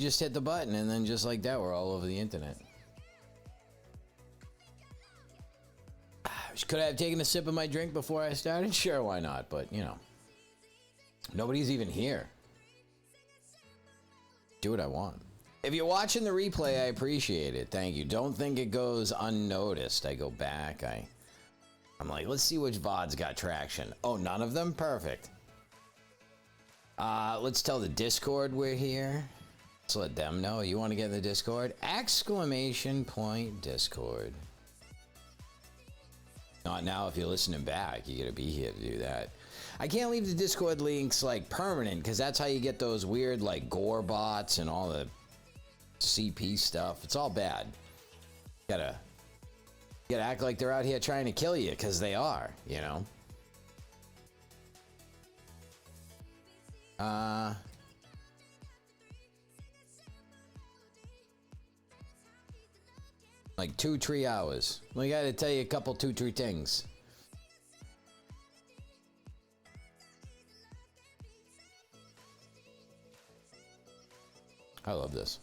You just hit the button, and then just like that, we're all over the internet. Could I have taken a sip of my drink before I started? Sure, why not? But, you know, nobody's even here. Do what I want. If you're watching the replay, I appreciate it. Thank you. Don't think it goes unnoticed. I go back. I'm like, let's see which VODs got traction. Oh, none of them? Perfect. Let's tell the Discord we're here. Let's let them know. You want to get in the Discord? Exclamation point Discord. Not now. If you're listening back, you gotta be here to do that. I can't leave the Discord links like permanent because that's how you get those weird like gore bots and all the CP stuff. It's all bad. Gotta act like they're out here trying to kill you because they are, you know. Like 2-3 hours. We gotta tell you a couple 2-3 things. I love this.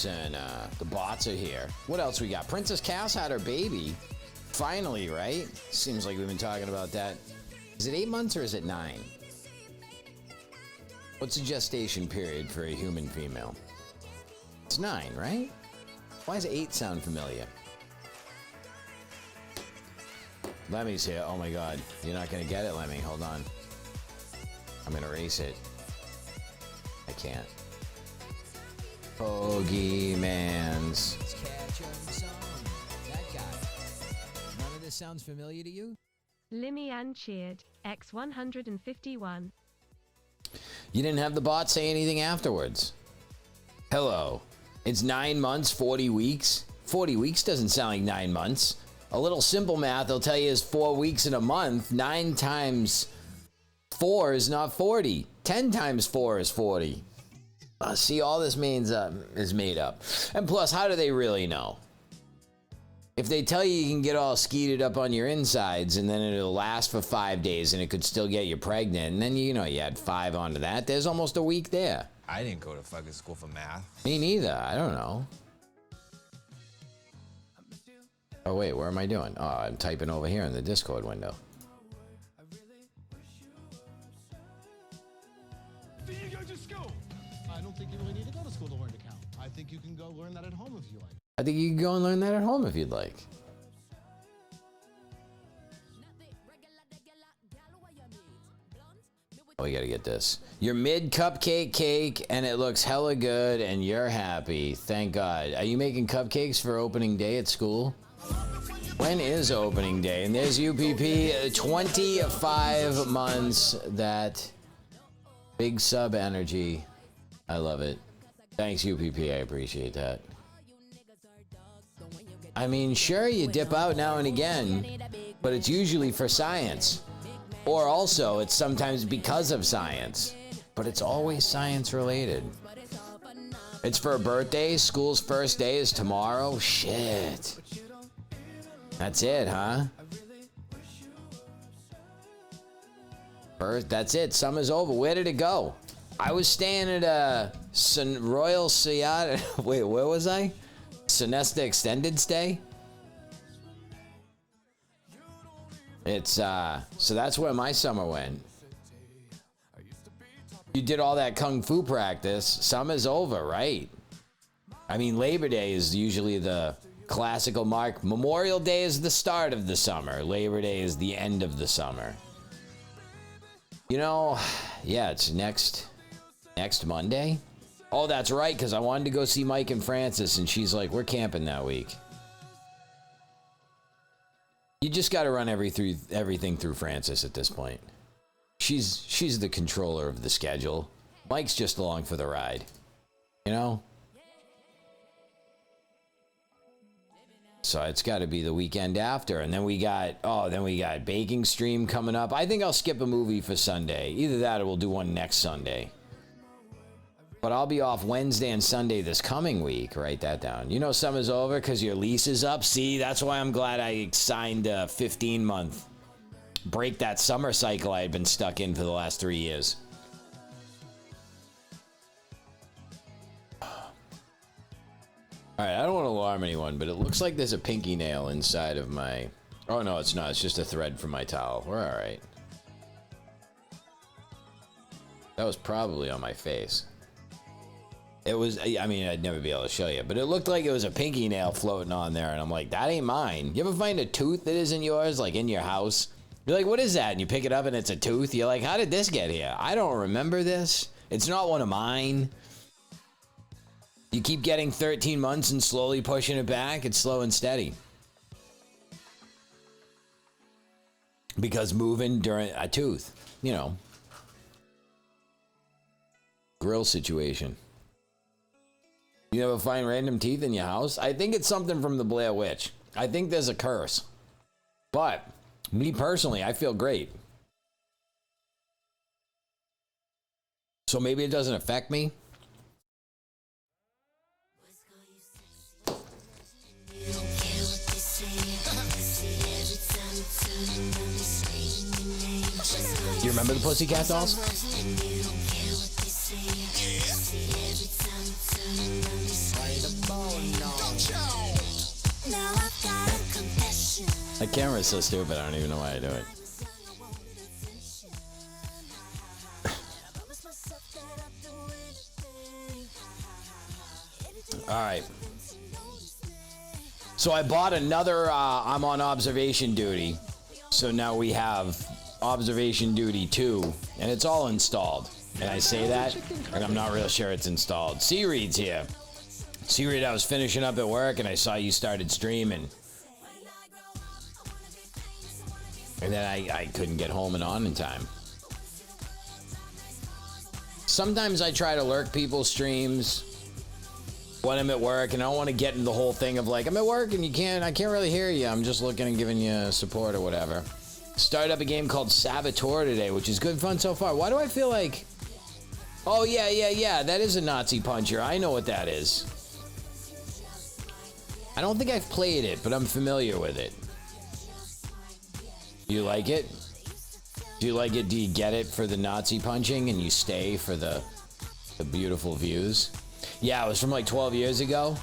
And the bots are here. What else we got? Princess Cass had her baby. Finally, right? Seems like we've been talking about that. Is it 8 months or is it 9? What's the gestation period for a human female? It's 9, right? Why does 8 sound familiar? Lemmy's here. Oh my god. You're not gonna get it, Lemmy. Hold on. I'm gonna erase it. I can't. Bogeyman's. Let's catch 'em some. That guy. None of this sounds familiar to you? Limmy Ann cheered. X151. You didn't have the bot say anything afterwards. Hello. It's 9 months, 40 weeks. 40 weeks doesn't sound like 9 months. A little simple math will tell you is 4 weeks in a month. 9 times 4 is not 40. 10 times 4 is 40. See, all this means is made up. And plus, how do they really know? If they tell you can get all skeeted up on your insides and then it'll last for 5 days and it could still get you pregnant, and then, you know, you add 5 onto that, there's almost a week there. I didn't go to fucking school for math. Me neither. I don't know. Oh, wait, where am I doing? Oh, I'm typing over here in the Discord window. I don't think you really need to go to school to learn to count. I think you can go learn that at home if you like. I think you can go and learn that at home if you'd like. Oh, we gotta get this. Your mid cupcake cake, and it looks hella good, and you're happy. Thank God. Are you making cupcakes for opening day at school? When is opening day? And there's UPP, 25 months. That big sub energy. I love it. Thanks, UPP. I appreciate that. I mean, sure, you dip out now and again, but it's usually for science. Or also, it's sometimes because of science. But it's always science related. It's for a birthday. School's first day is tomorrow. Shit. That's it, huh? That's it. Summer's over. Where did it go? I was staying at a Royal Seattle. Wait, where was I? Sonesta Extended Stay? It's, so that's where my summer went. You did all that kung fu practice. Summer's over, right? I mean, Labor Day is usually the classical mark. Memorial Day is the start of the summer. Labor Day is the end of the summer. You know, yeah, it's next Monday. Oh, that's right, because I wanted to go see Mike and Francis, and she's like, we're camping that week. You just got to run everything through Francis at this point. She's the controller of the schedule. Mike's just along for the ride. You know? So it's got to be the weekend after. And then we got baking stream coming up. I think I'll skip a movie for Sunday. Either that or we'll do one next Sunday. But I'll be off Wednesday and Sunday this coming week. Write that down. You know summer's over because your lease is up. See, that's why I'm glad I signed a 15-month. Break that summer cycle I had been stuck in for the last 3 years. All right, I don't want to alarm anyone, but it looks like there's a pinky nail inside of my... Oh, no, it's not. It's just a thread from my towel. We're all right. That was probably on my face. It was... I mean, I'd never be able to show you, but it looked like it was a pinky nail floating on there, and I'm like, that ain't mine. You ever find a tooth that isn't yours, like in your house? You're like, what is that? And you pick it up, and it's a tooth. You're like, how did this get here? I don't remember this. It's not one of mine. You keep getting 13 months and slowly pushing it back. It's slow and steady. Because moving during a tooth, you know. Grill situation. You ever find random teeth in your house? I think it's something from the Blair Witch. I think there's a curse. But, me personally, I feel great. So maybe it doesn't affect me. You remember the Pussycat Dolls? The camera is so stupid, I don't even know why I do it. Alright. So I bought another, I'm on observation duty. So now we have observation duty 2, and it's all installed. And I say that, and I'm not real sure it's installed. C-Reed's here. C-Reed, I was finishing up at work, and I saw you started streaming. And then I couldn't get home and on in time. Sometimes I try to lurk people's streams when I'm at work, and I don't want to get into the whole thing of like, I'm at work and I can't really hear you. I'm just looking and giving you support or whatever. Started up a game called Saboteur today, which is good fun so far. Why do I feel like... Oh, yeah. That is a Nazi puncher. I know what that is. I don't think I've played it, but I'm familiar with it. You like it? Do you like it? Do you get it for the Nazi punching and you stay for the beautiful views? Yeah, it was from like 12 years ago.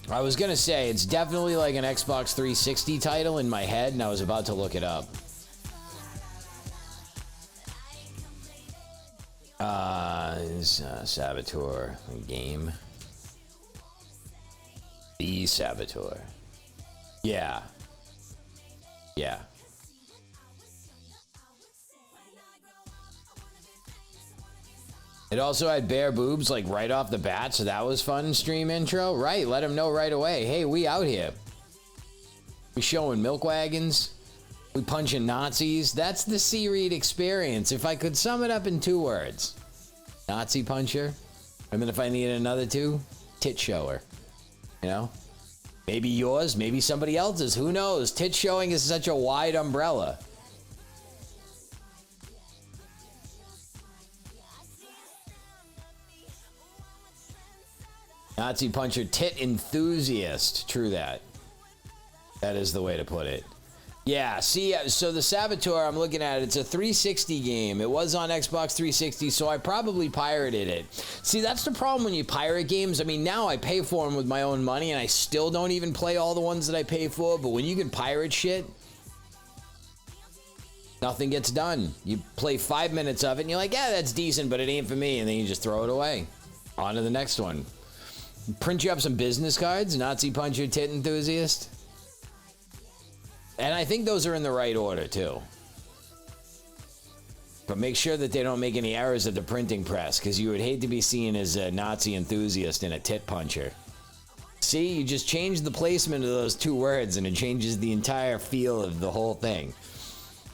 I was gonna say, it's definitely like an Xbox 360 title in my head, and I was about to look it up. Saboteur game. The Saboteur. Yeah. It also had bare boobs, like, right off the bat, so that was fun. Stream intro. Right, let them know right away. Hey, we out here. We showing milk wagons. We punching Nazis. That's the C-Reed experience. If I could sum it up in 2 words. Nazi puncher. And then if I needed another 2, tit shower. You know? Maybe yours, maybe somebody else's. Who knows? Tit showing is such a wide umbrella. Nazi puncher, tit enthusiast. True that. That is the way to put it. Yeah, see, so the Saboteur, I'm looking at it, it's a 360 game. It was on Xbox 360, so I probably pirated it. See, that's the problem when you pirate games. I mean, now I pay for them with my own money, and I still don't even play all the ones that I pay for, but when you can pirate shit, nothing gets done. You play 5 minutes of it, and you're like, yeah, that's decent, but it ain't for me, and then you just throw it away. On to the next one. Print you up some business cards, Nazi puncher, tit enthusiast. And I think those are in the right order, too. But make sure that they don't make any errors at the printing press, because you would hate to be seen as a Nazi enthusiast and a tit puncher. See, you just change the placement of those 2 words, and it changes the entire feel of the whole thing.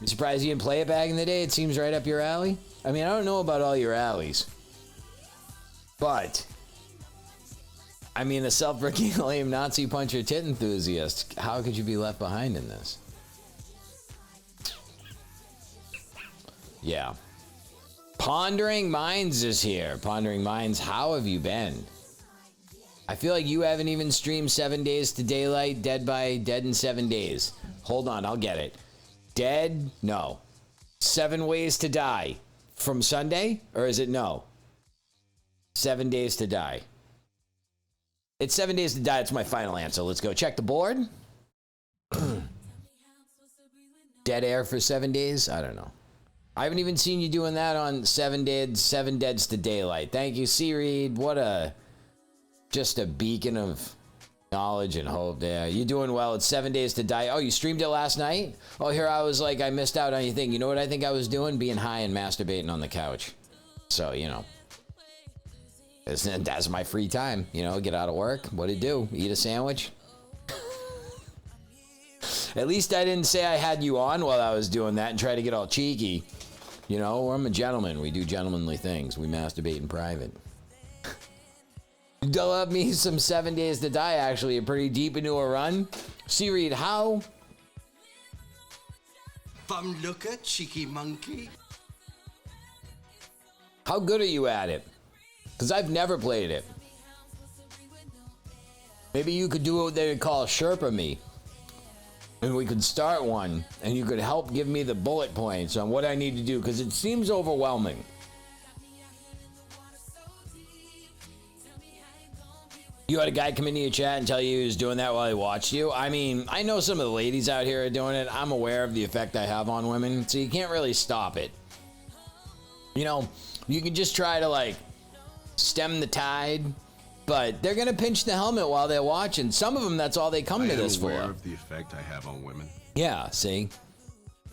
I'm surprised you didn't play it back in the day. It seems right up your alley. I mean, I don't know about all your alleys. But I mean, a self-proclaimed Nazi puncher tit enthusiast. How could you be left behind in this? Yeah. Pondering Minds is here. Pondering Minds, how have you been? I feel like you haven't even streamed 7 Days to Daylight, Dead in 7 Days. Hold on, I'll get it. Dead? No. 7 Ways to Die. From Sunday? Or is it no? 7 Days to Die. It's 7 Days to Die. It's my final answer. Let's go check the board. Dead air for 7 days? I don't know. I haven't even seen you doing that on 7 Deads to Daylight. Thank you, C-Reed. What just a beacon of knowledge and hope there. You're doing well. It's 7 Days to Die. Oh, you streamed it last night? Oh, here I was like, I missed out on your thing. You know what I think I was doing? Being high and masturbating on the couch. So, you know. That's my free time, you know, get out of work. What'd it do? Eat a sandwich? At least I didn't say I had you on while I was doing that and try to get all cheeky. You know, I'm a gentleman. We do gentlemanly things. We masturbate in private. Love me some 7 Days to Die, actually. Pretty deep into a run. C-Reed, how? Bum looker, cheeky monkey. How good are you at it? Because I've never played it. Maybe you could do what they would call Sherpa me. And we could start one. And you could help give me the bullet points on what I need to do. Because it seems overwhelming. You had a guy come into your chat and tell you he was doing that while he watched you. I mean, I know some of the ladies out here are doing it. I'm aware of the effect I have on women. So you can't really stop it. You know, you can just try to like stem the tide, but they're gonna pinch the helmet while they're watching. Some of them, that's all they come to this for. I am aware of the effect I have on women. Yeah, see,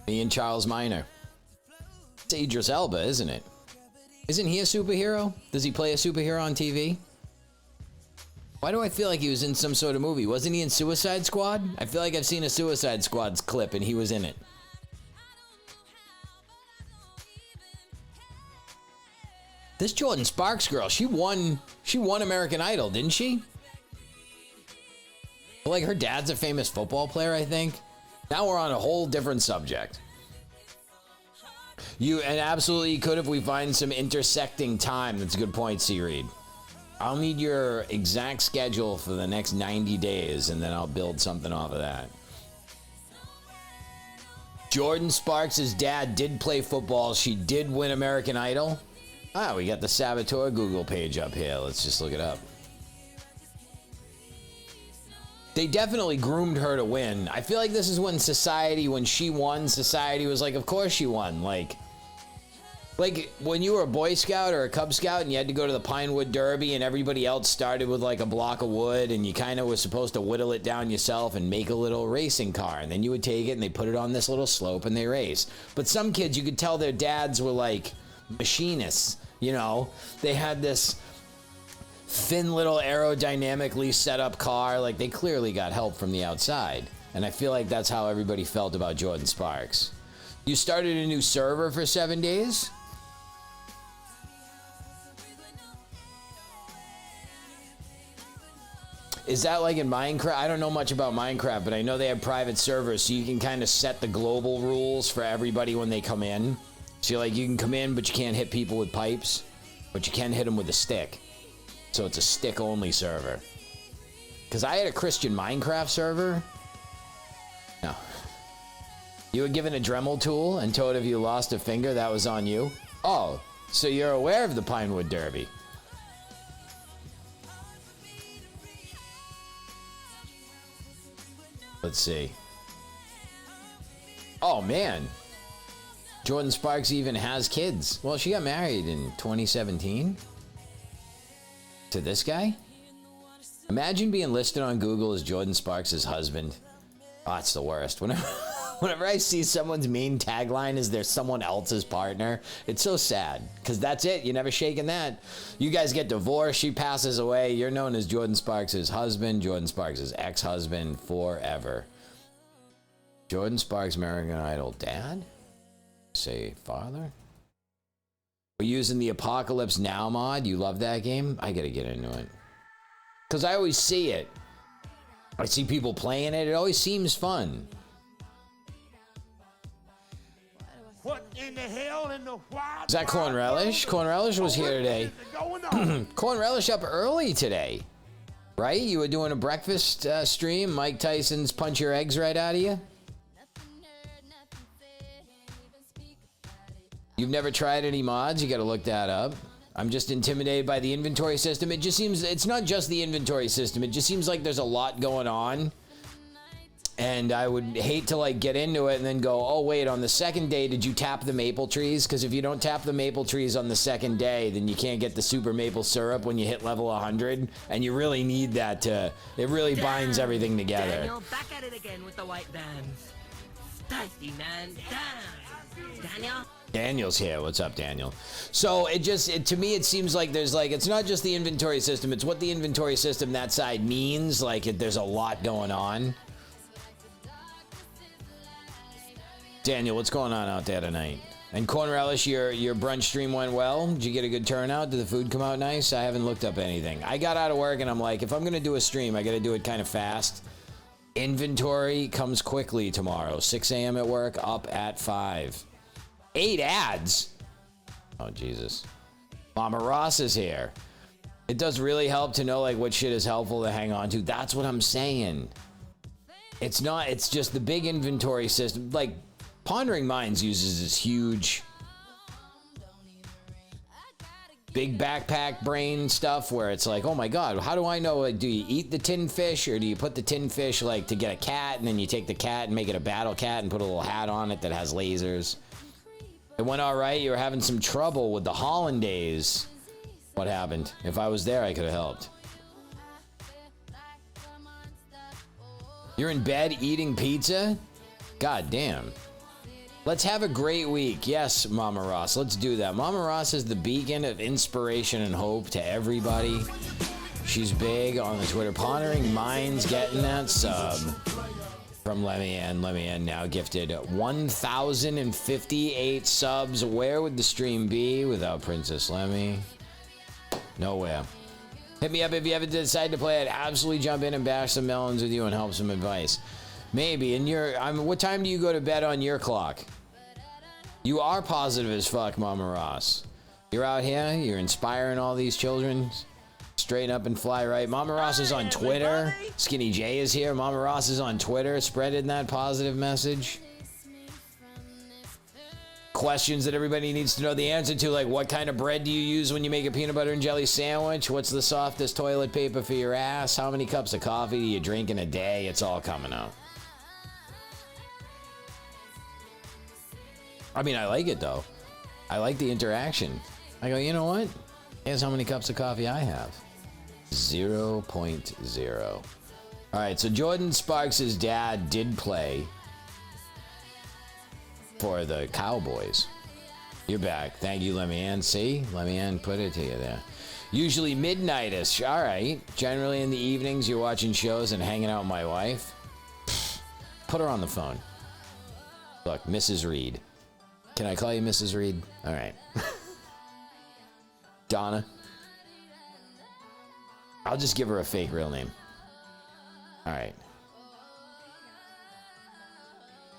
me and Charles Minor. It's Idris Elba, isn't it? Isn't he a superhero? Does he play a superhero on TV? Why do I feel like he was in some sort of movie? Wasn't he in Suicide Squad? I feel like I've seen a Suicide Squad clip and he was in it. This Jordan Sparks girl, she won American Idol, didn't she? Like, her dad's a famous football player, I think. Now we're on a whole different subject. And absolutely could if we find some intersecting time. That's a good point, C-Reed. I'll need your exact schedule for the next 90 days, and then I'll build something off of that. Jordan Sparks' dad did play football. She did win American Idol. Ah, we got the Saboteur Google page up here. Let's just look it up. They definitely groomed her to win. I feel like this is when she won, society was like, of course she won. Like when you were a Boy Scout or a Cub Scout and you had to go to the Pinewood Derby and everybody else started with like a block of wood and you kind of was supposed to whittle it down yourself and make a little racing car. And then you would take it and they put it on this little slope and they race. But some kids, you could tell their dads were like machinists, you know? They had this thin little aerodynamically set up car. Like, they clearly got help from the outside. And I feel like that's how everybody felt about Jordan Sparks. You started a new server for 7 days? Is that like in Minecraft? I don't know much about Minecraft, but I know they have private servers, so you can kind of set the global rules for everybody when they come in. So like, you can come in, but you can't hit people with pipes, but you can hit them with a stick. So it's a stick-only server. Because I had a Christian Minecraft server. No. You were given a Dremel tool and told if you lost a finger, that was on you. Oh, so you're aware of the Pinewood Derby. Let's see. Oh, man. Jordan Sparks even has kids. Well, she got married in 2017 to this guy. Imagine being listed on Google as Jordan Sparks' husband. Oh, that's the worst. Whenever I see someone's main tagline is they're someone else's partner, it's so sad. Because that's it. You're never shaking that. You guys get divorced. She passes away. You're known as Jordan Sparks' husband, Jordan Sparks' ex-husband forever. Jordan Sparks, American Idol dad? Say father? We're using the Apocalypse Now mod. You love that game? I gotta get into it. Because I always see it. I see people playing it. It always seems fun. What in the hell in the wild? Is that Corn Relish? Corn Relish was here today. Corn Relish up early today. Right? You were doing a breakfast stream. Mike Tyson's punch your eggs right out of you. You've never tried any mods? You got to look that up. I'm just intimidated by the inventory system. It just seems, it's not just the inventory system. It just seems like there's a lot going on. And I would hate to like get into it and then go, oh wait, on the second day, did you tap the maple trees? Because if you don't tap the maple trees on the second day, then you can't get the super maple syrup when you hit level 100. And you really need that to, it really binds everything together. Daniel, back at it again with the white bands. Spicy, man. Damn. Daniel? Daniel's here. What's up, Daniel? So to me, it seems like there's like, it's not just the inventory system. It's what the inventory system that side means. Like there's a lot going on. Daniel, what's going on out there tonight? And Corn Relish, your brunch stream went well? Did you get a good turnout? Did the food come out nice? I haven't looked up anything. I got out of work and I'm like, if I'm going to do a stream, I got to do it kind of fast. Inventory comes quickly tomorrow. 6 a.m. at work, up at 5. 8 ads? Oh, Jesus. Mama Ross is here. It does really help to know like what shit is helpful to hang on to. That's what I'm saying. It's not, it's just the big inventory system. Like, Pondering Minds uses this huge big backpack brain stuff where it's like, oh my god, how do I know? Like, do you eat the tin fish or do you put the tin fish like to get a cat and then you take the cat and make it a battle cat and put a little hat on it that has lasers? It went all right. You were having some trouble with the Hollandaise. What happened? If I was there, I could have helped. You're in bed eating pizza? God damn. Let's have a great week. Yes, Mama Ross, let's do that. Mama Ross is the beacon of inspiration and hope to everybody. She's big on the Twitter. Pondering Minds getting that sub from Lemmy Ann. Lemmy Ann now gifted 1,058 subs. Where would the stream be without Princess Lemmy? Nowhere. Hit me up if you ever decide to play. I'd absolutely jump in and bash some melons with you and help some advice. Maybe. And what time do you go to bed on your clock? You are positive as fuck, Mama Ross. You're out here. You're inspiring all these children. Straighten up and fly right. Mama Ross is on Twitter. Skinny J is here. Mama Ross is on Twitter, spreading that positive message. Questions that everybody needs to know the answer to, like what kind of bread do you use when you make a peanut butter and jelly sandwich? What's the softest toilet paper for your ass? How many cups of coffee do you drink in a day? It's all coming out. I mean, I like it though. I like the interaction. I go, you know what? Here's how many cups of coffee I have. 0.0. All right, so Jordan Sparks' dad did play for the Cowboys. You're back. Thank you, Lemmy Ann. See? Lemmy Ann put it to you there. Usually midnight-ish. All right. Generally in the evenings, you're watching shows and hanging out with my wife. Put her on the phone. Look, Mrs. Reed. Can I call you Mrs. Reed? All right. Donna. I'll just give her a fake real name. All right.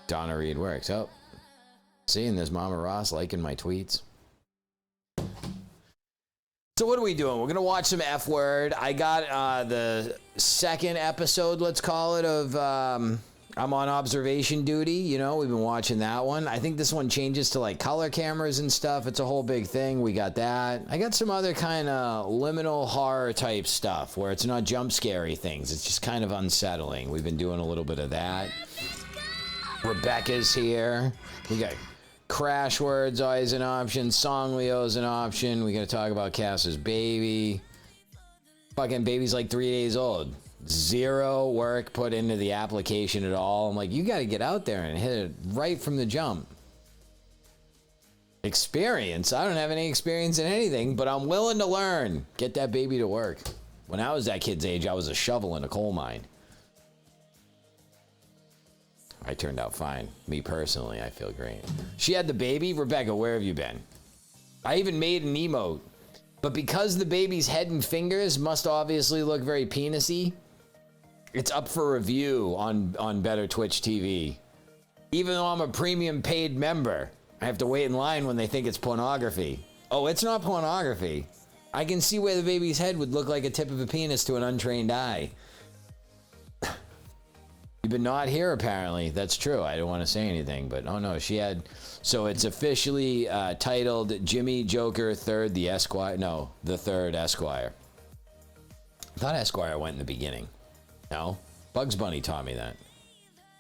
Donna Reed works. Oh. See, and there's Mama Ross liking my tweets. So what are we doing? We're going to watch some F Word. I got the second episode, let's call it, of I'm on observation duty. You know, we've been watching that one. I think this one changes to like color cameras and stuff. It's a whole big thing. We got that. I got some other kind of liminal horror type stuff where it's not jump scary things. It's just kind of unsettling. We've been doing a little bit of that. Rebecca's here. We got Crash Words always an option. Song Leo's an option. We got to talk about Cass's baby. Fucking baby's like 3 days old. Zero work put into the application at all. I'm like, you got to get out there and hit it right from the jump. Experience? I don't have any experience in anything, but I'm willing to learn. Get that baby to work. When I was that kid's age, I was a shovel in a coal mine. I turned out fine. Me personally, I feel great. She had the baby. Rebecca, where have you been? I even made an emote. But because the baby's head and fingers must obviously look very penis-y, it's up for review on Better Twitch TV. Even though I'm a premium paid member, I have to wait in line when they think it's pornography. Oh, it's not pornography. I can see where the baby's head would look like a tip of a penis to an untrained eye. You've been not here, apparently. That's true. I don't want to say anything, but oh no, she had... So it's officially titled Jimmy Joker Third, the Esquire. No, the Third Esquire. I thought Esquire went in the beginning. No? Bugs Bunny taught me that.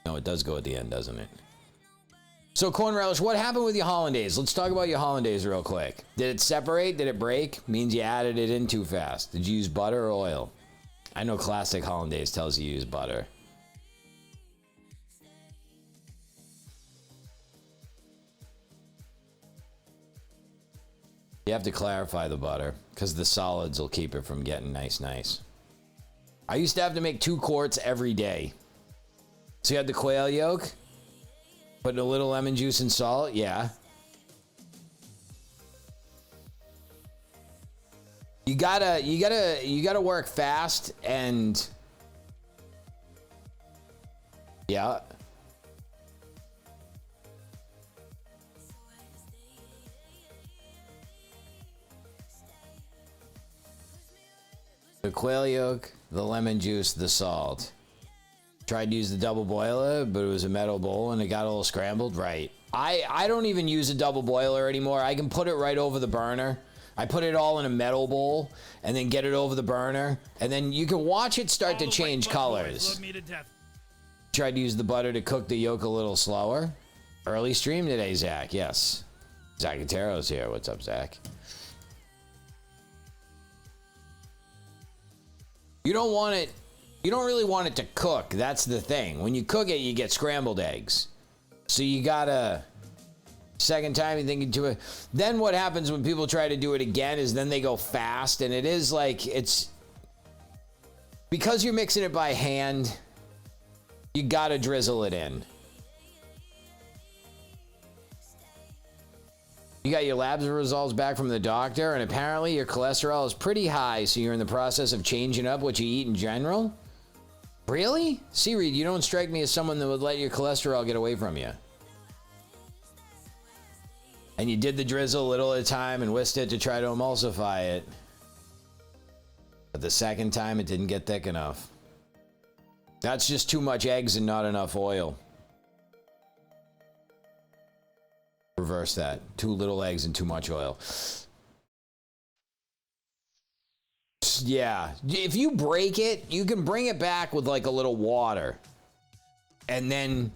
No, it does go at the end, doesn't it? So, Corn Relish, what happened with your hollandaise? Let's talk about your hollandaise real quick. Did it separate? Did it break? Means you added it in too fast. Did you use butter or oil? I know classic hollandaise tells you use butter. You have to clarify the butter, because the solids will keep it from getting nice. I used to have to make 2 quarts every day. So you had the quail yolk, put a little lemon juice and salt, yeah. You gotta work fast and yeah. The quail yolk, the lemon juice, the salt. Tried to use the double boiler, but it was a metal bowl and it got a little scrambled. Right. I don't even use a double boiler anymore. I can put it right over the burner. I put it all in a metal bowl and then get it over the burner. And then you can watch it start to change colors. Tried to use the butter to cook the yolk a little slower. Early stream today, Zach. Yes. Zachatero's here. What's up, Zach? You don't want it, you don't really want it to cook. That's the thing. When you cook it, you get scrambled eggs. So you gotta, second time you think into it. Then what happens when people try to do it again is then they go fast. And it is like, it's, because you're mixing it by hand, you gotta drizzle it in. You got your labs results back from the doctor, and apparently your cholesterol is pretty high, so you're in the process of changing up what you eat in general? Really? Seareed, you don't strike me as someone that would let your cholesterol get away from you. And you did the drizzle a little at a time and whisked it to try to emulsify it. But the second time, it didn't get thick enough. That's just too much eggs and not enough oil. Reverse that. Too little eggs and too much oil. Yeah. If you break it, you can bring it back with like a little water. And then,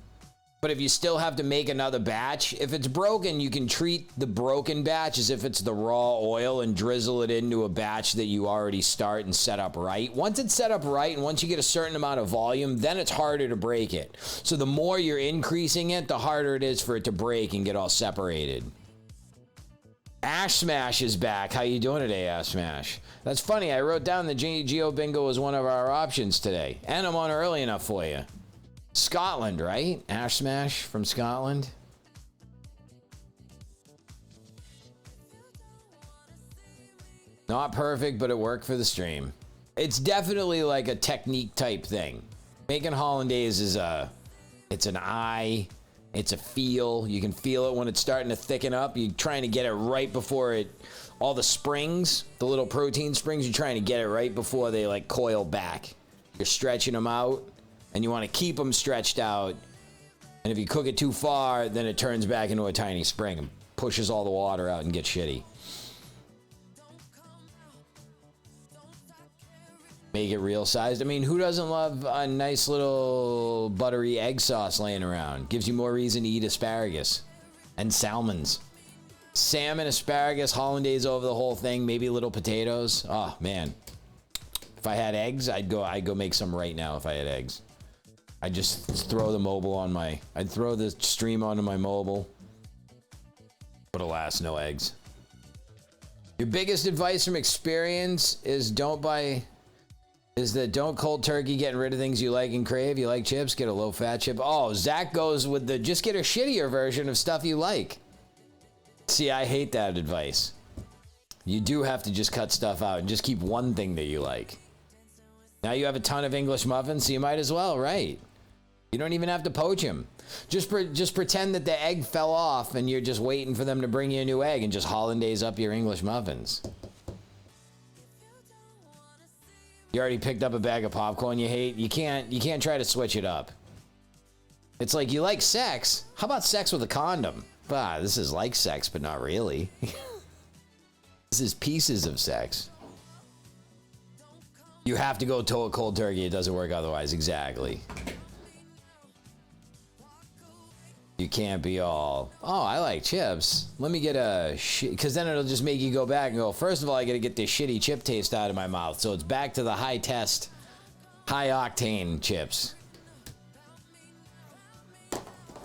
but if you still have to make another batch, if it's broken, you can treat the broken batch as if it's the raw oil and drizzle it into a batch that you already start and set up right. Once it's set up right and once you get a certain amount of volume, then it's harder to break it. So the more you're increasing it, the harder it is for it to break and get all separated. Ash Smash is back. How you doing today, Ash Smash? That's funny. I wrote down the Geo Bingo was one of our options today. And I'm on early enough for you. Scotland, right? Ash Smash from Scotland. Not perfect, but it worked for the stream. It's definitely like a technique type thing. Making hollandaise is it's an eye, it's a feel. You can feel it when it's starting to thicken up. You're trying to get it right before all the springs, the little protein springs, you're trying to get it right before they like coil back. You're stretching them out. And you want to keep them stretched out. And if you cook it too far, then it turns back into a tiny spring and pushes all the water out and gets shitty. Make it real sized. I mean, who doesn't love a nice little buttery egg sauce laying around? Gives you more reason to eat asparagus and salmons. Salmon, asparagus, hollandaise over the whole thing, maybe little potatoes. Oh, man. If I had eggs, I'd go make some right now if I had eggs. I'd just throw the mobile on I'd throw the stream onto my mobile. But alas, no eggs. Your biggest advice from experience is don't cold turkey getting rid of things you like and crave. You like chips, get a low fat chip. Oh, Zach goes with the just get a shittier version of stuff you like. See, I hate that advice. You do have to just cut stuff out and just keep one thing that you like. Now you have a ton of English muffins, so you might as well, right? You don't even have to poach them. Just pretend that the egg fell off and you're just waiting for them to bring you a new egg and just hollandaise up your English muffins. You already picked up a bag of popcorn you hate. You can't try to switch it up. It's like, you like sex? How about sex with a condom? Ah, this is like sex, but not really. This is pieces of sex. You have to go cold turkey. It doesn't work otherwise. Exactly. You can't be all, oh, I like chips. Let me get a shit, because then it'll just make you go back and go, first of all, I got to get this shitty chip taste out of my mouth. So it's back to the high test, high octane chips.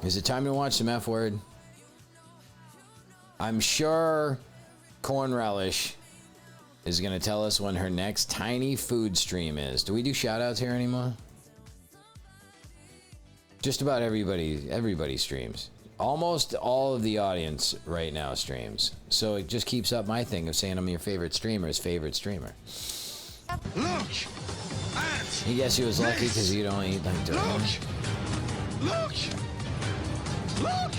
Is it time to watch some F Word? I'm sure Corn Relish is going to tell us when her next tiny food stream is. Do we do shout outs here anymore? Just about everybody streams. Almost all of the audience right now streams. So it just keeps up my thing of saying I'm your favorite streamer's favorite streamer. Look! I guess he was lucky because you don't eat like Look! Look! Look!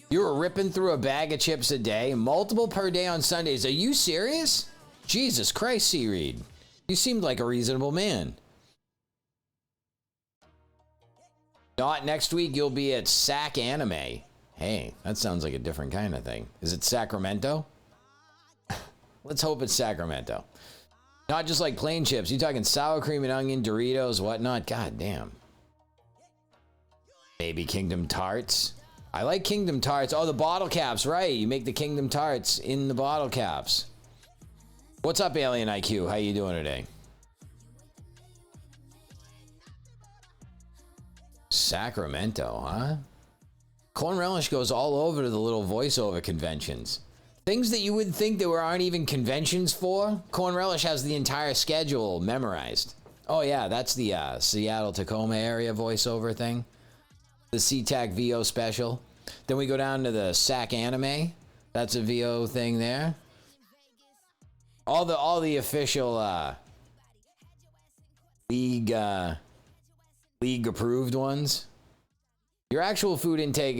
You were ripping through a bag of chips a day, multiple per day on Sundays. Are you serious? Jesus Christ, C-Reed. You seemed like a reasonable man. Not next week, you'll be at Sac Anime. Hey, that sounds like a different kind of thing. Is it Sacramento? Let's hope it's Sacramento. Not just like plain chips. You talking sour cream and onion, Doritos, whatnot? God damn. Maybe Kingdom Tarts. I like Kingdom Tarts. Oh, the bottle caps, right. You make the Kingdom Tarts in the bottle caps. What's up, Alien IQ? How you doing today? Sacramento, huh? Corn Relish goes all over to the little voiceover conventions. Things that you would think there aren't even conventions for. Corn Relish has the entire schedule memorized. Oh yeah, that's the Seattle-Tacoma area voiceover thing. The SeaTac VO special. Then we go down to the Sac Anime. That's a VO thing there. All the official league approved ones. Your actual food intake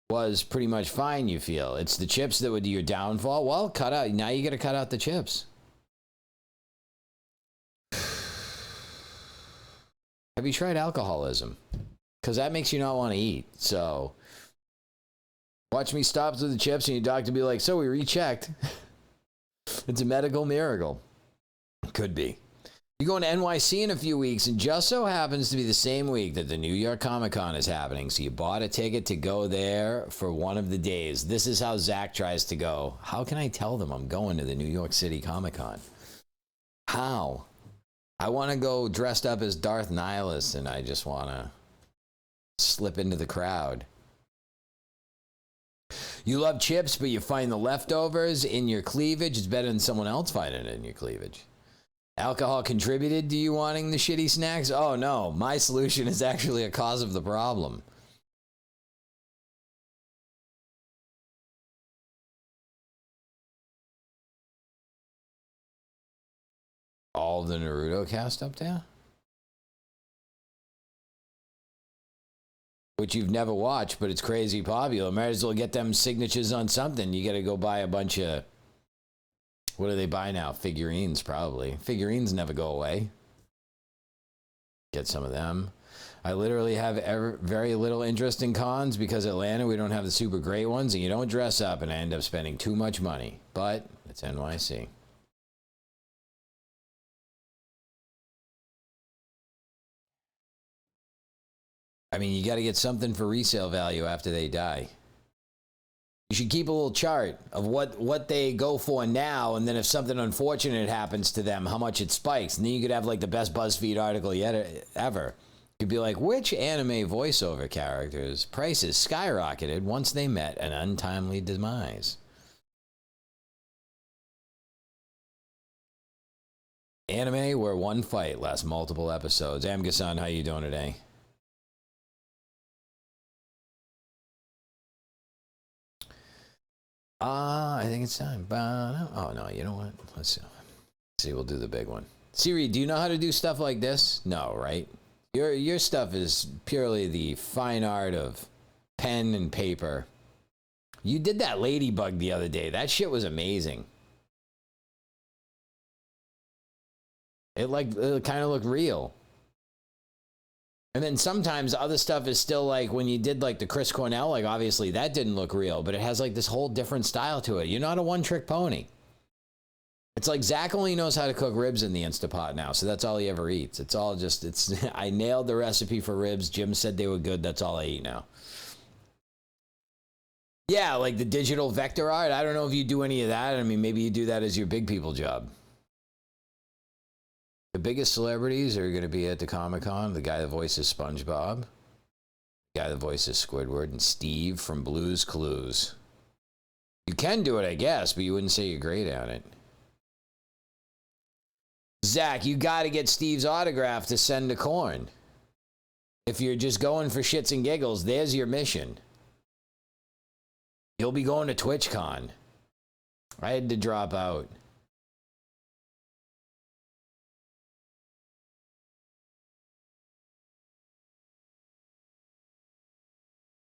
was pretty much fine, you feel. It's the chips that would do your downfall. Well, cut out. Now you got to cut out the chips. Have you tried alcoholism? Because that makes you not want to eat. So watch me stop with the chips and your doctor be like, so we rechecked. It's a medical miracle. Could be. You're going to NYC in a few weeks, and just so happens to be the same week that the New York Comic Con is happening. So you bought a ticket to go there for one of the days. This is how Zach tries to go. How can I tell them I'm going to the New York City Comic Con? How? I want to go dressed up as Darth Nihilus, and I just want to slip into the crowd. You love chips, but you find the leftovers in your cleavage. It's better than someone else finding it in your cleavage. Alcohol contributed to you wanting the shitty snacks? Oh no, my solution is actually a cause of the problem. All of the Naruto cast up there? Which you've never watched, but it's crazy popular. Might as well get them signatures on something. You gotta go buy a bunch of... What do they buy now? Figurines, probably. Figurines never go away. Get some of them. I literally have very little interest in cons because Atlanta, we don't have the super great ones, and you don't dress up, and I end up spending too much money. But it's NYC. I mean, you got to get something for resale value after they die. You should keep a little chart of what they go for now, and then if something unfortunate happens to them, how much it spikes. And then you could have like the best BuzzFeed article yet ever. You'd be like, which anime voiceover characters' prices skyrocketed once they met an untimely demise? Anime where one fight lasts multiple episodes. Amgasan, how you doing today? I think it's time. Oh no, you know what? Let's see. See, we'll do the big one. Siri, do you know how to do stuff like this? No, right? Your stuff is purely the fine art of pen and paper. You did that ladybug the other day. That shit was amazing. It kind of looked real. And then sometimes other stuff is still like when you did like the Chris Cornell, like obviously that didn't look real, but it has like this whole different style to it. You're not a one-trick pony. It's like Zach only knows how to cook ribs in the Instapot now, so that's all he ever eats. It's all just, I nailed the recipe for ribs. Jim said they were good. That's all I eat now. Yeah, like the digital vector art. I don't know if you do any of that. I mean, maybe you do that as your big people job. The biggest celebrities are going to be at the Comic-Con. The guy that voices SpongeBob, the guy that voices Squidward, and Steve from Blue's Clues. You can do it, I guess, but you wouldn't say you're great at it. Zach, you got to get Steve's autograph to send to Korn. If you're just going for shits and giggles, there's your mission. You'll be going to TwitchCon. I had to drop out.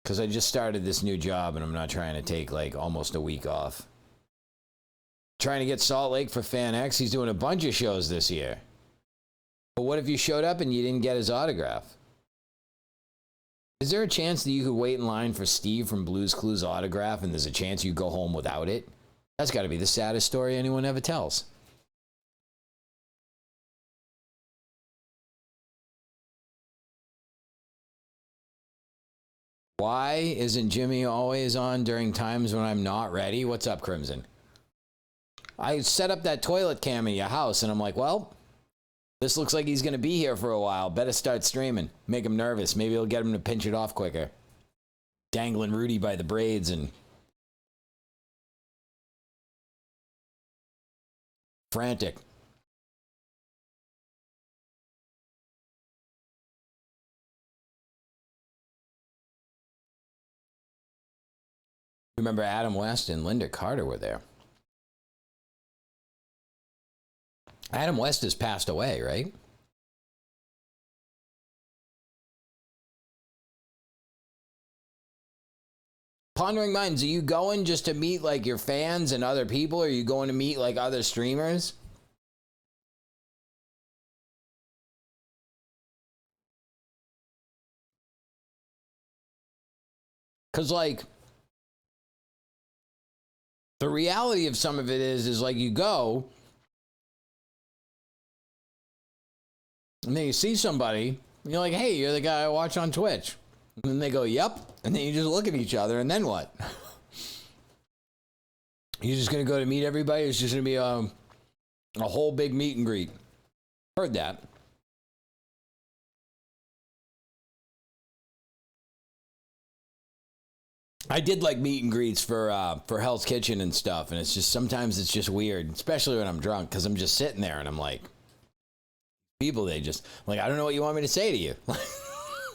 Because I just started this new job and I'm not trying to take like almost a week off. Trying to get Salt Lake for Fan X. He's doing a bunch of shows this year. But what if you showed up and you didn't get his autograph? Is there a chance that you could wait in line for Steve from Blue's Clues autograph and there's a chance you go home without it? That's got to be the saddest story anyone ever tells. Why isn't Jimmy always on during times when I'm not ready? What's up, Crimson? I set up that toilet cam in your house, and I'm like, well, this looks like he's going to be here for a while. Better start streaming. Make him nervous. Maybe it'll get him to pinch it off quicker. Dangling Rudy by the braids and... frantic. Remember Adam West and Linda Carter were there. Adam West has passed away, right? Pondering Minds, are you going just to meet like your fans and other people? Or are you going to meet like other streamers? Because like... the reality of some of it is like you go and then you see somebody and you're like, hey, you're the guy I watch on Twitch. And then they go, yep. And then you just look at each other and then what? You're just going to go to meet everybody? It's just going to be a whole big meet and greet. Heard that. I did like meet and greets for Hell's Kitchen and stuff, and it's just sometimes it's just weird, especially when I'm drunk, because I'm just sitting there and I'm like, people, they just like, I don't know what you want me to say to you.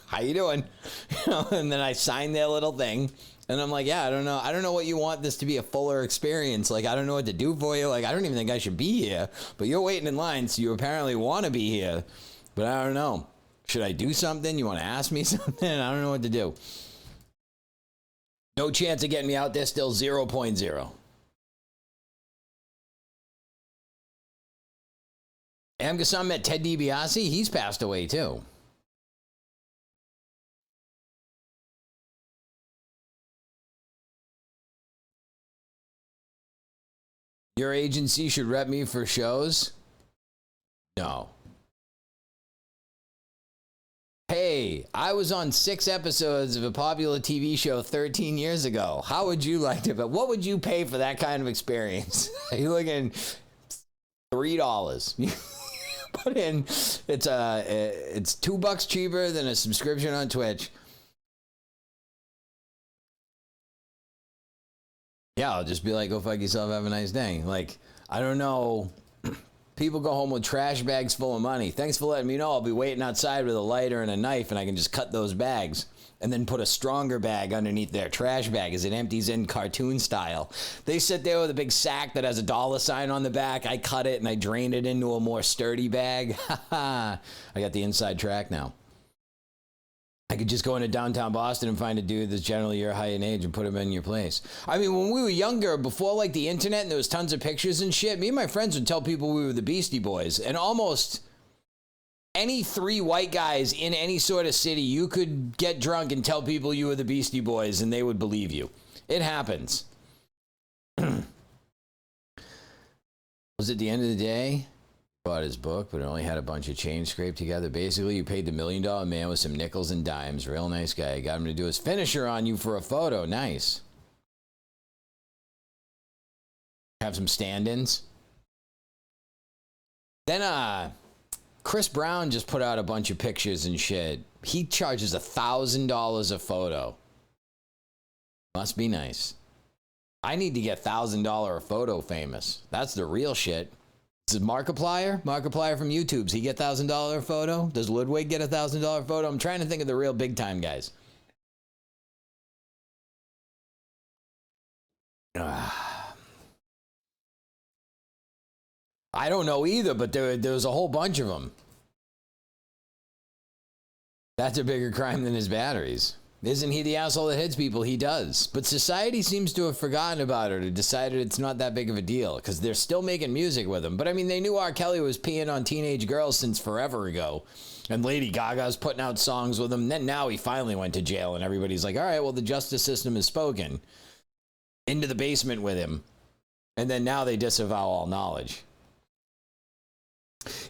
How you doing? You know, and then I sign their little thing, and I'm like, yeah, I don't know what you want this to be a fuller experience. Like, I don't know what to do for you. Like, I don't even think I should be here, but you're waiting in line, so you apparently want to be here, but I don't know. Should I do something? You want to ask me something? I don't know what to do. No chance of getting me out there, still 0.0. Amgasam met Ted DiBiase. He's passed away, too. Your agency should rep me for shows? No. Hey, I was on 6 episodes of a popular TV show 13 years ago. How would you like to? But what would you pay for that kind of experience? You're looking $3. Put in, it's $2 cheaper than a subscription on Twitch. Yeah, I'll just be like, go fuck yourself, have a nice day. Like, I don't know. People go home with trash bags full of money. Thanks for letting me know. I'll be waiting outside with a lighter and a knife, and I can just cut those bags and then put a stronger bag underneath their trash bag as it empties in cartoon style. They sit there with a big sack that has a dollar sign on the back. I cut it and I drain it into a more sturdy bag. I got the inside track now. I could just go into downtown Boston and find a dude that's generally your height and age and put him in your place. I mean, when we were younger, before like the internet and there was tons of pictures and shit, me and my friends would tell people we were the Beastie Boys. And almost any three white guys in any sort of city, you could get drunk and tell people you were the Beastie Boys and they would believe you. It happens. Was it the end of the day? Bought his book, but it only had a bunch of change scraped together. Basically, you paid the $1 million man with some nickels and dimes. Real nice guy. Got him to do his finisher on you for a photo. Nice. Have some stand-ins. Then, Chris Brown just put out a bunch of pictures and shit. He charges $1,000 a photo. Must be nice. I need to get $1,000 a photo famous. That's the real shit. This is Markiplier. Markiplier from YouTube. Does he get $1,000 photo? Does Ludwig get $1,000 photo? I'm trying to think of the real big time guys. I don't know either, but there was a whole bunch of them. That's a bigger crime than his batteries. Isn't he the asshole that hits people? He does. But society seems to have forgotten about it or decided it's not that big of a deal because they're still making music with him. But I mean, they knew R. Kelly was peeing on teenage girls since forever ago. And Lady Gaga's putting out songs with him. Then now he finally went to jail and everybody's like, all right, well, the justice system has spoken. Into the basement with him. And then now they disavow all knowledge.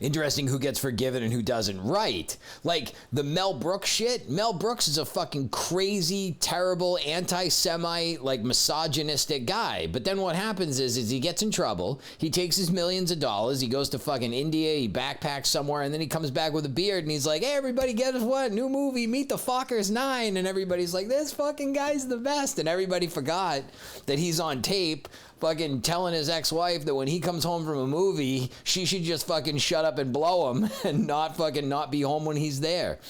Interesting who gets forgiven and who doesn't. Right. Like the Mel Brooks shit. Mel Brooks is a fucking crazy, terrible, anti-Semite, like misogynistic guy. But then what happens is he gets in trouble. He takes his millions of dollars. He goes to fucking India. He backpacks somewhere. And then he comes back with a beard. And he's like, hey, everybody, guess what? New movie, Meet the Fockers 9. And everybody's like, this fucking guy's the best. And everybody forgot that he's on tape fucking telling his ex-wife that when he comes home from a movie, she should just fucking shut up and blow him and not be home when he's there.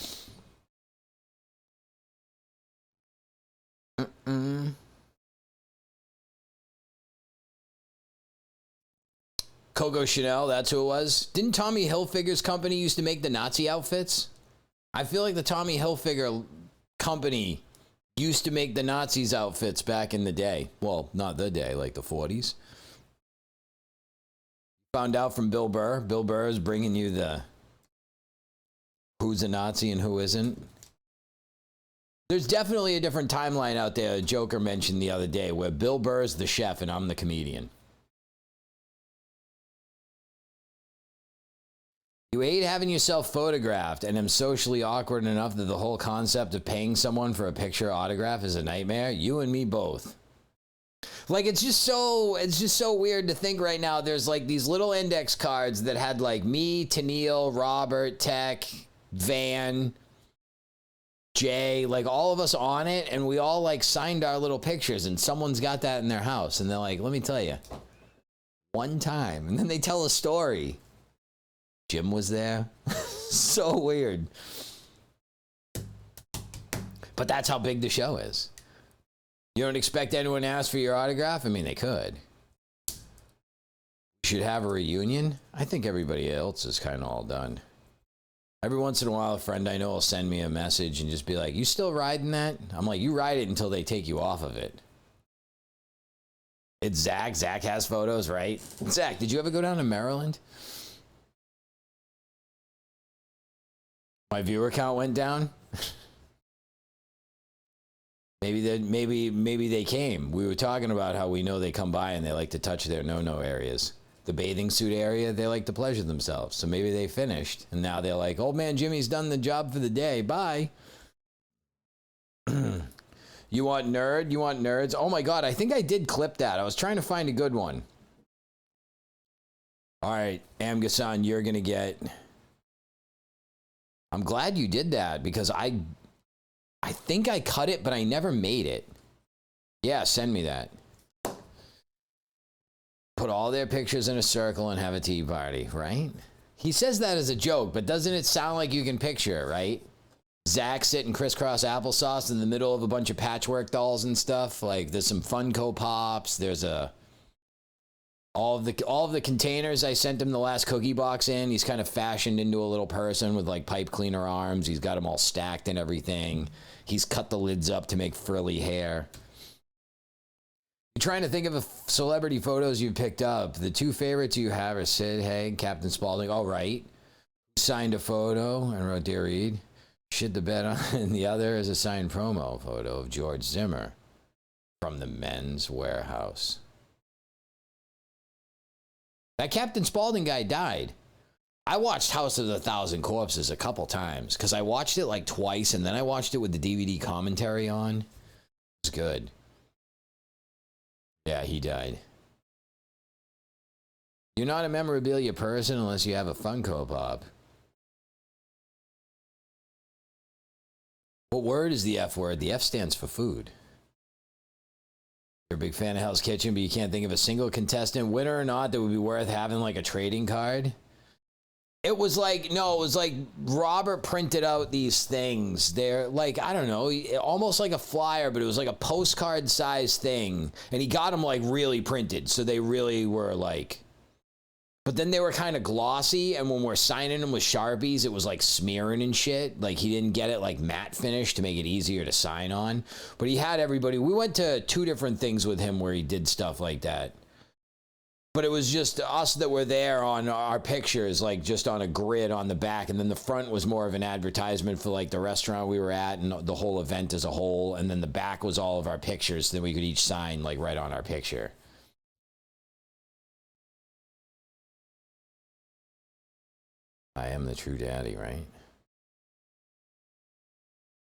Coco Chanel, that's who it was. Didn't Tommy Hilfiger's company used to make the Nazi outfits? I feel like the Tommy Hilfiger company used to make the Nazis outfits back in the day. Well, not the day, like the 40s. Found out from Bill Burr. Bill Burr is bringing you the who's a Nazi and who isn't. There's definitely a different timeline out there Joker mentioned the other day where Bill Burr is the chef and I'm the comedian. You hate having yourself photographed and am socially awkward enough that the whole concept of paying someone for a picture autograph is a nightmare? You and me both. Like, it's just so weird to think right now there's like these little index cards that had like me, Tennille, Robert, Tech, Van, Jay, like all of us on it, and we all like signed our little pictures and someone's got that in their house and they're like, let me tell you, one time, and then they tell a story. Jim was there. So weird. But that's how big the show is. You don't expect anyone to ask for your autograph? I mean, they could. Should have a reunion? I think everybody else is kind of all done. Every once in a while, a friend I know will send me a message and just be like, you still riding that? I'm like, you ride it until they take you off of it. It's Zach. Zach has photos, right? Zach, did you ever go down to Maryland? My viewer count went down. Maybe they came. We were talking about how we know they come by and they like to touch their no-no areas. The bathing suit area, they like to pleasure themselves. So maybe they finished and now they're like, old man Jimmy's done the job for the day. Bye. You want nerd? You want nerds? Oh my God, I think I did clip that. I was trying to find a good one. All right, Amgasan, you're going to get... I'm glad you did that because I think I cut it, but I never made it. Yeah, send me that. Put all their pictures in a circle and have a tea party, right? He says that as a joke, but doesn't it sound like you can picture it, right? Zach sitting crisscross applesauce in the middle of a bunch of patchwork dolls and stuff. Like, there's some Funko Pops. There's all of the containers I sent him the last cookie box in. He's kind of fashioned into a little person with like pipe cleaner arms. He's got them all stacked and everything. He's cut the lids up to make frilly hair. You're trying to think of celebrity photos you picked up. The two favorites you have are Sid Haig, Captain Spaulding. Oh, right. Signed a photo and wrote, "Dear Reed, shit the bed on." And the other is a signed promo photo of George Zimmer from the Men's Warehouse. That Captain Spaulding guy died. I watched House of the Thousand Corpses a couple times because I watched it like twice and then I watched it with the DVD commentary on. It was good. Yeah, he died. You're not a memorabilia person unless you have a Funko Pop. What word is the F word? The F stands for food. You're a big fan of Hell's Kitchen, but you can't think of a single contestant, winner or not, that would be worth having like a trading card. It was like Robert printed out these things. They're like, I don't know, almost like a flyer, but it was like a postcard size thing. And he got them like really printed. So they really were like, but then they were kind of glossy. And when we're signing them with Sharpies, it was like smearing and shit. Like he didn't get it like matte finish to make it easier to sign on. But he had everybody. We went to 2 different things with him where he did stuff like that. But it was just us that were there on our pictures, like just on a grid on the back. And then the front was more of an advertisement for like the restaurant we were at and the whole event as a whole. And then the back was all of our pictures that we could each sign like right on our picture. I am the true daddy, right?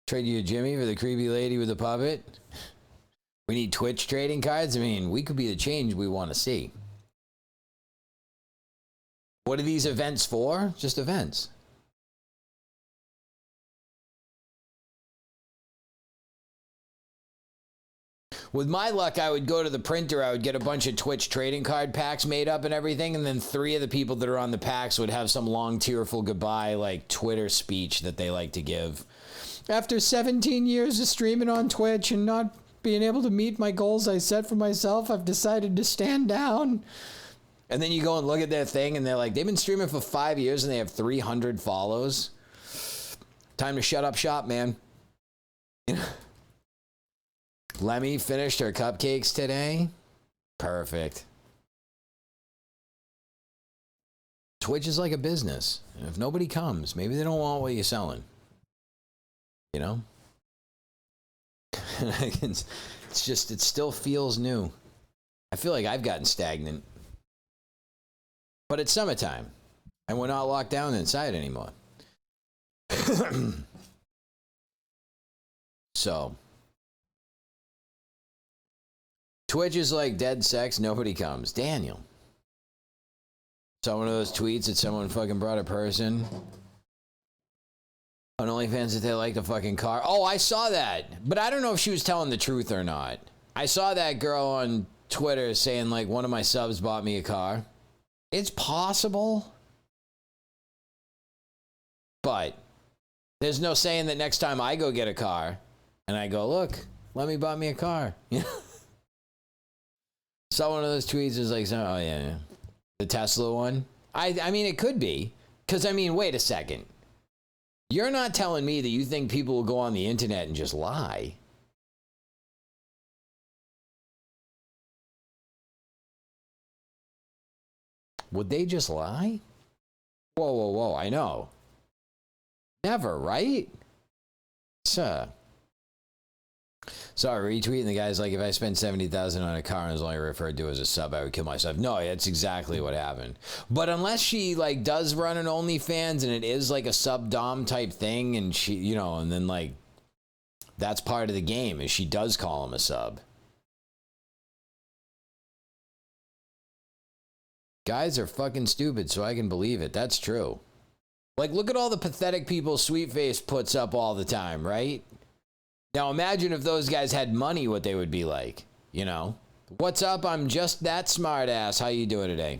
Trade you a Jimmy for the creepy lady with the puppet? We need Twitch trading cards? I mean, we could be the change we want to see. What are these events for? Just events. With my luck, I would go to the printer, I would get a bunch of Twitch trading card packs made up and everything, and then 3 of the people that are on the packs would have some long, tearful goodbye, like Twitter speech that they like to give. After 17 years of streaming on Twitch and not being able to meet my goals I set for myself, I've decided to stand down. And then you go and look at their thing, and they're like, they've been streaming for 5 years, and they have 300 follows. Time to shut up shop, man. Lemmy finished her cupcakes today. Perfect. Twitch is like a business. And if nobody comes, maybe they don't want what you're selling. You know? It's just, it still feels new. I feel like I've gotten stagnant. But it's summertime, and we're not locked down inside anymore. So, Twitch is like dead sex, nobody comes. Daniel. Saw one of those tweets that someone fucking brought a person on OnlyFans that they like a fucking car. Oh, I saw that, but I don't know if she was telling the truth or not. I saw that girl on Twitter saying like one of my subs bought me a car. It's possible, but there's no saying that next time I go get a car and I go, look, let me buy me a car. Saw one of those tweets is like, oh yeah, the Tesla one. I mean, it could be, because I mean, wait a second. You're not telling me that you think people will go on the internet and just lie. Would they just lie? Whoa, whoa, whoa, I know. Never, right? Sir. Sorry, retweeting the guy's like, if I spend $70,000 on a car and is only referred to as a sub, I would kill myself. No, that's exactly what happened. But unless she like does run an OnlyFans and it is like a sub-dom type thing and she, you know, and then like, that's part of the game is she does call him a sub. Guys are fucking stupid, so I can believe it. That's true. Like, look at all the pathetic people Sweetface puts up all the time, right? Now, imagine if those guys had money, what they would be like, you know? What's up? I'm just that smartass. How you doing today?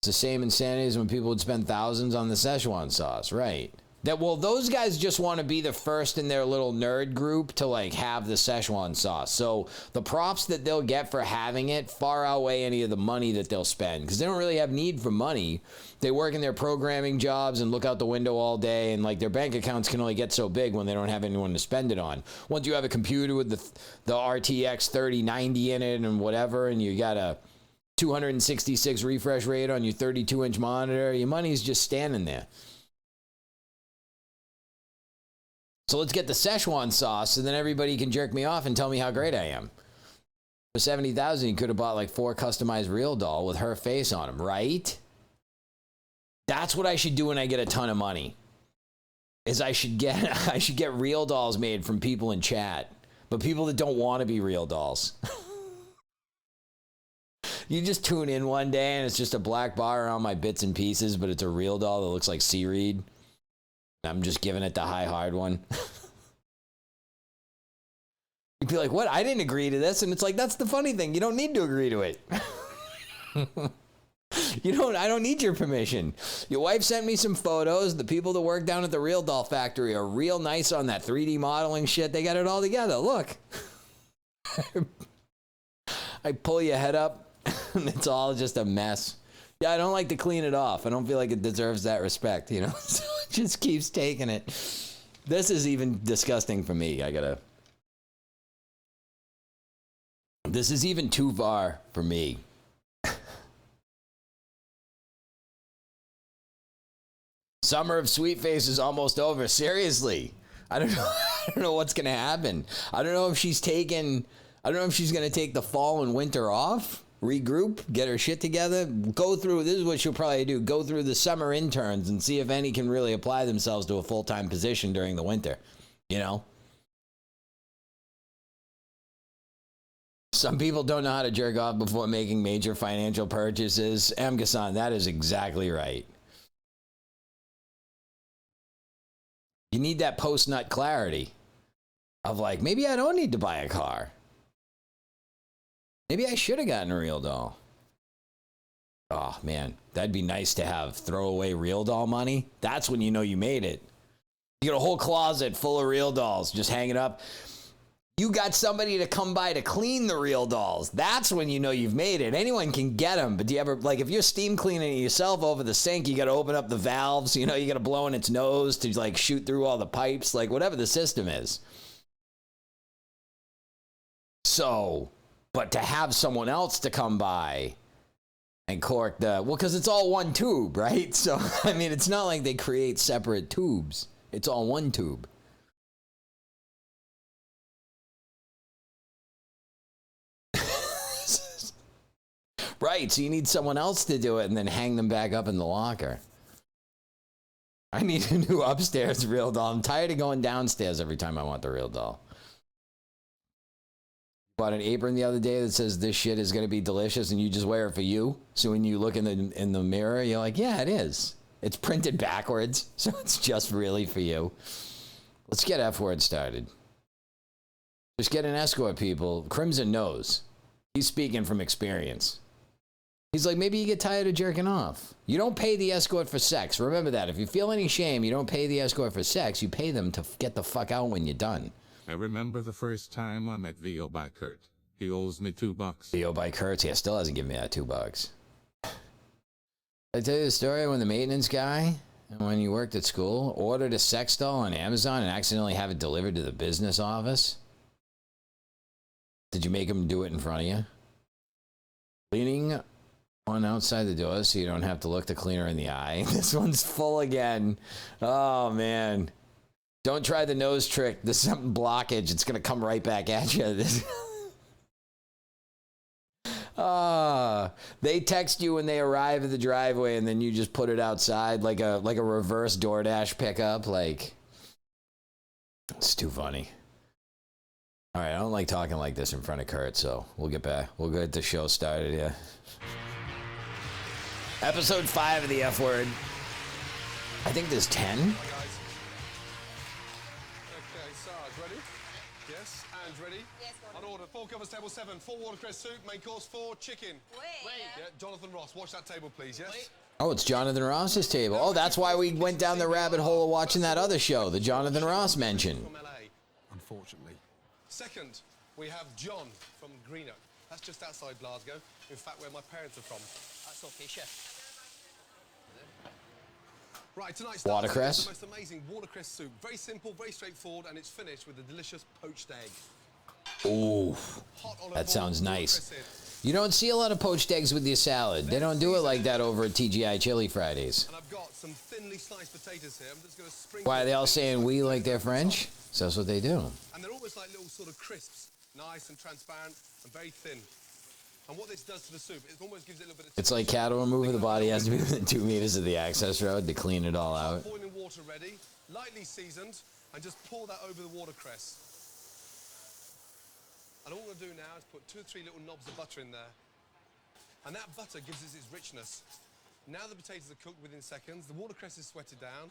It's the same insanity as when people would spend thousands on the Szechuan sauce, right? Well, those guys just want to be the first in their little nerd group to like have the Szechuan sauce. So the props that they'll get for having it far outweigh any of the money that they'll spend, because they don't really have need for money. They work in their programming jobs and look out the window all day, and like their bank accounts can only get so big when they don't have anyone to spend it on. Once you have a computer with the RTX 3090 in it and whatever, and you got a 266 refresh rate on your 32-inch monitor, your money's just standing there. So let's get the Szechuan sauce, and then everybody can jerk me off and tell me how great I am. For $70,000, you could have bought like 4 customized Real Doll with her face on them, right? That's what I should do when I get a ton of money. Is I should get Real Dolls made from people in chat, but people that don't want to be Real Dolls. You just tune in one day and it's just a black bar around my bits and pieces, but it's a Real Doll that looks like Seareed. I'm just giving it the high hard one. You'd be like, what? I didn't agree to this. And it's like, that's the funny thing. You don't need to agree to it. I don't need your permission. Your wife sent me some photos. The people that work down at the Real Doll factory are real nice on that 3D modeling shit. They got it all together. Look. I pull your head up and it's all just a mess. Yeah, I don't like to clean it off. I don't feel like it deserves that respect, you know? So it just keeps taking it. This is even disgusting for me. This is even too far for me. Summer of Sweet Face is almost over. Seriously. I don't know what's going to happen. I don't know if she's going to take the fall and winter off. Regroup, get her shit together, this is what she'll probably do, go through the summer interns and see if any can really apply themselves to a full-time position during the winter, you know? Some people don't know how to jerk off before making major financial purchases. Amgasan, that is exactly right. You need that post-nut clarity of like, maybe I don't need to buy a car. Maybe I should have gotten a Real Doll. Oh, man. That'd be nice to have throwaway Real Doll money. That's when you know you made it. You got a whole closet full of Real Dolls just hanging up. You got somebody to come by to clean the Real Dolls. That's when you know you've made it. Anyone can get them. But do you ever, like, if you're steam cleaning it yourself over the sink, you got to open up the valves. You know, you got to blow in its nose to, like, shoot through all the pipes. Like, whatever the system is. So... But to have someone else to come by and cork because it's all one tube, right? So, I mean, it's not like they create separate tubes. It's all one tube. Right, so you need someone else to do it and then hang them back up in the locker. I need a new upstairs Real Doll. I'm tired of going downstairs every time I want the Real Doll. Bought an apron the other day that says this shit is going to be delicious and you just wear it for you. So when you look in the mirror, you're like, yeah, it is. It's printed backwards, so it's just really for you. Let's get F-word started. Just get an escort, people. Crimson knows. He's speaking from experience. He's like, maybe you get tired of jerking off. You don't pay the escort for sex. Remember that. If you feel any shame, you don't pay the escort for sex. You pay them to get the fuck out when you're done. I remember the first time I met Vio by Kurt. He owes me $2. Vio by Kurt, yeah, still hasn't given me that $2. I tell you the story when the maintenance guy, when you worked at school, ordered a sex doll on Amazon and accidentally have it delivered to the business office. Did you make him do it in front of you? Leaning on outside the door so you don't have to look the cleaner in the eye. This one's full again. Oh, man. Don't try the nose trick. There's something blockage. It's going to come right back at you. They text you when they arrive at the driveway and then you just put it outside like a reverse DoorDash pickup. Like, it's too funny. All right, I don't like talking like this in front of Kurt, so we'll get back. We'll get the show started, yeah. Episode 5 of the F Word. I think there's 10. Okay, Sarge, ready? Yes, and ready? Yes, on order 4 covers, table 7. 4 watercress soup, main course 4, chicken. Wait. Yeah, Jonathan Ross, watch that table, please, yes? Oh, it's Jonathan Ross's table. Oh, that's why we went down the rabbit hole of watching that other show, the Jonathan Ross mentioned. From LA, unfortunately. Second, we have John from Greenock. That's just outside Glasgow. In fact, where my parents are from. That's okay, chef. Right, tonight's Watercress. is the most amazing watercress soup. Very simple, very straightforward, and it's finished with a delicious poached egg. Ooh, Hot olive that oil, sounds nice. watercress You don't see a lot of poached eggs with your salad. They don't do it like that over at TGI Chili Fridays. in. And I've got some thinly sliced potatoes here. I'm just going to sprinkle. Why are they all saying we like they're French? So that's what they do. And they're almost like little sort of crisps. Nice and transparent and very thin. And what this does to the soup, it almost gives it a little bit of... It's like cattle removal. The body has to be within 2 meters of the access road to clean it all out. Boiling water ready, lightly seasoned, and just pour that over the watercress. And all I'm going to do now is put 2 or 3 little knobs of butter in there. And that butter gives us its richness. Now the potatoes are cooked within seconds. The watercress is sweated down.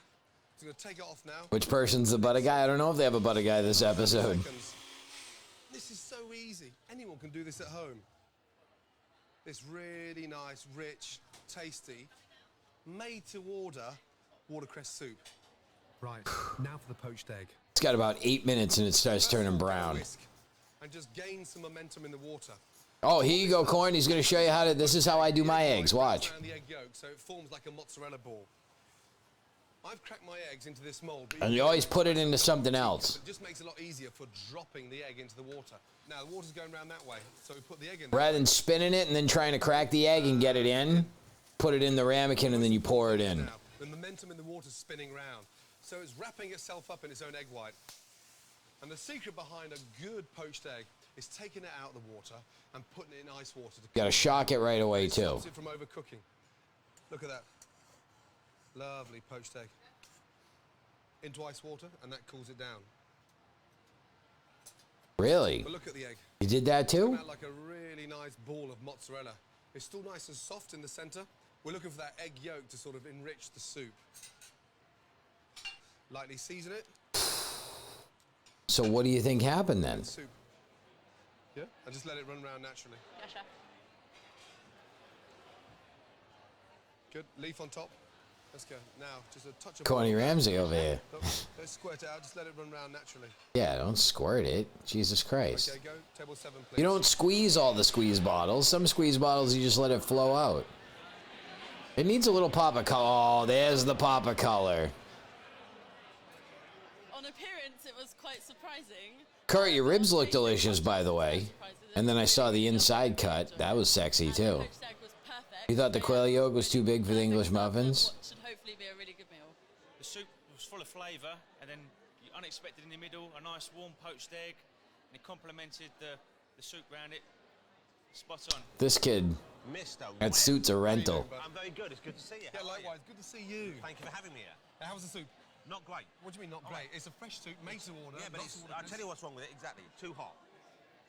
So I'm going to take it off now. Which person's the butter guy? I don't know if they have a butter guy this episode. Seconds. This is so easy. Anyone can do this at home. This really nice, rich, tasty, made-to-order watercress soup. Right, now for the poached egg. It's got about 8 minutes and it starts turning brown. Whisk and just gain some momentum in the water. Oh, here you go, Corn. He's going to show you how to... This is how I do my eggs. Watch. Around the egg yolk so it forms like a mozzarella ball. I've cracked my eggs into this mold. But And you always put it into something else. It just makes it a lot easier for dropping the egg into the water. Now, the water's going around that way, so we put the egg in. Rather than spinning it and then trying to crack the egg and get it in, put it in the ramekin and then you pour it in. Now, the momentum in the water's spinning round. So it's wrapping itself up in its own egg white. And the secret behind a good poached egg is taking it out of the water and putting it in ice water. To Got to shock it right away, It too. stops it from overcooking. Look at that. Lovely poached egg. Into ice water, and that cools it down. Really? But look at the egg. You did that too? Come out like a really nice ball of mozzarella. It's still nice and soft in the center. We're looking for that egg yolk to sort of enrich the soup. Lightly season it. So what do you think happened then? Soup. Yeah, and just let it run around naturally. Yeah, chef. Good. Leaf on top. Let's go. Now, just a touch of... Coney Ramsey over here. Look, let's squirt it out. Just let it run around naturally. Yeah, don't squirt it. Jesus Christ. Okay, go. Table 7, please. You don't squeeze all the squeeze bottles. Some squeeze bottles, you just let it flow out. It needs a little pop of color. Oh, there's the pop of color. On appearance, it was quite surprising. Kurt, your ribs look delicious, by the way. And then I saw the inside cut. That was sexy, too. You thought the quail yolk was too big for the English muffins? Should hopefully be a really good meal. The soup was full of flavour, and then unexpected in the middle, a nice warm poached egg, and it complemented the soup around it. Spot on. This kid, that suit's a rental. I'm very good. It's good to see you. Yeah, likewise. Good to see you. Thank you for having me here. How's the soup? Not great. What do you mean not great? It's a fresh soup, made to order. Yeah, but it's, I'll tell you what's wrong with it. Exactly. Too hot.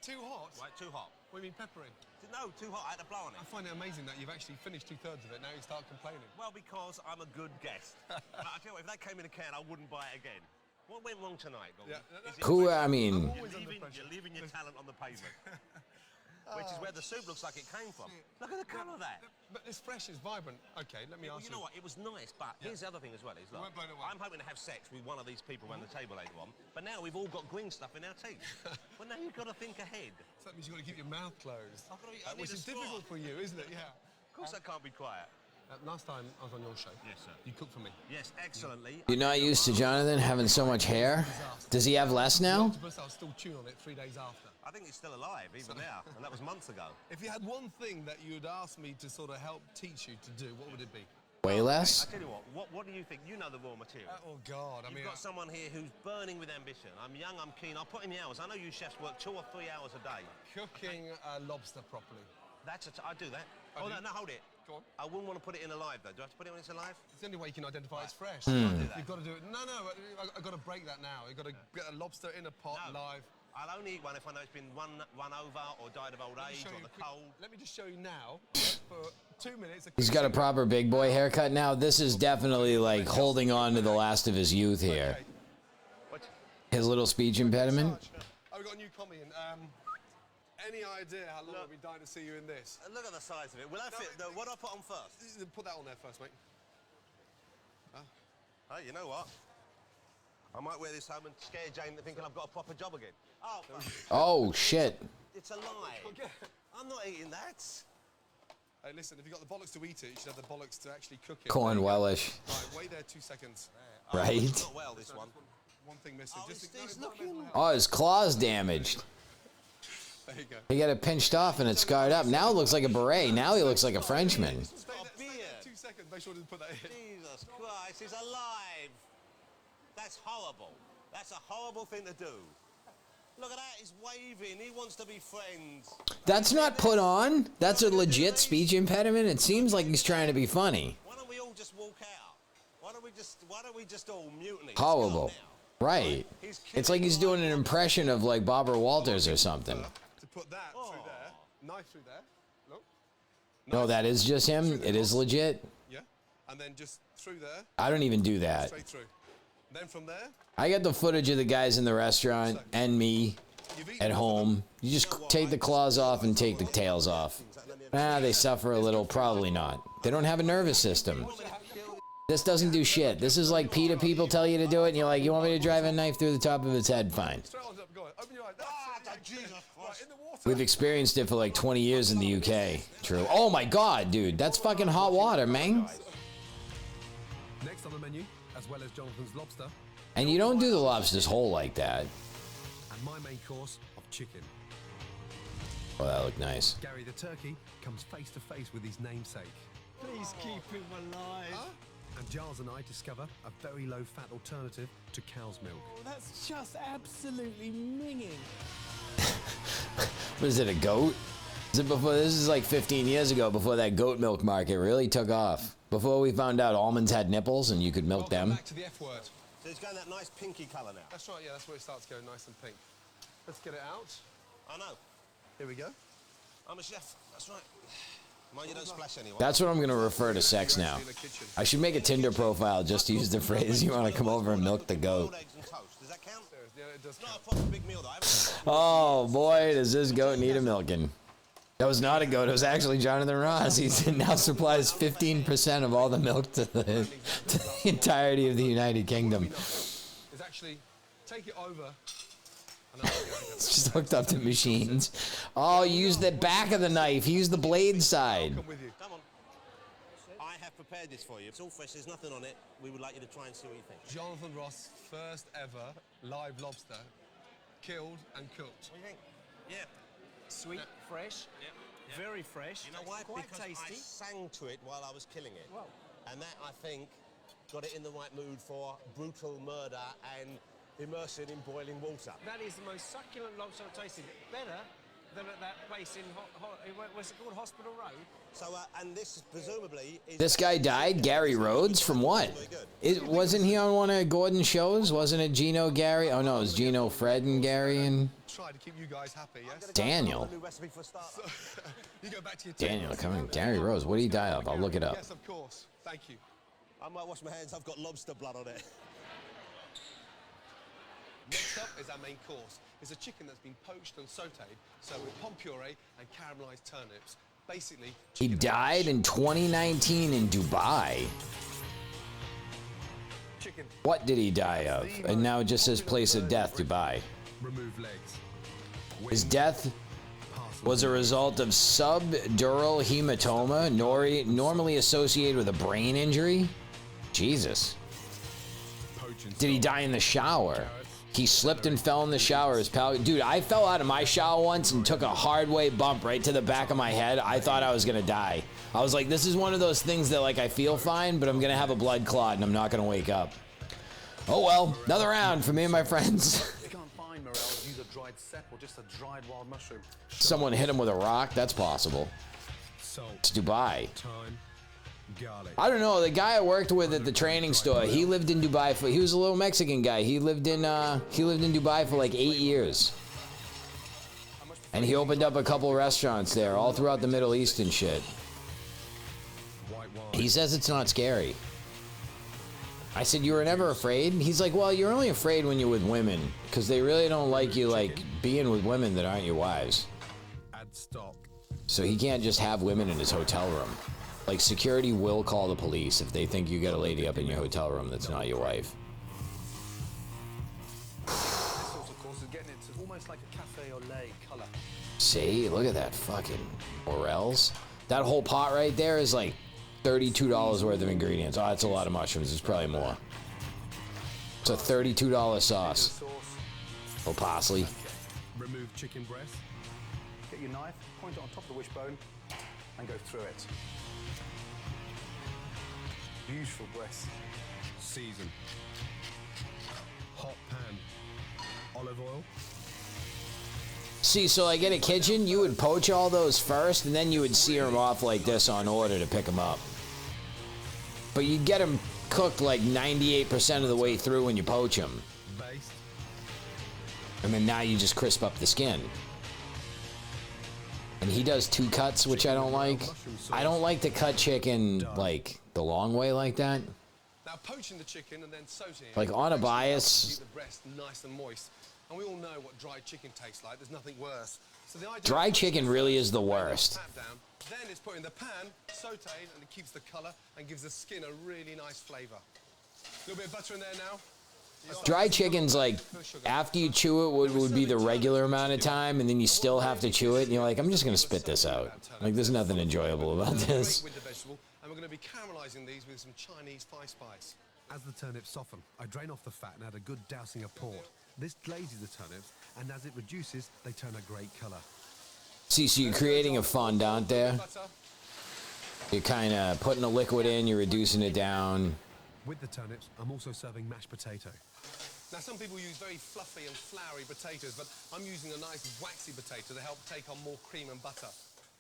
Too hot? Right, too hot. What do you mean peppering? No, too hot. I had to blow on it. I find it amazing that you've actually finished 2/3 of it. Now you start complaining. Well, because I'm a good guest. But I tell you what, if that came in a can, I wouldn't buy it again. What went wrong tonight, Gordon? Yeah, Cool, I mean... You're leaving your talent on the pavement. Which is where the soup looks like it came from. Look at the colour of that. But it's fresh, it's vibrant. Okay, let me ask you. You know what? It was nice, but here's the other thing as well. Is look, I'm hoping to have sex with one of these people around the table later on. But now we've all got green stuff in our teeth. Well, now you've got to think ahead. So that means you've got to keep your mouth closed. I need Which a is straw. difficult for you, isn't it? Yeah. Of course I can't be quiet. Last time I was on your show. Yes, sir. You cooked for me. Yes, excellently. You're not used to Jonathan having so much hair? Does he have less now? I was still chewing on it 3 days after. I think it's still alive, even now, and that was months ago. If you had one thing that you'd ask me to sort of help teach you to do, what would it be? Way less? I tell you what do you think? You know the raw material. Oh, God. You've got someone here who's burning with ambition. I'm young, I'm keen. I'll put in the hours. I know you chefs work 2 or 3 hours a day. Cooking lobster properly. I do that. No, hold it. Go on. I wouldn't want to put it in alive, though. Do I have to put it when it's alive? It's the only way you can identify it's fresh. You've got to do it. No, I've got to break that now. You've got to get a lobster in a pot live. I'll only eat one if I know it's been run over or died of old age or the cold. Let me just show you now for 2 minutes. He's got a proper big boy haircut now. This is definitely like holding on to the last of his youth here. What? His little speech impediment. Oh, we've got a new comedian. any idea how long I've been dying to see you in this. Look at the size of it. Will that fit? No, what do I put on first? Put that on there first, mate. Hey, you know what? I might wear this home and scare Jane into thinking I've got a proper job again. Oh, Oh, shit. it's a lie. I'm not eating that. Hey, listen, if you've got the bollocks to eat it, you should have the bollocks to actually cook it. Cornwellish. Right, wait there 2 seconds. Right? Not well, this one. One thing missing. Oh, Just he's looking... Oh, his claw's damaged. There you go. He got it pinched off and it's scarred up. Now it looks like a beret. Now he looks like a Frenchman. Stay there 2 seconds. Make sure to put that in. Jesus Christ, he's alive. That's horrible. That's a horrible thing to do. Look at that, he's waving. He wants to be friends. That's not put on. That's a legit speech impediment. It seems like he's trying to be funny. Why don't we all just walk out? Why don't we just all mutiny? Horrible. Right. It's like he's doing an impression of like Barbara Walters or something. To put that through there, knife through there. Look. No, that is just him. It is legit. Yeah. And then just through there. I don't even do that. Straight through. Then from there. I got the footage of the guys in the restaurant and me at home. You just take the claws off and take the tails off. They suffer a little. Probably not. They don't have a nervous system. This doesn't do shit. This is like PETA people tell you to do it, and you're like, you want me to drive a knife through the top of its head? Fine. Open your eyes. Right, in the water. We've experienced it for like 20 years in the UK. True. Oh my god, dude. That's fucking hot water, man. Next on the menu, as well as Jonathan's lobster. And you don't do the lobsters whole like that. And my main course of chicken. Oh, that looked nice. Gary the turkey comes face to face with his namesake. Please keep him alive. And Giles and I discover a very low-fat alternative to cow's milk. Oh, that's just absolutely minging. Was it a goat? Is it before? This is like 15 years ago, before that goat milk market really took off. Before we found out almonds had nipples and you could milk them. Back to the F word. So it's going that nice pinky colour now. That's right, yeah, that's where it starts going nice and pink. Let's get it out. I know. Here we go. I'm a chef. That's right. Mind you don't splash anyone. That's what I'm going to refer to sex now. I should make a Tinder profile just to use the phrase, you want to come over and milk the goat. Eggs and toast. Does that count? Yeah, it does count. Not a proper big meal, though. Oh boy, does this goat need a milking. That was not a goat, it was actually Jonathan Ross. He now supplies 15% of all the milk to the entirety of the United Kingdom. Is actually take it over. It's just hooked up to machines. Oh, use the back of the knife. Use the blade side. Come with you. Come on. I have prepared this for you. It's all fresh. There's nothing on it. We would like you to try and see what you think. Jonathan Ross, first ever live lobster, killed and cooked. What do you think? Yeah. Sweet, fresh, very fresh. You know why? Quite Because tasty. I sang to it while I was killing it. Wow. And that, I think, got it in the right mood for brutal murder and immersion in boiling water. That is the most succulent lobster I've tasted. Better than at that place in, what's it called, Hospital Road? So, and this presumably is... This guy died, Gary Rhodes, from what? Wasn't he on one of Gordon's shows? Wasn't it Gino, Gary? Oh no, it was Gino, Fred, and Gary, and... Try to keep you guys happy, yes? Daniel. You go back to your Daniel, come on. Gary Rhodes, what did he die of? I'll look it up. Yes, of course. Thank you. I might wash my hands. I've got lobster blood on it. Next up is our main course. It's a chicken that's been poached and sautéed, so with pommes puree and caramelised turnips. Basically, He died in 2019 in Dubai. chicken. What did he die of? And now it just says place of death, Dubai. Remove legs. His death was a result of subdural hematoma, normally associated with a brain injury. Jesus. Did he die in the shower? He slipped and fell in the shower. His pal, dude, I fell out of my shower once and took a hard way bump right to the back of my head. I thought I was gonna die. I was like, this is one of those things that like I feel fine, but I'm gonna have a blood clot and I'm not gonna wake up. Oh well, another round for me and my friends. You can't find morels, use a dried sep or just a dried wild mushroom. Someone hit him with a rock. That's possible. Salt. It's Dubai. Thyme. Garlic. I don't know. The guy I worked with at the training store, he lived in Dubai for. He was a little Mexican guy. He lived in Dubai for like 8 years, and he opened up a couple restaurants there, all throughout the Middle East and shit. He says it's not scary. I said, you were never afraid? He's like, well, you're only afraid when you're with women, because they really don't like you like being with women that aren't your wives. bad stock. So he can't just have women in his hotel room. Like, security will call the police if they think you got a lady up in your hotel room that's not your wife. This sort of course is getting it to almost like a cafe au lait colour. See, look at that fucking morels. That whole pot right there is like $32 worth of ingredients. Oh, that's a lot of mushrooms. It's probably more. It's a $32 sauce. Oh, parsley. Remove chicken breast. Get your knife, point it on top of the wishbone, and go through it. Beautiful breast. Season. Hot pan. Olive oil. See, so like in a kitchen, you would poach all those first, and then you would sear them off like this on order to pick them up. But you'd get them cooked like 98% of the way through when you poach them. Based. And then now you just crisp up the skin. And he does 2 cuts, which I don't like. I don't like to cut chicken like the long way like that. Now poaching the chicken and then sauteing it. Like on a bias. Keep the breast nice and moist. And we all know what dried chicken tastes like. There's nothing worse. So the idea Dry chicken really is the worst. Then it's put in the pan, sauteed, and it keeps the colour and gives the skin a really nice flavour. A little bit of butter in there now. Dry chicken's like, after you chew it would be the regular amount of time, and then you still have to chew it, and you're like, I'm just going to spit this out. Like, there's nothing enjoyable about this. With the vegetable, and we're going to be caramelising these with some Chinese five spice. As the turnips soften, I drain off the fat and add a good dousing of port. This glazes the turnips, and as it reduces, they turn a great colour. See, so you're creating a fondant there. You're kind of putting a liquid in, you're reducing it down. With the turnips, I'm also serving mashed potato. Now, some people use very fluffy and floury potatoes, but I'm using a nice waxy potato to help take on more cream and butter.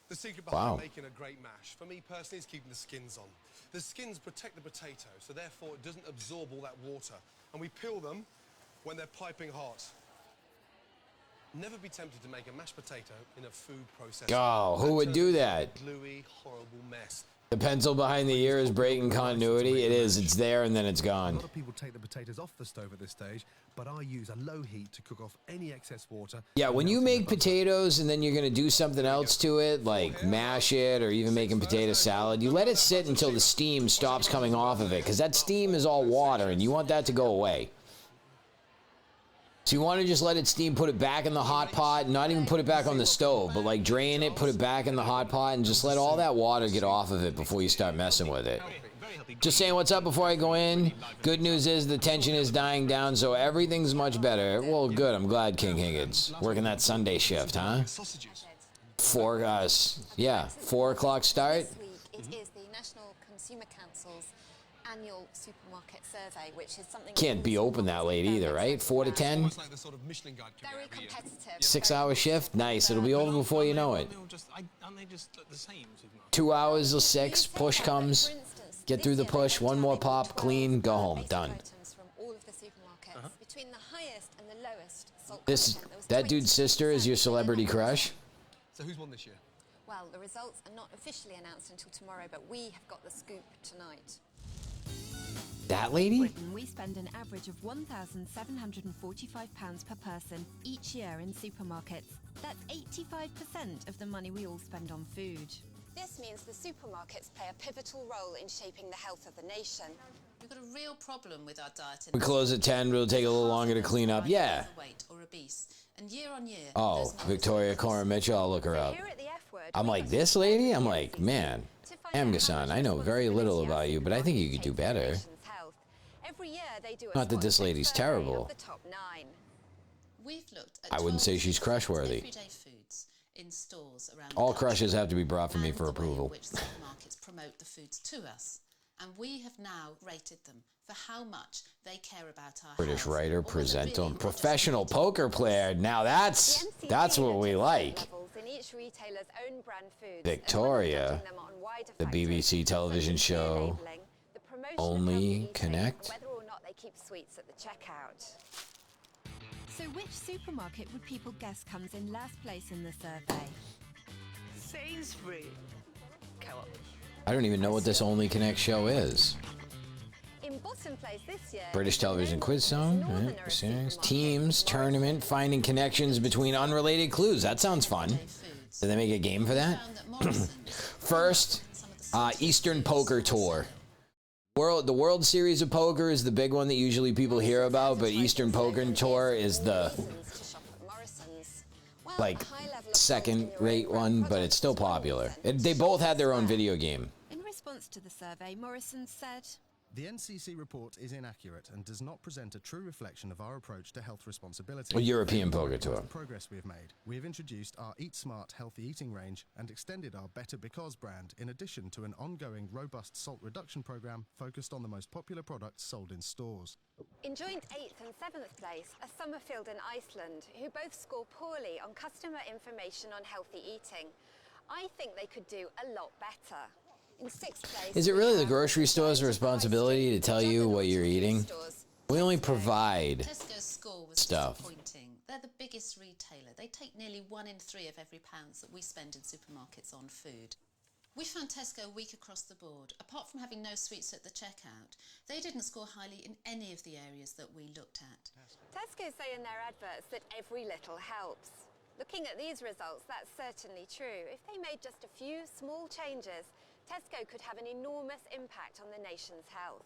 The secret behind making a great mash, for me personally, is keeping the skins on. The skins protect the potato, so therefore it doesn't absorb all that water. And we peel them when they're piping hot. Never be tempted to make a mashed potato in a food processor. Oh, who would do that? Gluey, horrible mess. The pencil behind the ear is breaking continuity. It is. It's there and then it's A gone. lot of people take the potatoes off the stove at this stage, but I use a low heat to cook off any excess water. Yeah, when you make potatoes and then you're going to do something else to it, like mash it or even making potato salad, you let it sit until the steam stops coming off of it, because that steam is all water and you want that to go away. So you want to just let it steam, put it back in the hot pot, not even put it back on the stove, but like drain it, put it back in the hot pot, and just let all that water get off of it before you start messing with it. Just saying what's up before I go in. Good news is the tension is dying down, so everything's much better. Well, good. I'm glad King Higgins working that Sunday shift, huh? 4 o'clock start. This week it is the National Consumer Council's annual supermarket survey, which is something Can't be open that late either, right? 4 to 10? very competitive. 6-hour shift? Nice. It'll be over before you know it. 2 hours or 6, push comes. Get through the push, one more pop, clean, go home, done. From all of the supermarkets, between the highest and the lowest salt That dude's sister is your celebrity crush? So who's won this year? Well, the results are not officially announced until tomorrow, but we have got the scoop tonight. That lady? Britain, we spend an average of £1,745 per person each year in supermarkets. That's 85% of the money we all spend on food. This means the supermarkets play a pivotal role in shaping the health of the nation. We've got a real problem with our diet. We close at 10, it'll take a little longer to clean up. Yeah. Overweight or obese. And year on year, Oh, Victoria Cora Mitchell, I'll look her up. I'm like, this lady? I'm like, man, Amgasan, I know very little about you, but I think you could do better. Every year they do Not that this lady's terrible. the top 9. We've looked at I wouldn't say she's crush-worthy. everyday foods in stores around All the country crushes have to be brought from me and for the way in approval. which supermarkets promote the foods to us. And we have now rated them for how much they care about our British health, writer, or whether presenter, really and professional poker player. Now that's what we like. In each retailer's own brand foods, Victoria, the BBC television show, Only Connect. whether or not they keep sweets at the checkout. So which supermarket would people guess comes in last place in the survey? Sainsbury. Co-op. I don't even know what this Only Connect show is. In bottom place this year, British television quiz zone, right? Series. Teams, tournament, finding connections between unrelated clues. That sounds fun. Did they make a game for that? First, Eastern Poker Tour. The World Series of Poker is the big one that usually people hear about, but Eastern Poker Tour is the like second-rate one, but it's still popular. They both had their own video game. In response to the survey, Morrison said, The NCC report is inaccurate and does not present a true reflection of our approach to health responsibility. A European Poker Tour. Progress we have made. We have introduced our Eat Smart Healthy Eating range and extended our Better Because brand in addition to an ongoing robust salt reduction program focused on the most popular products sold in stores. In joint 8th and 7th place are Summerfield and Iceland, who both score poorly on customer information on healthy eating. I think they could do a lot better. In 6th place, Is it really the grocery store's responsibility to tell you what you're eating? We only provide Tesco's score was stuff. disappointing. They're the biggest retailer. They take nearly 1 in 3 of every pounds that we spend in supermarkets on food. We found Tesco weak across the board. Apart from having no sweets at the checkout, they didn't score highly in any of the areas that we looked at. Tesco say in their adverts that every little helps. Looking at these results, that's certainly true. If they made just a few small changes, Tesco could have an enormous impact on the nation's health.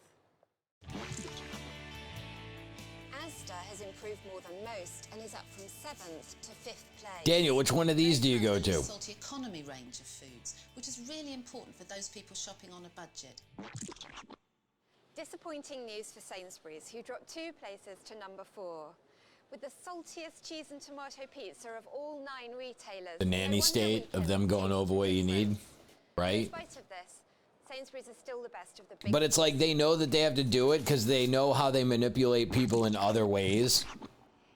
Asda has improved more than most and is up from 7th to 5th place. Daniel, which one of these do you go to? Salty economy range of foods, which is really important for those people shopping on a budget. Disappointing news for Sainsbury's, who dropped 2 places to number 4. With the saltiest cheese and tomato pizza of all 9 retailers. The nanny state of them going over what you need, right? In spite of this, Sainsbury's is still the best of the big. But it's like they know that they have to do it because they know how they manipulate people in other ways.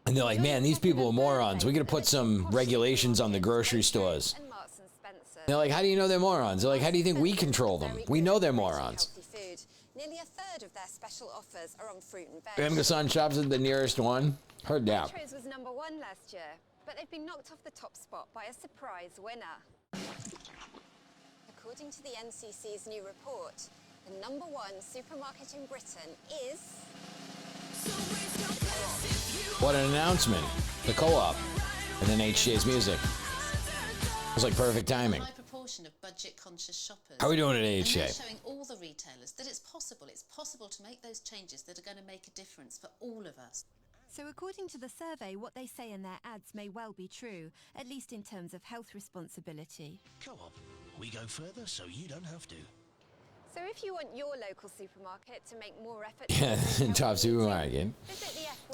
And they're like, man, these people are morons. We got to put some regulations on the grocery stores. And Marks and Spencer. They're like, how do you know they're morons? They're like, how do you think we control them? We know they're morons. Healthy food. Nearly a third of their special offers are on fruit and veg. Amazon shops at the nearest one. Heard that. Waitrose was number 1 last year, but they've been knocked off the top spot by a surprise winner. According to the NCC's new report, the number 1 supermarket in Britain is... What an announcement. The Co-op. And then HJ's music. It was like perfect timing. High proportion of budget-conscious shoppers. How are we doing at And they're HJ? showing all the retailers that it's possible to make those changes that are going to make a difference for all of us. So according to the survey, what they say in their ads may well be true, at least in terms of health responsibility. Co-op. We go further so you don't have to. So if you want your local supermarket to make more effort... Yeah, top supermarket.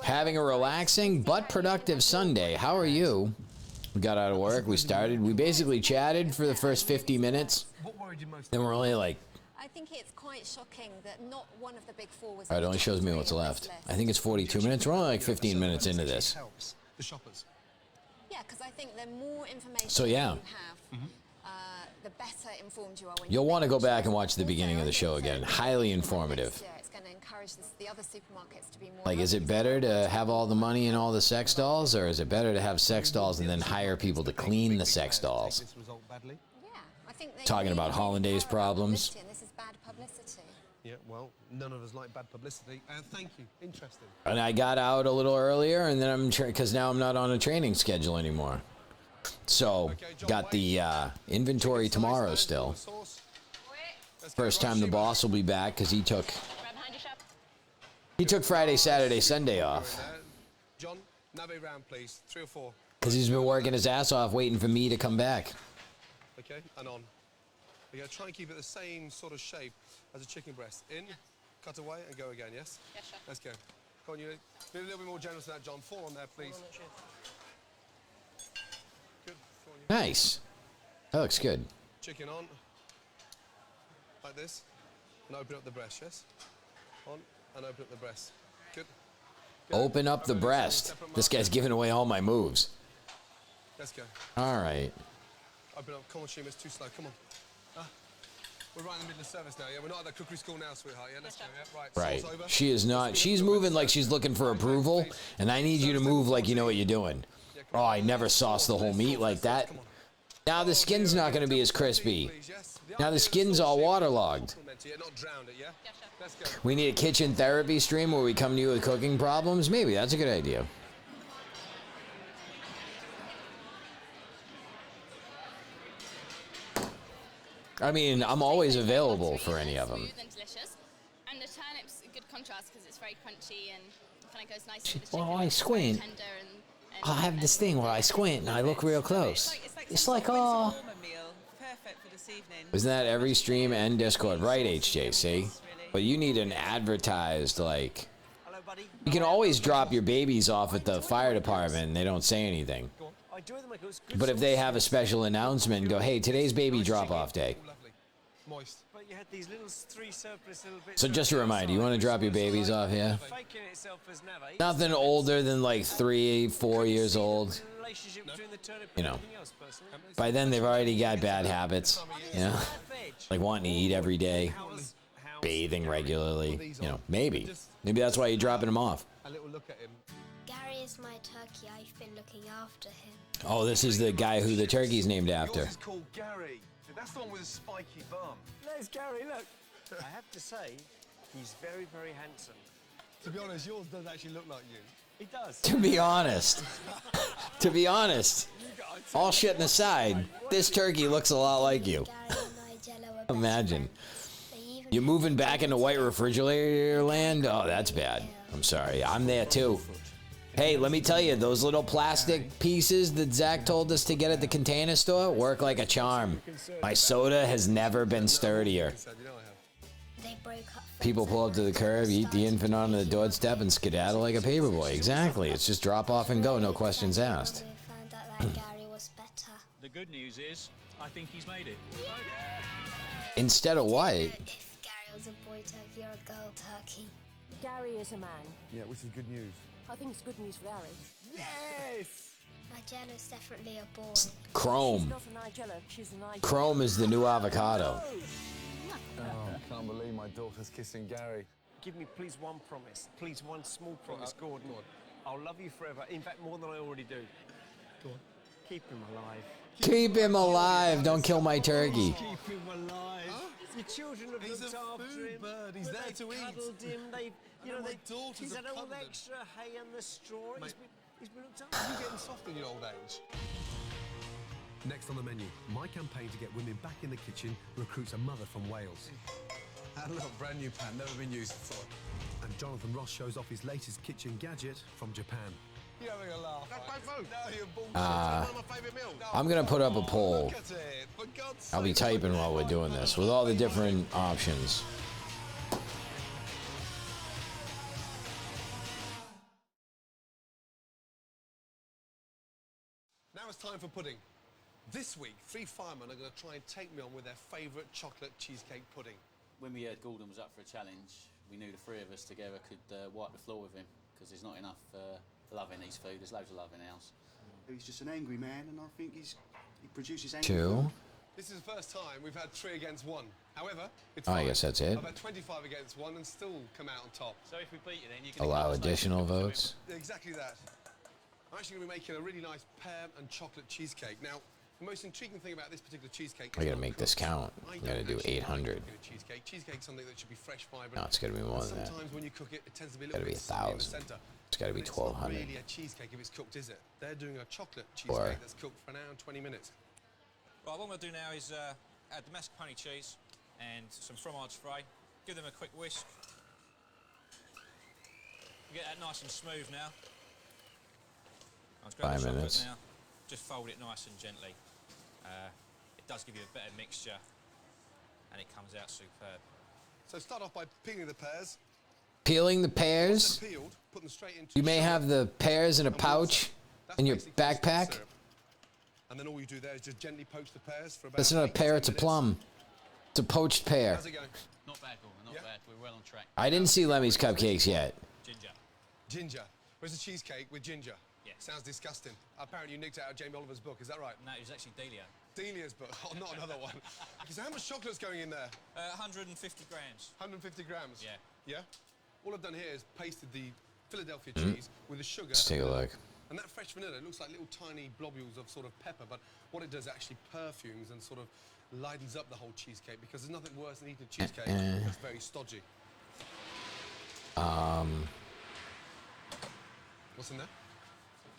Having a relaxing but productive Sunday. How are you? We got out of work. We started. We basically chatted for the first 50 minutes. Then we're only like... I think it's quite shocking that not one of the big 4 was... All right, it only shows me what's left. I think it's 42 minutes. We're only like 15 minutes into this. The shoppers. Yeah, because I think the more information So, yeah. you have, the better informed you are when You'll want to go back and watch the beginning of the show again. Highly informative. Yeah, it's going to encourage the other supermarkets to be more... Like, is it better to have all the money in all the sex dolls, or is it better to have sex dolls and then hire people to clean the sex dolls? I think they Talking about Hollandaise problems. and this is bad publicity. Yeah, well, none of us like bad publicity. Thank you. Interesting. And I got out a little earlier, and then I'm because now I'm not on a training schedule anymore. So, got the inventory tomorrow still. First time the boss will be back because he took Friday, Saturday, Sunday off. John, navigate round, please. 3 or 4. Because he's been working his ass off waiting for me to come back. Okay, and on. We're going to try and keep it the same sort of shape as a chicken breast. In, cut away, and go again, yes? Yes, sir. Let's go. Come on, you be a little bit more generous than that, John. 4 on there, please. Good. Nice. That looks good. Chicken on. Like this. And open up the breast, yes? On, and open up the breast. Good. Open up the breast. This guy's giving away all my moves. Let's go. All right. Open up. Come on, Shima, it's too slow. Come on. We're right in the middle of service now, yeah? We're not at the cookery school now, sweetheart, yeah? Let's go, yeah? Right. Right. Sauce over. She is not. She's moving like she's looking for approval, and I need you to move like you know what you're doing. Oh, I never sauce the whole meat like that. Now the skin's not going to be as crispy. Now the skin's all waterlogged. We need a kitchen therapy stream where we come to you with cooking problems? Maybe that's a good idea. I mean, I'm always available for any of them. Smooth and delicious. And the turnip's a good contrast because it's very crunchy and kind of goes nicely with the Well, chicken. I It's very squint. tender and I have this thing where I squint and I look real close. It's like, oh. Isn't that every stream and Discord? Right, HJC? But you need an advertised, like... You can always drop your babies off at the fire department and they don't say anything. But if they have a special announcement and go, hey, today's baby drop-off day. Moist. But you had these little three surplus little bits. So just a reminder, you want to drop your babies off here? Nothing older than like 3, 4 years old. You know, by then they've already got bad habits, you know, like wanting to eat every day, bathing regularly, you know, maybe that's why you're dropping them off. A little look at him. Gary is my turkey. I've been looking after him. Oh, this is the guy who the turkey's named after. Yours is called Gary. That's the one with a spiky bum. There's Gary, look. I have to say, he's very, very handsome. To be honest, yours does actually look like you. He does. To be honest, all shitting aside, this turkey looks a lot like you. Imagine. You're moving back into white refrigerator land? Oh, that's bad. I'm sorry. I'm there too. Hey, let me tell you, those little plastic pieces that Zach told us to get at the Container Store work like a charm. My soda has never been sturdier. They broke up. People pull up to the curb, eat the infant onto the doorstep, and skedaddle like a paperboy. Exactly. It's just drop off and go, no questions asked. Found out that Gary was better. The good news is, I think he's made it. Instead of what? If Gary was a boy turkey or a girl turkey. Gary is a man. Yeah, which is good news. I think it's good news for Gary. Yes! Nigella's definitely a boy. Chrome. She's not a Nigella, she's a Nigella. Chrome is the new avocado. Oh, can't believe my daughter's kissing Gary. Give me, please, one promise. Please, one small promise, Gordon. I'll love you forever. In fact, more than I already do. Go on. Keep him alive. Keep him alive. Don't kill my turkey. Keep him alive. Huh? Your children have He's looked a after food him. bird. He's there to eat. Cuddled him. They, you know, my daughters he's have had all cuddled the him. extra hay and the straw. Mate, He's been looked after. You're getting soft in your old age. Next on the menu, my campaign to get women back in the kitchen recruits a mother from Wales. And look, brand new pan, never been used before. And Jonathan Ross shows off his latest kitchen gadget from Japan. You're having a laugh. No, you're bullshit. It's one of my favourite meals. I'm going to put up a poll. Look at it. For God's I'll be sake. typing while we're doing this with all the different options. Now it's time for pudding. This week, 3 firemen are going to try and take me on with their favourite chocolate cheesecake pudding. When we heard Gordon was up for a challenge, we knew the three of us together could wipe the floor with him, because there's not enough love in his food. There's loads of love in ours. He's just an angry man, and I think he produces anger. 2. This is the first time we've had 3 against 1. However, it's Oh, I fine. guess that's it. I've had 25 against 1 and still come out on top. So if we beat you, then you can Allow additional votes. Exactly that. I'm actually going to be making a really nice pear and chocolate cheesecake. Now, the most intriguing thing about this particular cheesecake... I got to make this count. I got to do 800. Cheesecake. Cheesecake's something that should be fresh, vibrant. No, it's got to be more than that. Sometimes when you cook it, it tends to be a Got little to be bit sunny in the 1,000. centre. It's got to be But it's not 1,200. really a cheesecake if it's cooked, is it? They're doing a chocolate Or- cheesecake that's cooked for an hour and 20 minutes. Right, what I'm going to do now is add the mashed pony cheese and some fromage frais. Give them a quick whisk. Get that nice and smooth now. I'll just grab 5 the chocolate minutes. now. Just fold it nice and gently. It does give you a better mixture and it comes out superb. So start off by peeling the pears. Peeling the Once pears. they're peeled, put them straight into You may sugar. have the pears in a pouch in your basically backpack. syrup. And then all you do there is just gently poach the pears for about That's not a 8 to pear, 10 it's a minutes. plum. It's a poached pear. How's it going? Not bad, Gordon, not bad. We're well on track. I didn't see Lemmy's cupcakes yet. Ginger. Ginger. Where's the cheesecake with ginger? Yeah. Sounds disgusting. Apparently you nicked it out of Jamie Oliver's book, is that right? No, it was actually Delia. Delia's book. Oh, not another one. So how much chocolate's going in there? 150 grams. 150 grams? Yeah. Yeah? All I've done here is pasted the Philadelphia Mm. cheese with the sugar. Let's take a look. And that fresh vanilla, it looks like little tiny globules of sort of pepper, but what it does actually perfumes and sort of lightens up the whole cheesecake, because there's nothing worse than eating a cheesecake that's very stodgy. What's in there?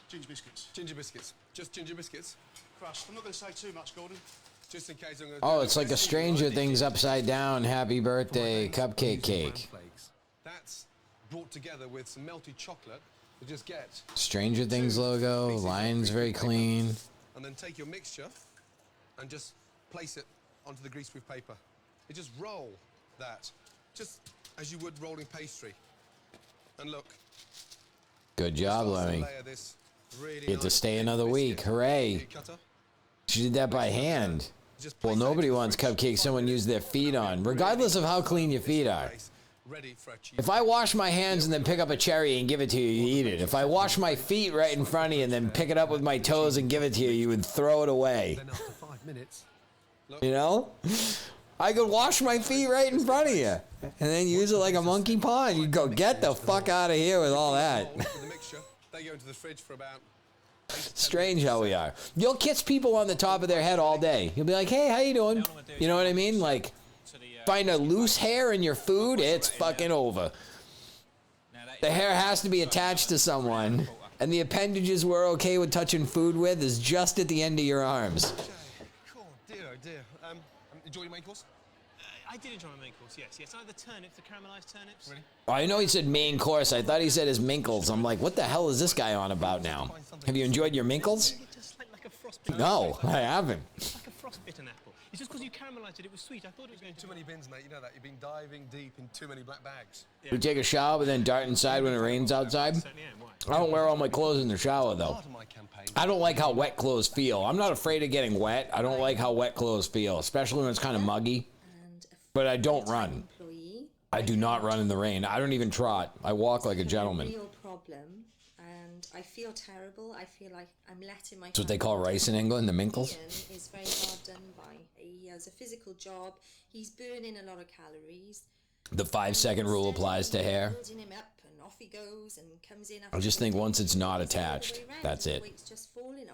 Ginger biscuits. Ginger biscuits. Just ginger biscuits? Crust. I'm not going to say too much, Gordon. Just in case I'm going to Oh, it's like a Stranger Things upside down happy birthday cupcake cake. That's brought together with some melted chocolate to just get. Stranger Things logo, lines very clean. And then take your mixture and just place it onto the greaseproof paper. You just roll that, just as you would rolling pastry. And look. Good job, Lemmy. Get to stay another week. Hooray. She did that by hand. Well, nobody wants cupcakes someone used their feet on, regardless of how clean your feet are. If I wash my hands and then pick up a cherry and give it to you, you eat it. If I wash my feet right in front of you and then pick it up with my toes and give it to you, you would throw it away. You know? I could wash my feet right in front of you and then use it like a monkey paw and you'd go, get the fuck out of here with all that. They go into the fridge for about. Strange how we are. You'll kiss people on the top of their head all day. You'll be like, hey, how you doing? You know what I mean? Like, find a loose hair in your food, it's fucking over. The hair has to be attached to someone, and the appendages we're okay with touching food with is just at the end of your arms. Cool, dear, oh dear. Enjoy your main course? I did enjoy my main course, yes. Yes, I had the turnips, the caramelised turnips. Really? I know he said main course. I thought he said his minkles. I'm like, what the hell is this guy on about now? Have you enjoyed your minkles? Just like a frostbitten No, I haven't. Like a frostbitten apple. It's just because you caramelised it, it was sweet. I thought it was going to too many bins, mate. You know that. You've been diving deep in too many black bags. We take a shower and then dart inside when it rains outside. I don't wear all my clothes in the shower, though. I don't like how wet clothes feel. I'm not afraid of getting wet. I don't like how wet clothes feel, especially when it's kind of muggy. But I don't run. I do not run in the rain. I don't even trot. I walk like a gentleman. Real problem, and I feel terrible. I feel like I'm letting my. That's what they call rice in England, the minkles. Ian is very hard done by. He has a physical job. He's burning a lot of calories. The 5-second rule applies to hair. Building him up, and off he goes, and comes in. I just think once it's not attached, that's it.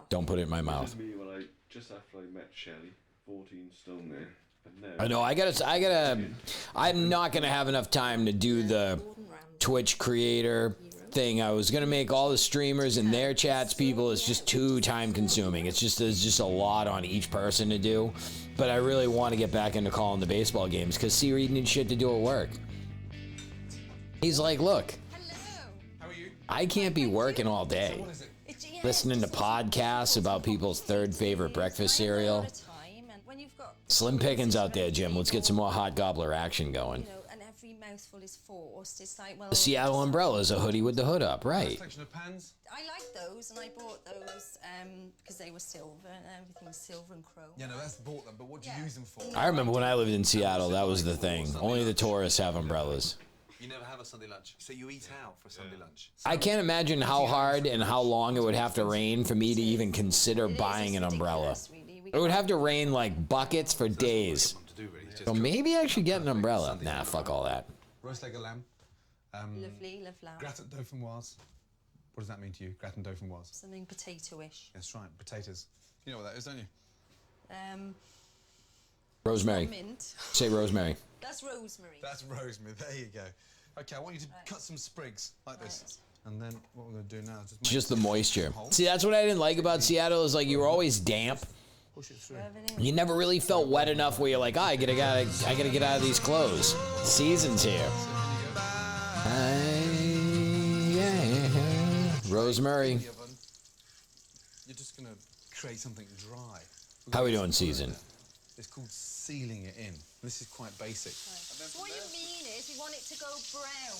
Don't put it in my mouth. Me when I just after I met Shelley, 14 stone there. I know. I'm not gonna have enough time to do the Twitch creator thing. I was gonna make all the streamers and their chats people. It's just too time consuming. There's just a lot on each person to do. But I really want to get back into calling the baseball games because Siri needs shit to do at work. He's like, look, I can't be working all day, listening to podcasts about people's third favorite breakfast cereal. Slim pickings out there, Jim. Let's get some more hot gobbler action going. You know, and every mouthful is forced. It's like, well, The Seattle umbrella is a hoodie with the hood up, right? Collection of pans. I like those, and I bought those because they were silver, and everything's silver and chrome. Yeah, no, that's bought them, but what do you use them for? I remember when I lived in Seattle, that was the thing. Only the tourists have umbrellas. You never have a Sunday lunch, so you eat out for Sunday lunch. I can't imagine how hard and how long it would have to rain for me to even consider buying an umbrella. It would have to rain like buckets for days. So maybe I should get an umbrella. Nah, fuck all that. Roast leg of lamb. Lovely, love lamb. Gratin dauphinoise. What does that mean to you, gratin dauphinoise? Something potato-ish. That's right, potatoes. You know what that is, don't you? Rosemary. Mint. Say rosemary. That's rosemary. That's rosemary. There you go. Okay, I want you to cut some sprigs like this. And then what we're going to do now is Just the moisture. See, that's what I didn't like about Seattle is like you were always damp. Push it through. You never really felt wet enough where you're like, oh, I gotta get out of these clothes. Season's here. Rosemary. You're just going to create something dry. How we doing, Season? It's called sealing it in. This is quite basic. So what you mean is you want it to go brown.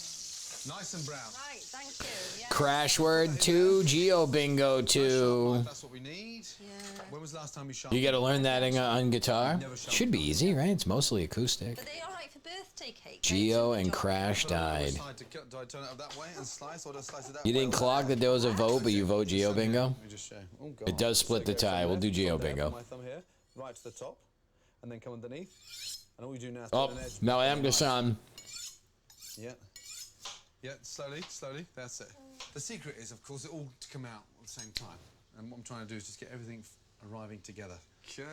Nice and brown. Right, thank you. Yeah. Crash Word 2, Geo Bingo 2. That's what we need. Yeah. When was the last time you shot? You gotta learn that on guitar? Should be easy, right? It's mostly acoustic. But they are right for birthday cake. Geo and Crash died. Do I turn it up that way and slice, or do I slice it that You way? didn't clog that there was a vote, but you vote Geo Bingo? Let me just show. Oh, God. It does split the tie. We'll do Geo Bingo. My thumb here, right to the top, and then come underneath. And all you do now is Oh, turn an edge. Mel Anderson. Yeah. Yeah, slowly, slowly. That's it. The secret is, of course, it all to come out at the same time. And what I'm trying to do is just get everything arriving together. Okay.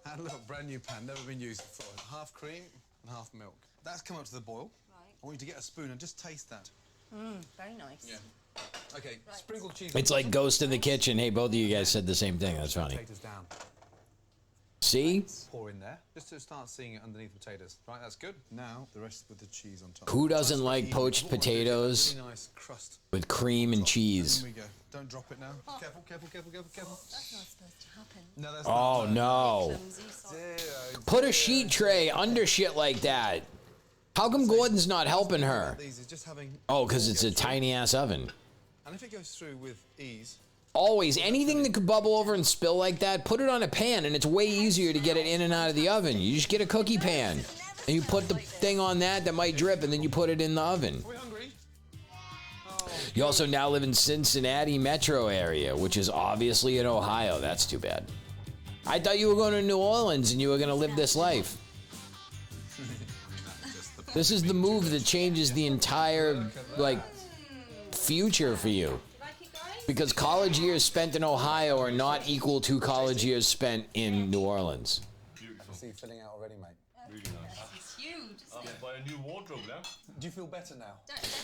And look, brand new pan, never been used before. Half cream and half milk. That's come up to the boil. Right. I want you to get a spoon and just taste that. Very nice. Yeah. Okay, sprinkled cheese. It's like Ghost in the Kitchen. Hey, both of you guys said the same thing. That's funny. Potatoes down. See? Pour in there, just to start seeing it underneath the potatoes. Right, that's good. Now, the rest with the cheese on top. Who doesn't like poached potatoes Really nice crust. with cream and cheese? There we go. Don't drop it now. Careful, careful, careful, careful, careful. That's not supposed to happen. No, that's Oh, no. Put a sheet tray under shit like that. How come Gordon's not helping her? These is just having. Oh, because it's a tiny-ass oven. And if it goes through with ease. Always, anything that could bubble over and spill like that, put it on a pan, and it's way easier to get it in and out of the oven. You just get a cookie pan, and you put the thing on that might drip, and then you put it in the oven. You also now live in Cincinnati metro area, which is obviously in Ohio. That's too bad. I thought you were going to New Orleans, and you were going to live this life. This is the move that changes the entire, like, future for you. Because college years spent in Ohio are not equal to college years spent in New Orleans. I see you filling out already, mate. Really nice. It's huge. Buy a new wardrobe now. Do you feel better now?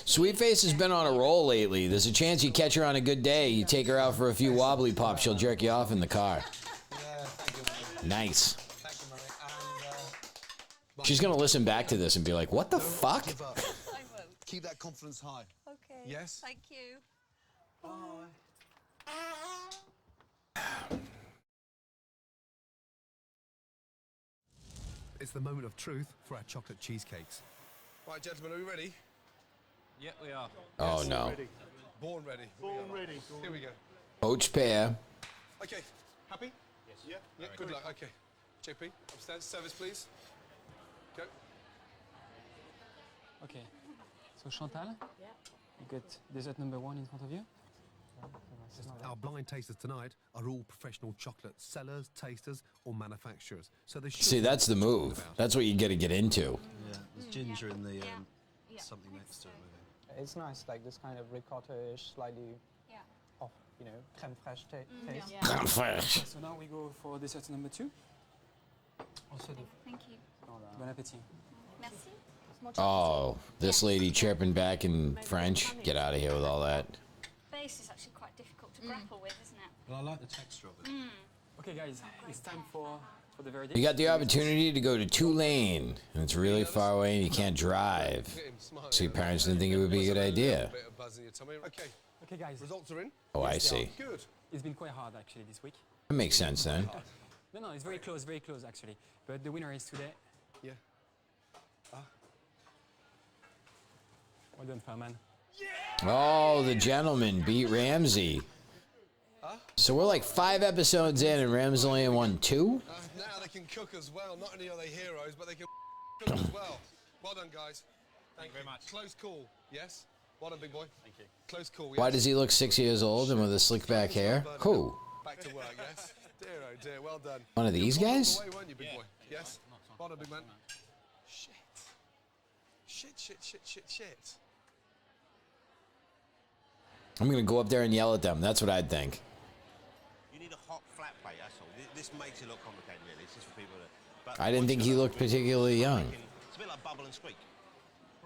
Sweetface has been on a roll lately. There's a chance you catch her on a good day. You take her out for a few wobbly pops, she'll jerk you off in the car. Nice. She's gonna listen back to this and be like, what the fuck? Keep that confidence high. Okay. Yes? Thank you. It's the moment of truth for our chocolate cheesecakes. Right, gentlemen, are we ready? Yeah, we are. Oh no. Ready. Born ready. Born ready. Here we go. Poached pear. Okay. Happy? Yes. Yeah. Yeah. Good luck. Okay. JP, upstairs. Service, please. Go. Okay. So Chantal, you got dessert number 1 in front of you. Our blind tasters tonight are all professional chocolate sellers, tasters, or manufacturers. So they should See, that's the move. That's what you got to get into. Yeah, there's ginger in the something next to it. It's nice, like this kind of ricotta-ish, slightly off, you know, crème fraîche taste. Yeah. Crème fraîche. So now we go for dessert number 2. Thank you. Bon appétit. Merci. Oh, this lady chirping back in French. Get out of here with all that. Base is actually quite difficult to grapple with, isn't it? Well, I like the texture of it. Okay, guys, it's time for the very. You got the opportunity to go to Tulane, and it's really far away, and you can't drive. So your parents didn't think it would be a good idea. Okay. Okay, guys. Results are in. Oh, I see. Good. It's been quite hard actually this week. That makes sense then. No, it's very close actually. But the winner is today. Yeah. Well done, Farman. Oh, the gentleman beat Ramsey. So we're like 5 episodes in, and Ramsey only won 2? Now they can cook as well. Not only are they heroes, but they can cook as well. Well done, guys. Thank you very much. Close call. Yes. Well done, big boy. Thank you. Close call. Yes. Why does he look 6 years old and with a slick back hair? Who? Back to work. Yes. Dear, oh dear. Well done. One of these guys? Away, weren't you, big boy? Yes. Well done, big man. Shit. I'm gonna go up there and yell at them. That's what I'd think. You need a hot flat plate, that's all. This makes it look complicated, really. It's just for people that... I didn't think he looked particularly young. It's a bit like Bubble and Squeak.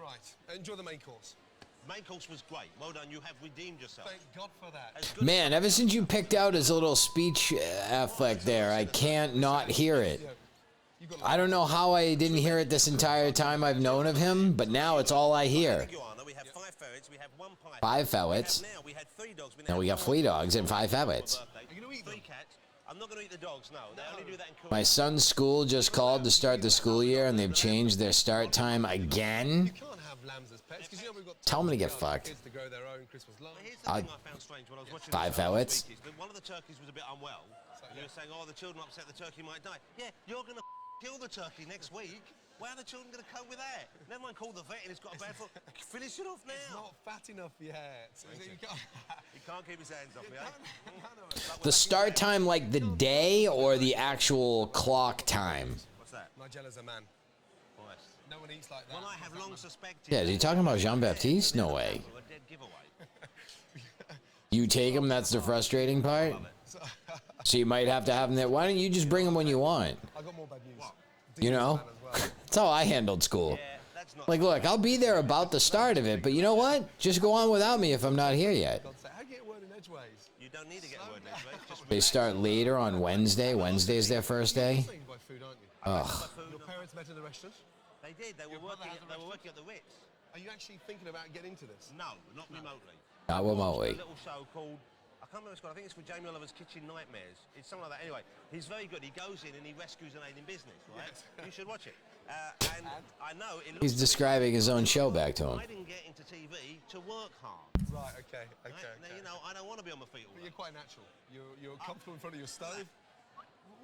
Right. Enjoy the main course. Main course was great. Well done. You have redeemed yourself. Thank God for that. Man, ever since you picked out his little speech affect there, I can't not hear it. I don't know how I didn't hear it this entire time I've known of him, but now it's all I hear. We have 5 ferrets, we have 1 pie. 5 ferrets. We had 3 dogs. Now we got 3 dogs and 5 ferrets. 3 cats. I'm not going to eat the dogs, no. They only do that in Korea. My son's school just called to start the school year, and they've changed their start time again. Tell them to get fucked. 5 ferrets. One of the turkeys was a bit unwell. You were saying, oh, the children upset, the turkey might die. Yeah, you're going to kill the turkey next week. Why are the children going to cope with that? Never mind call the vet and it's got a bad foot. Finish it off now. It's not fat enough yet. He can't keep his hands off me, eh? The start time, like the day or the actual clock time? What's that? Nigella's a man. No one eats like that. Well, I have long suspected... Yeah, is he talking about Jean-Baptiste? No way. A dead giveaway. You take him, that's the frustrating part? So you might have to have him there. Why don't you just bring him when you want? I got more bad news. You know? That's how I handled school. Like, look, I'll be there about the start of it, but you know what? Just go on without me if I'm not here yet. How do you get word in edgeways? You don't need to get a word next week. Just They start later on Wednesday. Wednesday's their first day. You buy food, aren't you? Ugh. Your parents met in the restaurant? They did. They were working at the Ritz. Are you actually thinking about getting into this? No, not remotely. Not remotely. A little show called, I can't remember what it's called, I think it's called Jamie Oliver's Kitchen Nightmares. It's something like that. Anyway, he's very good. He goes in and he rescues an alien business, right? Yes. You should watch it. And I know it looks... He's describing his own show back to him. I didn't get into TV to work hard. Right, okay. Now, you know, I don't want to be on my feet all But day. you're quite natural. You're comfortable in front of your stove.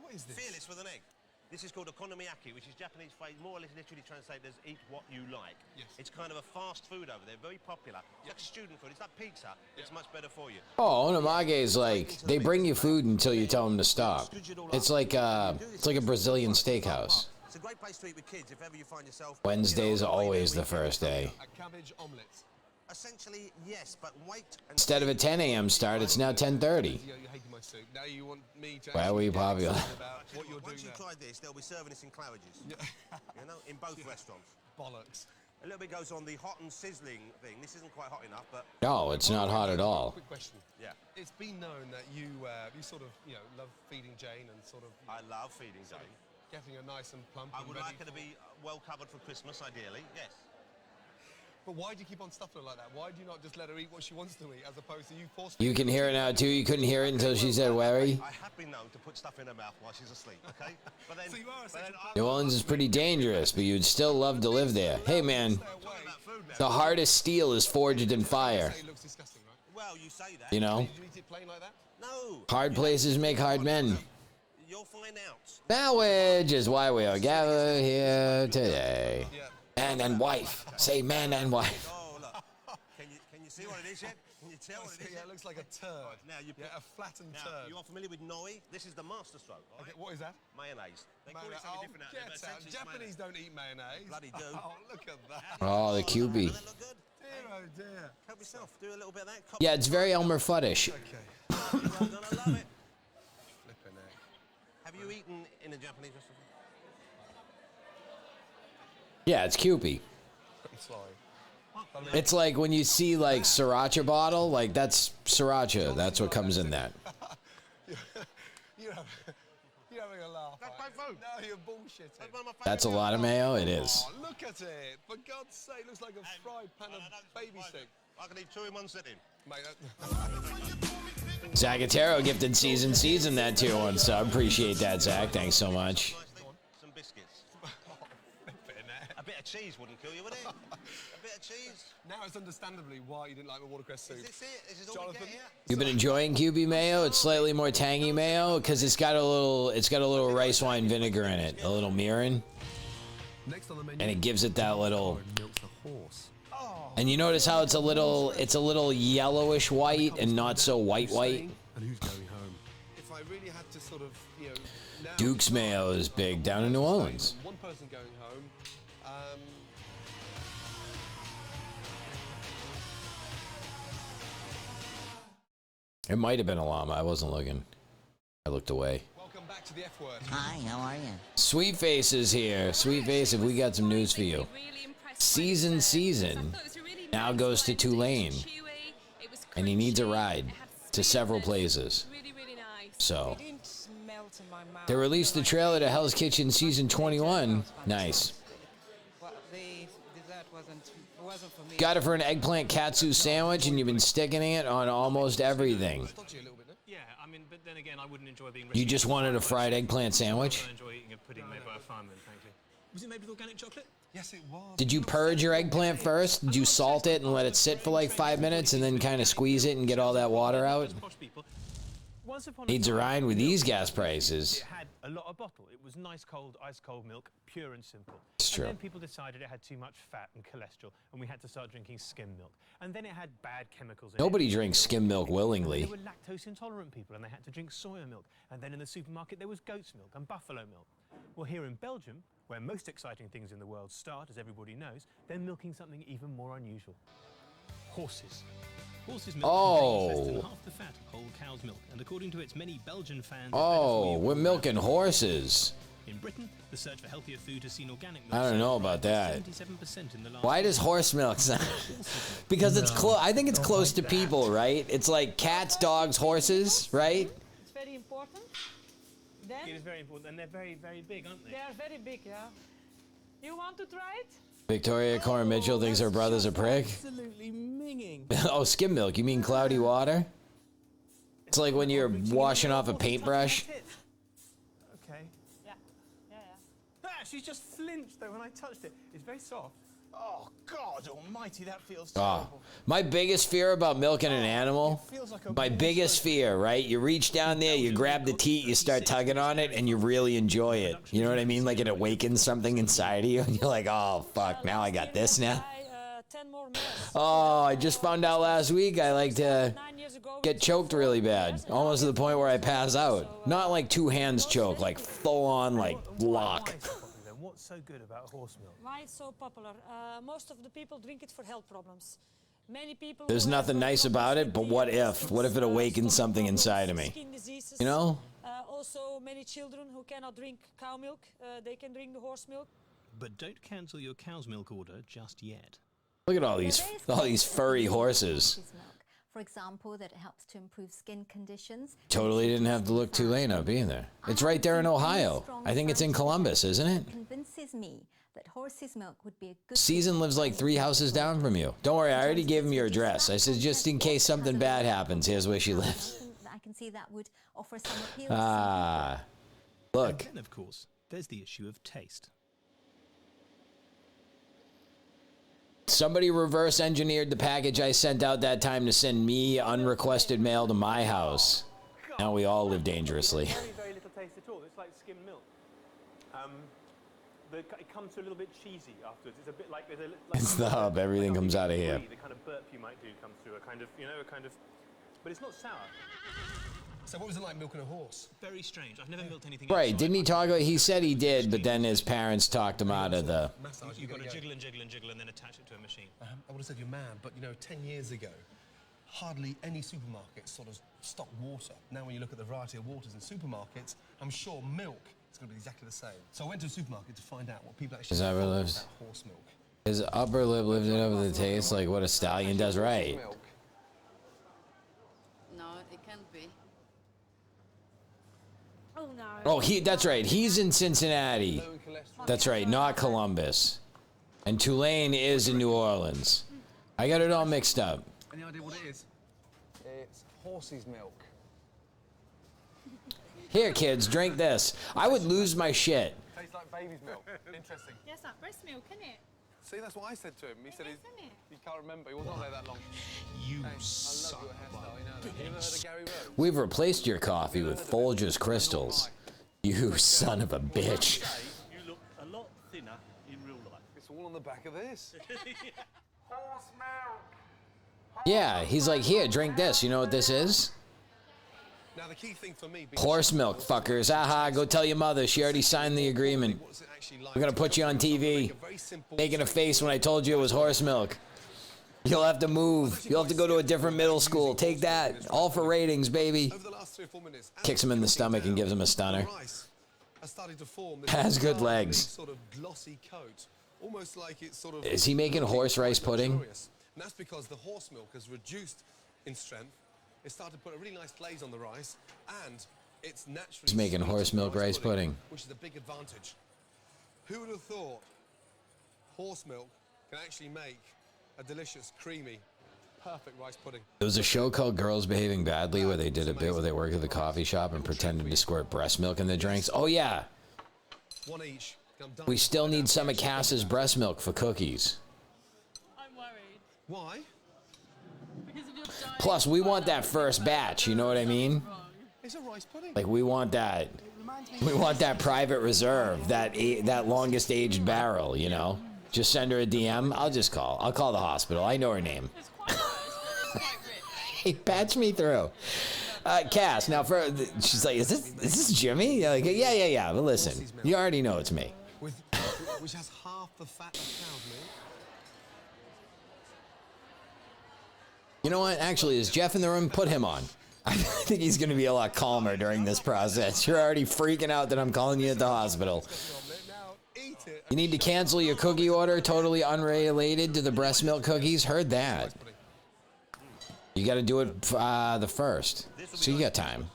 What is this? Fearless with an egg. This is called okonomiyaki, which is Japanese phrase, more or less literally translated as eat what you like. Yes. It's kind of a fast food over there, very popular. It's like student food. It's like pizza. It's much better for you. Oh, Onomage is like they bring you food until you tell them to stop. It's like a Brazilian steakhouse. It's a great place to eat with kids if ever you find yourself... Wednesday's always the first day. A cabbage omelette. Essentially, yes, but wait... Instead of a 10 a.m. start, it's now 10:30. You're hating my soup. Now you want me to... Why were you popular? About what you're Once doing you try this, they'll be serving this in Claridge's. You know, in both restaurants. Bollocks. A little bit goes on the hot and sizzling thing. This isn't quite hot enough, but... No, it's not hot at all. Quick question. Yeah. It's been known that you sort of, love feeding Jane and sort of... I love feeding Jane. Getting her nice and plump I and would ready like her to be well covered for Christmas, ideally, yes. But why do you keep on stuffing her like that? Why do you not just let her eat what she wants to eat, as opposed to you force... You can hear it now too. You couldn't hear it until she said "Wary." I have been known to put stuff in her mouth while she's asleep, okay? But then... So you are essentially... New Orleans is pretty dangerous, but you'd still love to live there. Hey, man, the hardest steel is forged in fire. It looks disgusting, right? Well, you say that. You know, Did you eat it plain like that? No. hard places make hard men. You'll find out. Marriage is why we are gathered here today. Man and wife. Say man and wife. Oh, look. Can you see what it is yet? Can you tell what it is? Yeah, it looks like a turd. Now you put, a flattened now, turd. you are familiar with noi? This is the master stroke. Right? Okay, what is that? Mayonnaise. They call Mayonnaise. it something different out there, but Get out. essentially it's Japanese don't eat mayonnaise. Bloody do. Oh, look at that. Oh, the QB. Doesn't that look good? Dear, oh dear. Help yourself. Do a little bit of that. Yeah, it's very Elmer Fuddish. Okay. You're gonna love it. Flipping egg. Have you eaten in a Japanese restaurant? Yeah, it's Kewpie. I'm sorry. It's like when you see like sriracha bottle, like that's sriracha. That's what comes in that. You're having a laugh. That's my food. No, you're bullshitting. That's one of my favourite That's a lot of mayo. It is. Oh, look at it. For God's sake, it looks like a fried pan of baby stick. I can eat two in one sitting. Mate, that... Zagatero gifted season that tier 1 sub. Appreciate that, Zach. Thanks so much. Some biscuits. A bit of cheese wouldn't kill you, would it? A bit of cheese. Now it's understandably why you didn't like my watercress soup. Is this it? Is this all we get here? You've been enjoying QB mayo? It's slightly more tangy mayo because it's got a little rice wine vinegar in it, a little mirin, Next on the menu, and it gives it that little. milks a horse. And you notice how it's a little yellowish white and not so white. And who's going home? If I really had to sort of, now... Duke's mayo is big down in New Orleans. One person going home. It might have been a llama. I wasn't looking. I looked away. Welcome back to the F word. Hi, how are you? Sweet Face is here. Sweet Face, if we got some news for you. Season now goes to Tulane, and he needs a ride to several places. So they released the trailer to Hell's Kitchen Season 21. Nice. Got it for an eggplant katsu sandwich, and you've been sticking it on almost everything. Yeah, I mean, but then again, I wouldn't enjoy being... You just wanted a fried eggplant sandwich? I enjoy eating a pudding made by a fireman, frankly. Was it made with organic chocolate? Yes, it was. Did you purge your eggplant first? Did you salt it and let it sit for like 5 minutes and then kind of squeeze it and get all that water out? Needs a ride with these gas prices. It had a lot of bottle. It was nice, cold, ice-cold milk, pure and simple. It's true. And then people decided it had too much fat and cholesterol, and we had to start drinking skim milk. And then it had bad chemicals in it. Nobody drinks skim milk willingly. There were lactose-intolerant people, and they had to drink soya milk. And then in the supermarket, there was goat's milk and buffalo milk. Well, here in Belgium, where most exciting things in the world start, as everybody knows, they're milking something even more unusual. Horses. Horses milk contains less than half the fat of whole cow's milk, and according to its many Belgian fans... Oh, we're milking horses. In Britain, the search for healthier food has seen organic milk. I don't know about that. 77% in the last Why does horse milk sound? Because it's close. I think it's close to people, right? It's like cats, dogs, horses, right? It's very important. Then It is very important, and they're very, very big, aren't they? they are very big, yeah. You want to try it? Victoria Cora Mitchell thinks her brother's a prick. Absolutely minging. Oh, skim milk. You mean cloudy water? It's like when you're washing off a paintbrush. Okay. Ah, she's just flinched though when I touched it. It's very soft. Oh God Almighty, that feels Oh, terrible. my biggest fear about milking an animal, my biggest fear, right? You reach down there, you grab the teat, you start tugging on it, and you really enjoy it. You know what I mean? Like it awakens something inside of you, and you're like, oh, fuck, now I got this now. 10 more minutes. Oh, I just found out last week I like to get choked really bad, almost to the point where I pass out. Not like two hands choke, like full on, like lock. Then what's so good about horse milk? Why it's so popular? Most of the people drink it for health problems. Many people. There's nothing nice about it, but what if? What if it awakens something inside of me? Skin diseases. You know? Also, many children who cannot drink cow milk, they can drink the horse milk. But don't cancel your cow's milk order just yet. Look at all these furry horses. For example, that it helps to improve skin conditions. Totally didn't have to look Tulane up either. It's right there in Ohio. I think it's in Columbus, isn't it? Convinces me that horse's milk would be a good. Season lives like 3 houses down from you. Don't worry, I already gave him your address. I said just in case something bad happens, here's where she lives. I can see that would offer some appeal. Ah, look. And then, of course, there's the issue of taste. Somebody reverse engineered the package I sent out that time to send me unrequested mail to my house. Now we all live dangerously. Very, very little taste at all. It's like skim milk. It comes to a little bit cheesy afterwards. It's a bit like there's a. Like It's the hub. Everything comes out of here. The kind of burp you might do comes through. A kind of, but it's not sour. So what was it like milking a horse? Very strange. I've never milked anything. Right, didn't he talk about, he said he did, but then his parents talked him out of the... You've got to jiggle and jiggle and jiggle and then attach it to a machine. I would have said you're mad, but 10 years ago, hardly any supermarket sort of stocked water. Now when you look at the variety of waters in supermarkets, I'm sure milk is going to be exactly the same. So I went to a supermarket to find out what people actually His upper thought lips. about horse milk. His upper lip lifted over the taste like what a stallion does right. No, it can't be. Oh no. Oh, that's right. He's in Cincinnati. That's right, not Columbus. And Tulane is in New Orleans. I got it all mixed up. Any idea what it is? It's horse's milk. Here, kids, drink this. I would lose my shit. Tastes like baby's milk. Interesting. Yes, that breast milk, isn't it? See, that's what I said to him. He said he can't remember. He wasn't there that long. You suck. I love your hairstyle, you know that. You ever heard of Gary Rose? We've replaced your coffee with Folgers crystals. You son of a bitch. You look a lot thinner in real life. It's all on the back of this. Horse milk. Yeah, he's like, here, drink this. You know what this is? Now the key thing for me... Horse milk, fuckers. Aha, go tell your mother. She already signed the agreement. We're gonna put you on TV. Making a face when I told you it was horse milk. You'll have to move. You'll have to go to a different middle school. Take that. All for ratings, baby. Kicks him in the stomach and gives him a stunner. Has good legs. Sort of glossy coat, almost like it's sort of... Is he making horse rice pudding? And that's because the horse milk has reduced in strength. It started to put a really nice glaze on the rice, and it's naturally... He's making horse milk rice pudding. Which is a big advantage. Who would have thought horse milk can actually make a delicious, creamy, perfect rice pudding? There was a show called Girls Behaving Badly where they did a bit where they worked at the coffee shop and pretended to squirt breast milk in their drinks. Oh, yeah. One each. We still need some of Cass's breast milk for cookies. I'm worried. Why? Because of your diet. Plus, we want that first batch, you know what I mean? It's a rice pudding. Like, we want that. We want that private reserve, that longest aged barrel, you know? Just send her a DM. I'll call the hospital. I know her name. Hey, patch me through. Cass, now she's like, is this Jimmy? You're like, yeah. But listen, you already know it's me. Which has half the fat of cow's milk. You know what? Actually, is Jeff in the room? Put him on. I think he's going to be a lot calmer during this process. You're already freaking out that I'm calling you at the hospital. You need to cancel your cookie order, totally unrelated to the breast milk cookies. Heard that. You got to do it the first, so you got time.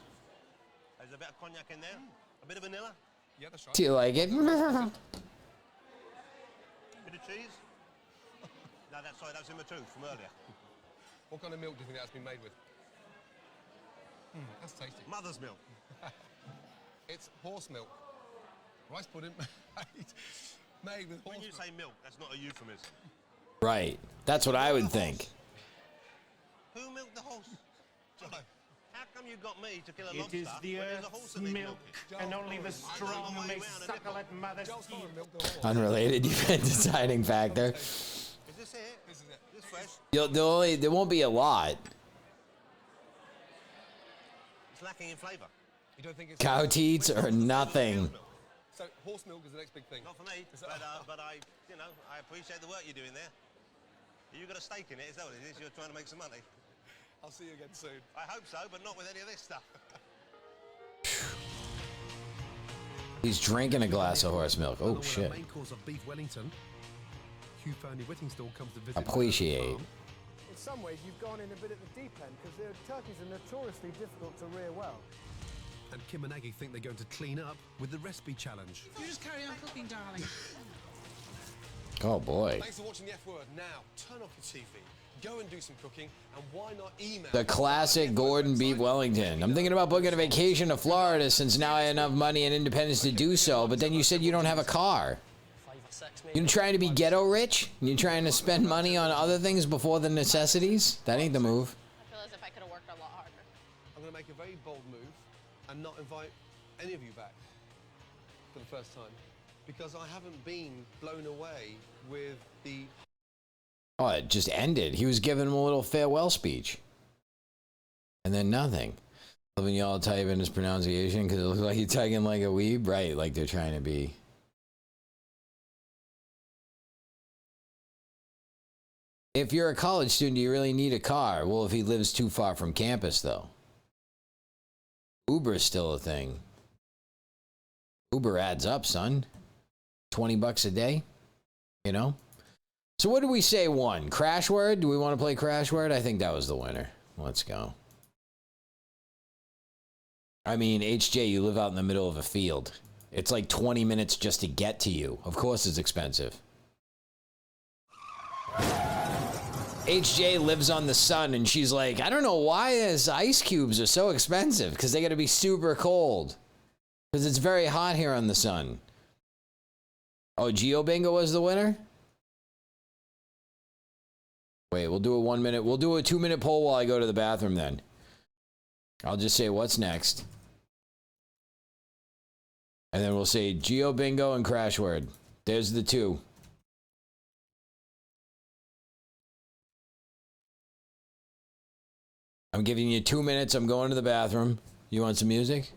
There's a bit of cognac in there, a bit of vanilla. Yeah, that's right. Do you like it? Bit of cheese. No, sorry, that was in my tooth from earlier. What kind of milk do you think that's been made with? That's tasty. Mother's milk. It's horse milk. Rice pudding made with horse milk. When you say milk, that's not a euphemism. Right. That's what I would think. Who milked the horse? How come you got me to kill a It lobster is the when there's a horse earth's that needs milk, and only the strong may suckle at mother's teat. Unrelated event deciding factor. Is this it? This is it. This fresh? There won't be a lot. It's lacking in flavour. You don't think it's Cow teats or nothing. So horse milk is the next big thing. Not for me, but I, you know, I appreciate the work you're doing there. You got a stake in it, is that what it is? You're trying to make some money. I'll see you again soon. I hope so, but not with any of this stuff. He's drinking a glass of horse milk. Oh shit. Main course of beef Wellington. Hugh Fernie Whittingstall comes to visit. Appreciate. In some ways, you've gone in a bit at the deep end because the turkeys are notoriously difficult to rear well. And Kim and Aggie think they're going to clean up with the recipe challenge. You just carry on cooking, darling. Oh boy. Thanks for watching the F Word. Now, turn off your TV, go and do some cooking, and why not email... The classic Gordon Beef Wellington. I'm thinking about booking a vacation to Florida since now I have enough money and independence to do so, but then you said you don't have a car. You trying to be ghetto rich? You trying to spend money on other things before the necessities? That ain't the move. I feel as if I could have worked a lot harder. I'm going to make a very bold move and not invite any of you back for the first time because I haven't been blown away with the... Oh, it just ended. He was giving him a little farewell speech. And then nothing. Loving y'all type in his pronunciation because it looks like he's typing like a weeb. Right, like they're trying to be. If you're a college student, do you really need a car? Well, if he lives too far from campus, though. Uber is still a thing. Uber adds up, son. $20 a day, you know? So what do we say won? Crash Word? Do we want to play Crash Word? I think that was the winner. Let's go. I mean, HJ, you live out in the middle of a field. It's like 20 minutes just to get to you. Of course it's expensive. HJ lives on the sun, and she's like, I don't know why his ice cubes are so expensive, because they got to be super cold. Because it's very hot here on the sun. Oh, Geo Bingo was the winner? Wait, we'll do a 1 minute. We'll do a 2 minute poll while I go to the bathroom then. I'll just say what's next. And then we'll say Geo Bingo and Crash Word. There's the two. I'm giving you 2 minutes. I'm going to the bathroom. You want some music?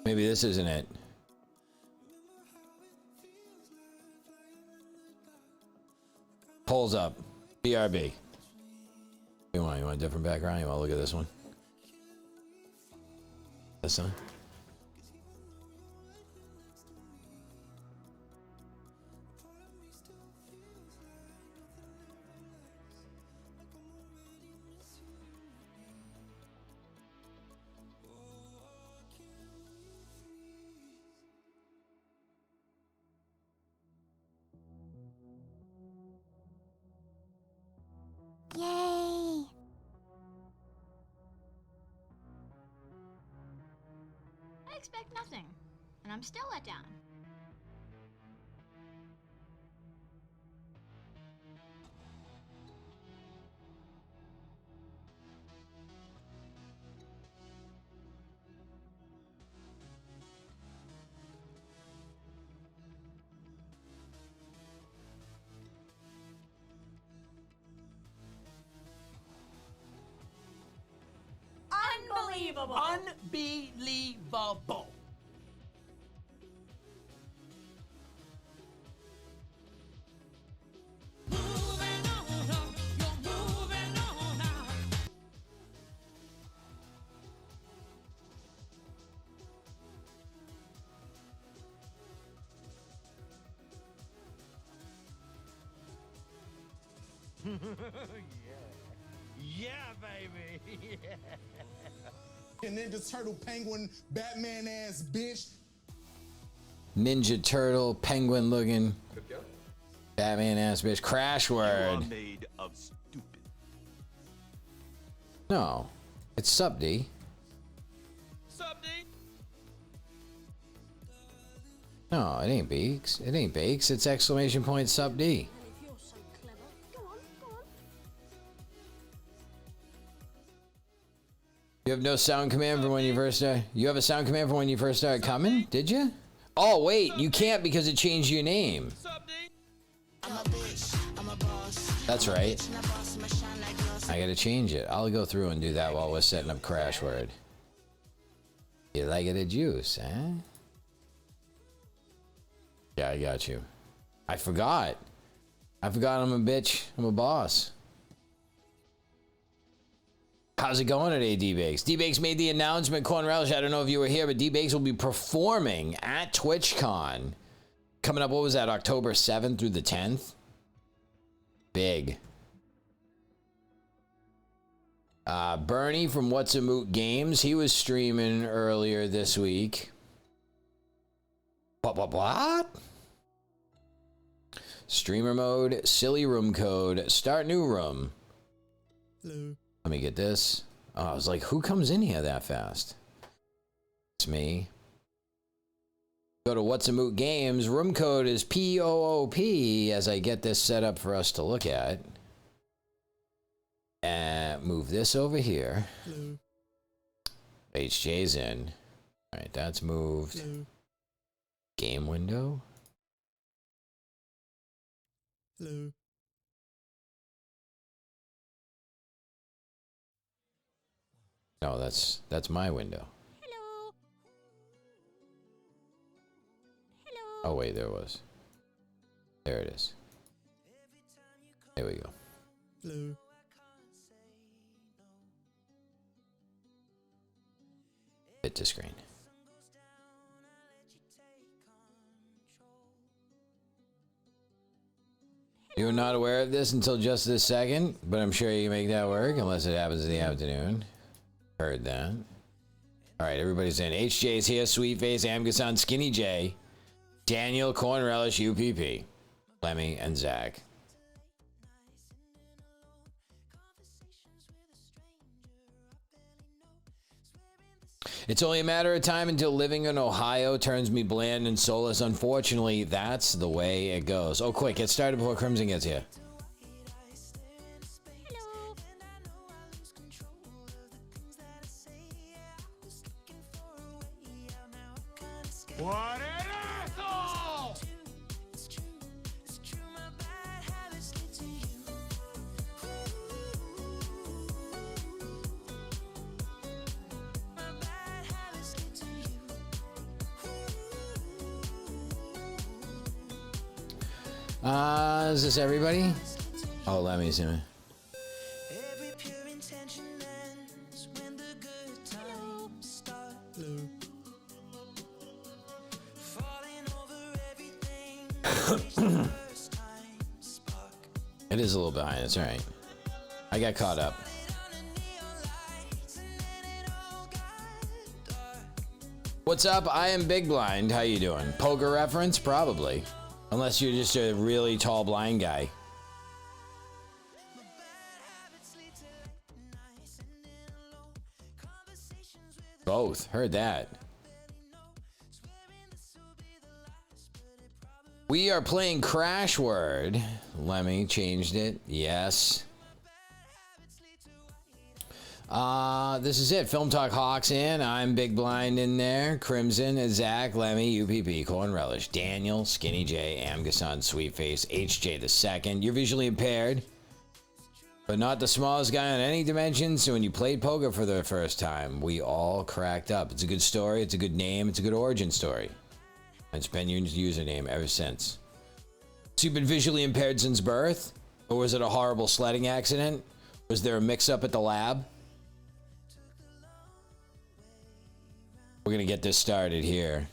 Maybe this isn't it. Polls up. BRB. You want a different background? You want to look at this one? This one? Yay! I expect nothing, and I'm still let down. Unbelievable! Unbelievable! Yeah, baby. Yeah. Ninja Turtle, Penguin, Batman ass bitch. Ninja Turtle, penguin looking, Batman ass bitch. Crash word. You are made of stupid. No, it's Sup D. Sup, D? No, it ain't Beaks. It ain't Bakes. It's exclamation point Sup D. You have no sound command from when you first started. You have a sound command from when you first started coming? Did you? Oh wait, you can't because it changed your name. That's right. I gotta change it. I'll go through and do that while we're setting up Crash Word. You like it a juice, huh? Yeah, I got you. I forgot. I'm a bitch. I'm a boss. How's it going at D-Bakes? D-Bakes made the announcement, Corn Relish. I don't know if you were here, but D-Bakes will be performing at TwitchCon. Coming up, what was that, October 7th through the 10th? Big. Bernie from What's a Moot Games, he was streaming earlier this week. What? Streamer mode, silly room code, start new room. Hello. Let me get this. Oh, I was like, who comes in here that fast? It's me. Go to What's a Moot Games. Room code is POOP as I get this set up for us to look at. And move this over here. Hello. HJ's in. All right, that's moved. Hello. Game window. Hello. No, that's my window. Hello. Oh wait, there was. There it is. There we go. Hello. Fit to screen. You're not aware of this until just this second, but I'm sure you can make that work unless it happens in the afternoon. Heard that. All right, everybody's in. HJ's here, Sweetface, Amgasan, Skinny J, Daniel, Corn Relish, UPP, Lemmy, and Zach. It's only a matter of time until living in Ohio turns me bland and soulless. Unfortunately, that's the way it goes. Oh, quick, get started before Crimson gets here. What an asshole! Is this everybody? Oh, let me see me. It is a little behind. It's all right. I got caught up. What's up? I am Big Blind. How you doing? Poker reference? Probably. Unless you're just a really tall blind guy. Both. Heard that. We are playing Crash Word. Lemmy changed it. Yes. This is it. Film Talk Hawks in. I'm Big Blind in there. Crimson, Zach, Lemmy, UPP, Corn Relish, Daniel, Skinny J, Amgasan, Sweetface, HJ the second. You're visually impaired, but not the smallest guy on any dimension. So when you played poker for the first time, we all cracked up. It's a good story. It's a good name. It's a good origin story. It's been your username ever since. So you've been visually impaired since birth? Or was it a horrible sledding accident? Was there a mix-up at the lab? We're gonna get this started here.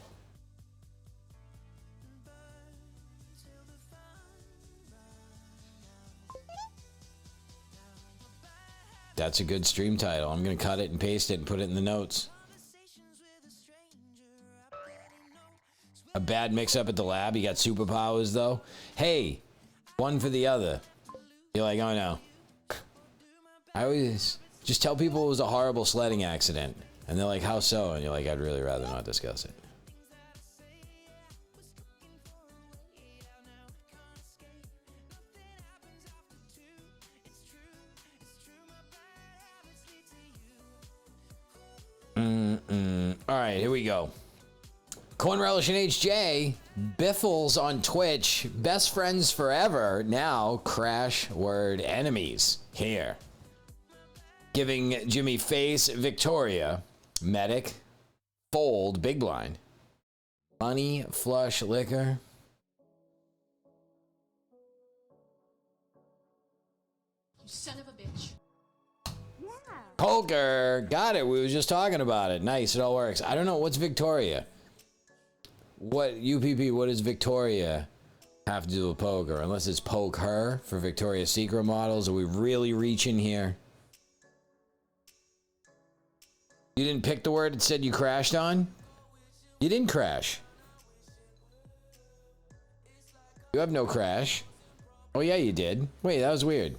That's a good stream title. I'm gonna cut it and paste it and put it in the notes. A bad mix-up at the lab. You got superpowers, though. Hey, one for the other. You're like, oh no. I always just tell people it was a horrible sledding accident. And they're like, how so? And you're like, I'd really rather not discuss it. All right, here we go. Corn Relish and HJ, Biffles on Twitch, best friends forever, now crash word enemies here. Giving Jimmy face Victoria, Medic, Fold, Big Blind, Money, Flush, Liquor. You son of a bitch. Poker, got it. We were just talking about it. Nice, it all works. I don't know, what's Victoria? What, UPP, what does Victoria have to do with poker? Unless it's poke her for Victoria's Secret models. Are we really reaching here? You didn't pick the word it said you crashed on? You didn't crash. You have no crash. Oh yeah, you did. Wait, that was weird.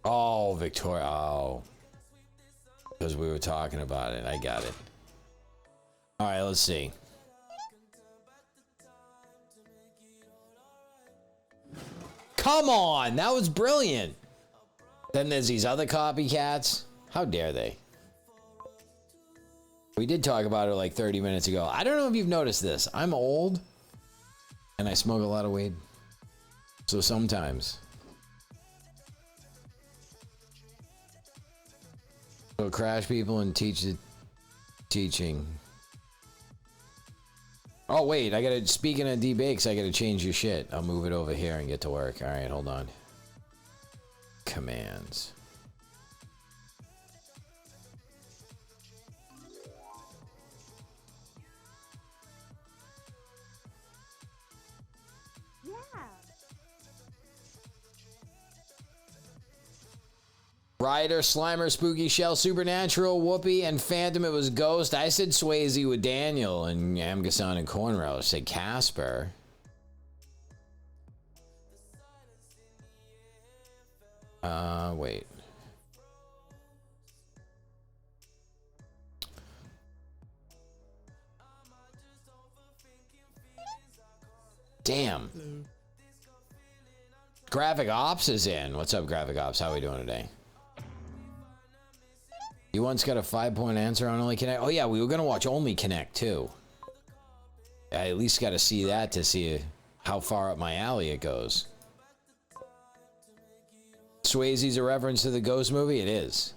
Oh, Victoria. Oh. Because we were talking about it. I got it. Alright, let's see. Come on! That was brilliant! Then there's these other copycats. How dare they? We did talk about it like 30 minutes ago. I don't know if you've noticed this. I'm old. And I smoke a lot of weed. So sometimes. So crash people and teach the teaching. Oh wait, I gotta, speaking of D-Bakes, I gotta change your shit. I'll move it over here and get to work. Alright, hold on. Commands. Ryder, Slimer, Spooky Shell, Supernatural, Whoopi, and Phantom. It was Ghost. I said Swayze with Daniel, and Amgason and Corn Relish said Casper. Wait. Damn. Hello. Graphic Ops is in. What's up, Graphic Ops? How are we doing today? You once got a 5-point answer on Only Connect? Oh yeah, we were gonna watch Only Connect too. I at least got to see that to see how far up my alley it goes. Swayze's a reference to the Ghost movie? It is.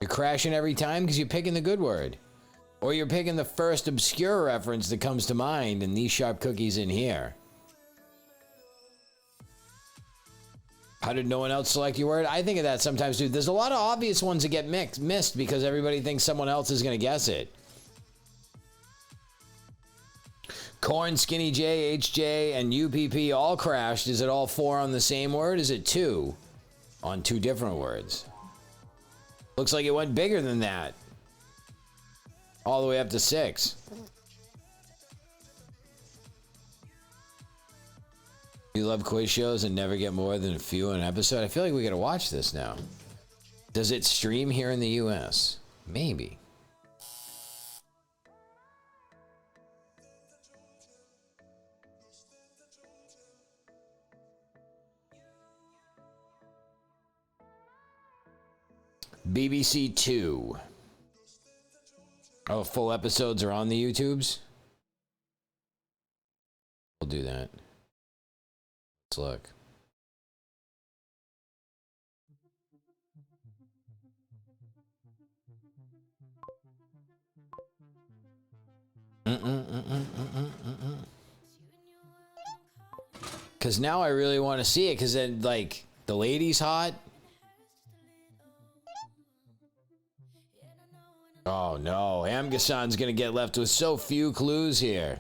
You're crashing every time because you're picking the good word. Or you're picking the first obscure reference that comes to mind, and these sharp cookies in here. How did no one else select your word? I think of that sometimes, dude. There's a lot of obvious ones that get missed because everybody thinks someone else is going to guess it. Corn, Skinny J, HJ, and UPP all crashed. Is it all 4 on the same word? Is it 2 on 2 different words? Looks like it went bigger than that. All the way up to 6. You love quiz shows and never get more than a few in an episode? I feel like we gotta watch this now. Does it stream here in the US? Maybe. BBC 2. Oh, full episodes are on the YouTubes? We'll do that. Let's look. Because now I really want to see it, because then, like, the lady's hot. Oh no, Amgason's gonna get left with so few clues here.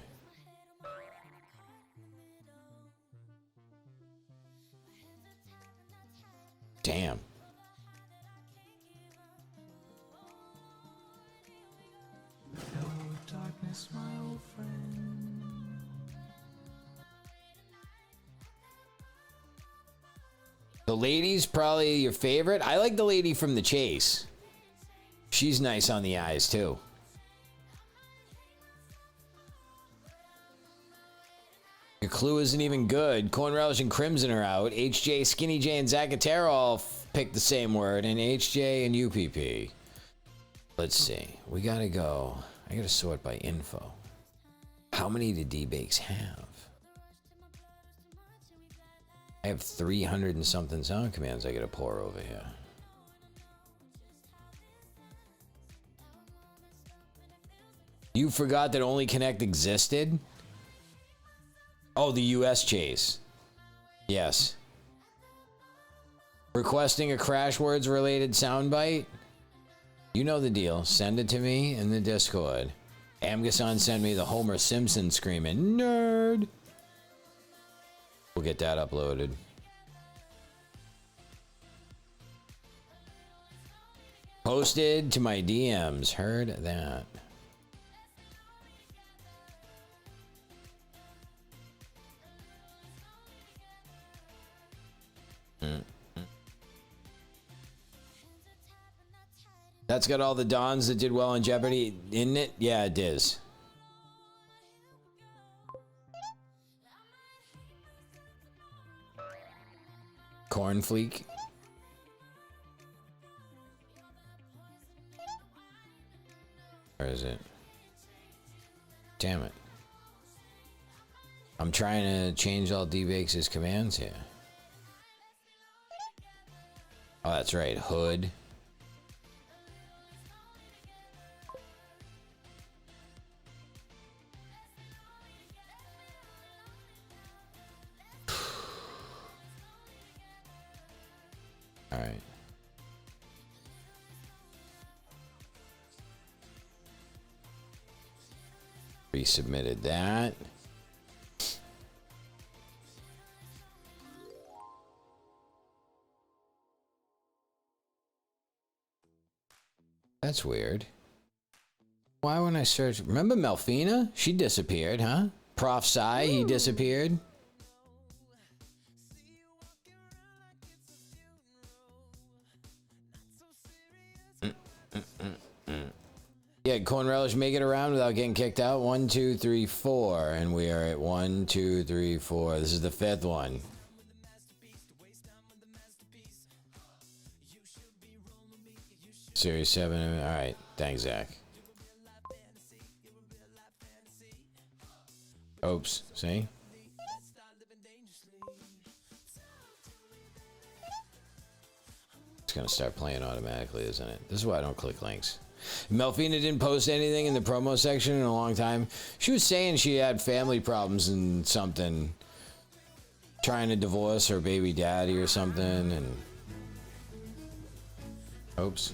Damn. Darkness, my old friend. The lady's probably your favorite. I like the lady from The Chase. She's nice on the eyes, too. Your clue isn't even good. Corn Relish and Crimson are out. HJ, Skinny J, and Zacatero all picked the same word. And HJ and UPP. Let's see. We gotta go. I gotta sort by info. How many did D-Bakes have? I have 300 and something sound commands I gotta pour over here. You forgot that Only Connect existed? Oh, the US Chase. Yes. Requesting a Crash Words related soundbite? You know the deal. Send it to me in the Discord. Amgason sent me the Homer Simpson screaming, nerd. We'll get that uploaded. Posted to my DMs. Heard that. That's got all the Dons that did well in Jeopardy in it? Yeah, it is. Cornfleek. Where is it? Damn it. I'm trying to change all D-Bakes' commands here. Oh, that's right. Hood. All right. Resubmitted that. That's weird. Why when I search... Remember Melfina? She disappeared, huh? Prof. Psy, he disappeared. Yeah, Corn Relish, make it around without getting kicked out. 1, 2, 3, 4. And we are at 1, 2, 3, 4. This is the 5th one. Series 7. All right. Thanks, Zach. Oops. See? It's going to start playing automatically, isn't it? This is why I don't click links. Melfina didn't post anything in the promo section in a long time. She was saying she had family problems and something. Trying to divorce her baby daddy or something. And oops.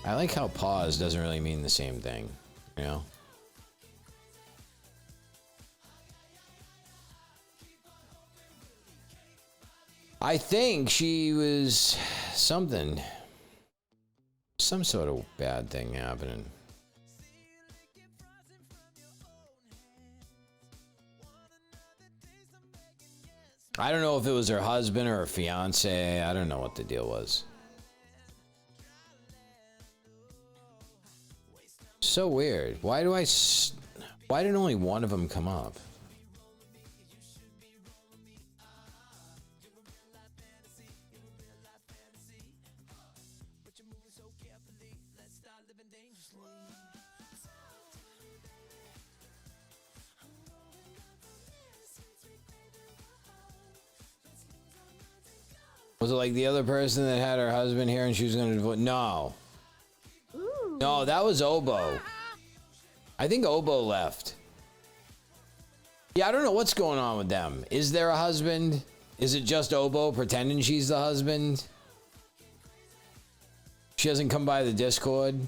I like how pause doesn't really mean the same thing, you know? I think she was something. Some sort of bad thing happening. I don't know if it was her husband or her fiance. I don't know what the deal was. So weird. Why did only one of them come up? Was it like the other person that had her husband here and she was going to divorce? No. Ooh. No, that was Obo. I think Obo left. Yeah, I don't know what's going on with them. Is there a husband? Is it just Obo pretending she's the husband? She hasn't come by the Discord.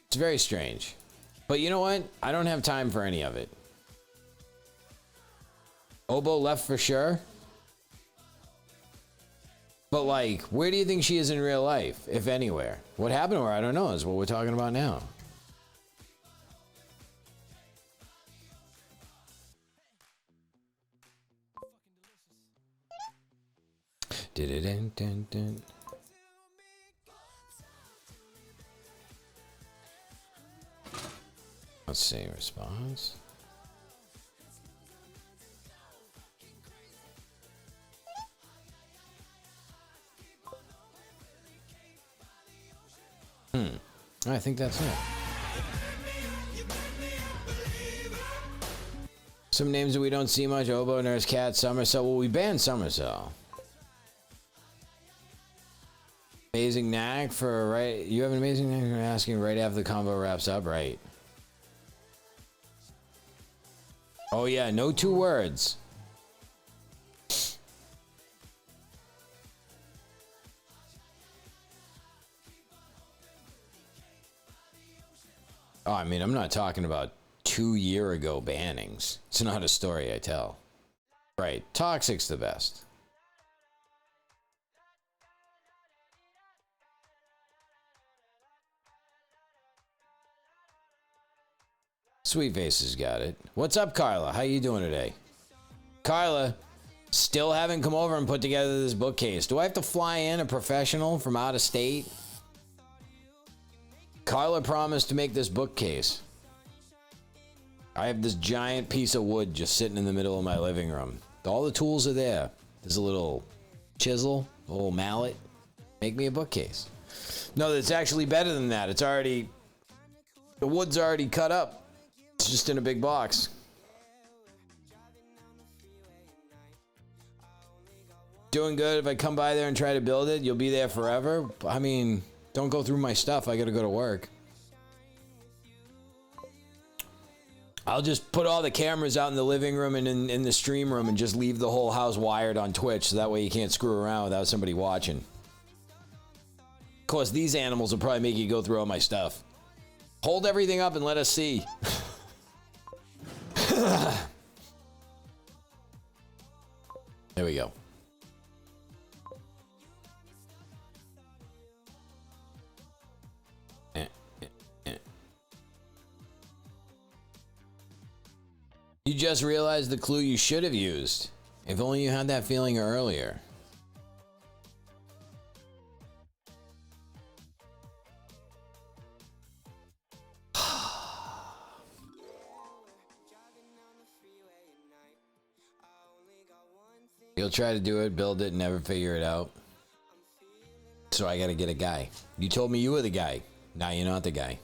It's very strange. But you know what? I don't have time for any of it. Obo left for sure. But like, where do you think she is in real life, if anywhere? What happened to her, I don't know, is what we're talking about now. Dun. Let's see, response. I think that's it. Some names that we don't see much: Oboe, Nurse Cat, Somersault. Well, we banned Somersault. Amazing knack for right. You have an amazing knack for asking right after the combo wraps up, right? Oh yeah, no 2 words. Oh, I mean, I'm not talking about 2 year ago bannings. It's not a story I tell. Right, Toxic's the best. Sweet Face has got it. What's up, Carla? How you doing today? Carla, still haven't come over and put together this bookcase. Do I have to fly in a professional from out of state? Carla promised to make this bookcase. I have this giant piece of wood just sitting in the middle of my living room. All the tools are there. There's a little chisel, a little mallet. Make me a bookcase. No, it's actually better than that. It's already... The wood's already cut up. It's just in a big box. Doing good. If I come by there and try to build it, you'll be there forever. I mean, don't go through my stuff. I gotta go to work. I'll just put all the cameras out in the living room and in the stream room and just leave the whole house wired on Twitch, so that way you can't screw around without somebody watching. Of course, these animals will probably make you go through all my stuff. Hold everything up and let us see. There we go. You just realized the clue you should have used. If only you had that feeling earlier. You'll try to do it, build it, and never figure it out. So I gotta get a guy. You told me you were the guy. Now you're not the guy.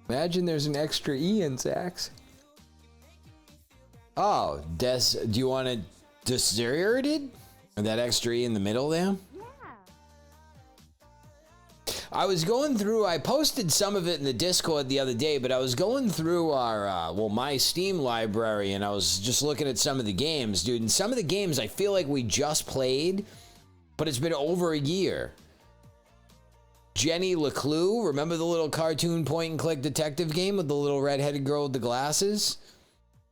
Imagine there's an extra E in Zax. Oh, do you want it deserted? That extra E in the middle there? I was going through, I posted some of it in the Discord the other day, but I was going through our, my Steam library, and I was just looking at some of the games, dude. And some of the games I feel like we just played, but it's been over a year. Jenny LeClue, remember the little cartoon point-and-click detective game with the little red-headed girl with the glasses?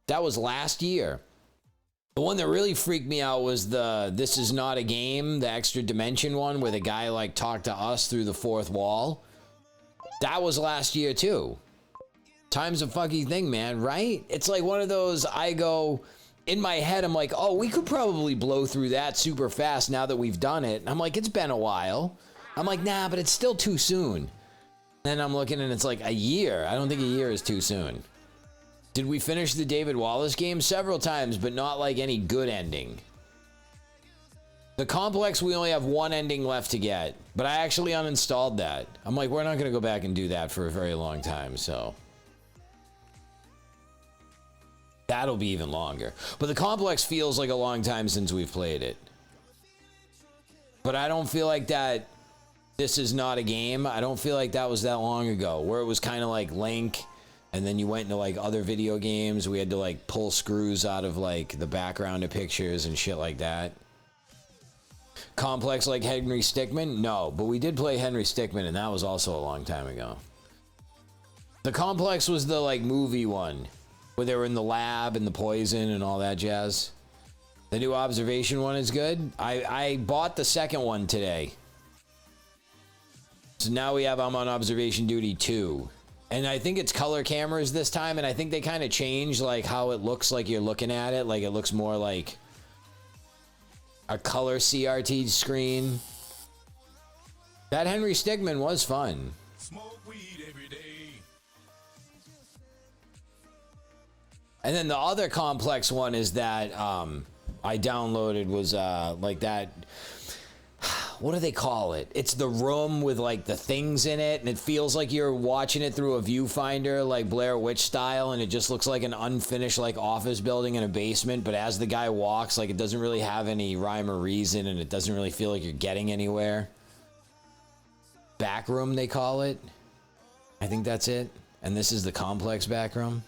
That was last year. The one that really freaked me out was the This Is Not a Game, the extra dimension one, where the guy like talked to us through the fourth wall. That was last year too. Time's a fucking thing, man, right? It's like one of those, I go, in my head, I'm like, oh, we could probably blow through that super fast now that we've done it. And I'm like, it's been a while. I'm like, nah, but it's still too soon. Then I'm looking and it's like a year. I don't think a year is too soon. Did we finish the David Wallace game? Several times, but not like any good ending. The Complex, we only have one ending left to get, but I actually uninstalled that. I'm like, we're not going to go back and do that for a very long time, so. That'll be even longer. But the Complex feels like a long time since we've played it. But I don't feel like that This Is Not a Game. I don't feel like that was that long ago, where it was kind of like Link. And then you went into like other video games. We had to like pull screws out of like the background of pictures and shit like that. Complex like Henry Stickmin? No, but we did play Henry Stickmin, and that was also a long time ago. The Complex was the like movie one where they were in the lab and the poison and all that jazz. The new Observation one is good. I bought the second one today. So now I'm on Observation Duty 2. And I think it's color cameras this time, and I think they kind of change like how it looks like you're looking at it. Like it looks more like a color CRT screen. That Henry Stickmin was fun. Smoke weed every day. And then the other Complex one is that I downloaded was like that. What do they call it? It's the room with like the things in it, and it feels like you're watching it through a viewfinder, like Blair Witch style, and it just looks like an unfinished like office building in a basement. But as the guy walks, like it doesn't really have any rhyme or reason, and it doesn't really feel like you're getting anywhere. Back room, they call it. I think that's it. And this is the Complex back room.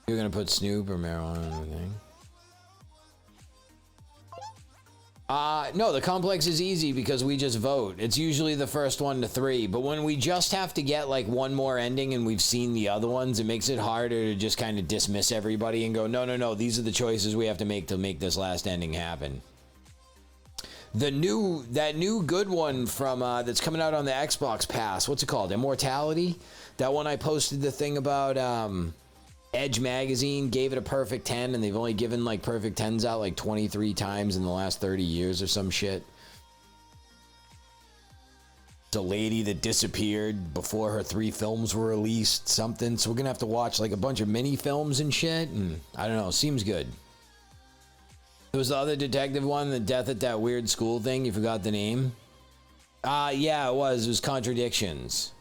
You're gonna put Snoop or marijuana in the thing? No, the Complex is easy because we just vote. It's usually the first 1 to 3, but when we just have to get like one more ending and we've seen the other ones, it makes it harder to just kind of dismiss everybody and go, no, these are the choices we have to make this last ending happen. That new good one from that's coming out on the Xbox Pass. What's it called? Immortality? That one I posted the thing about. Edge magazine gave it a perfect 10, and they've only given like perfect 10s out like 23 times in the last 30 years or some shit. It's a lady that disappeared before her 3 films were released, something. So we're gonna have to watch like a bunch of mini films and shit, and I don't know, seems good. There was the other detective one, the death at that weird school thing. You forgot the name? Yeah, it was Contradictions.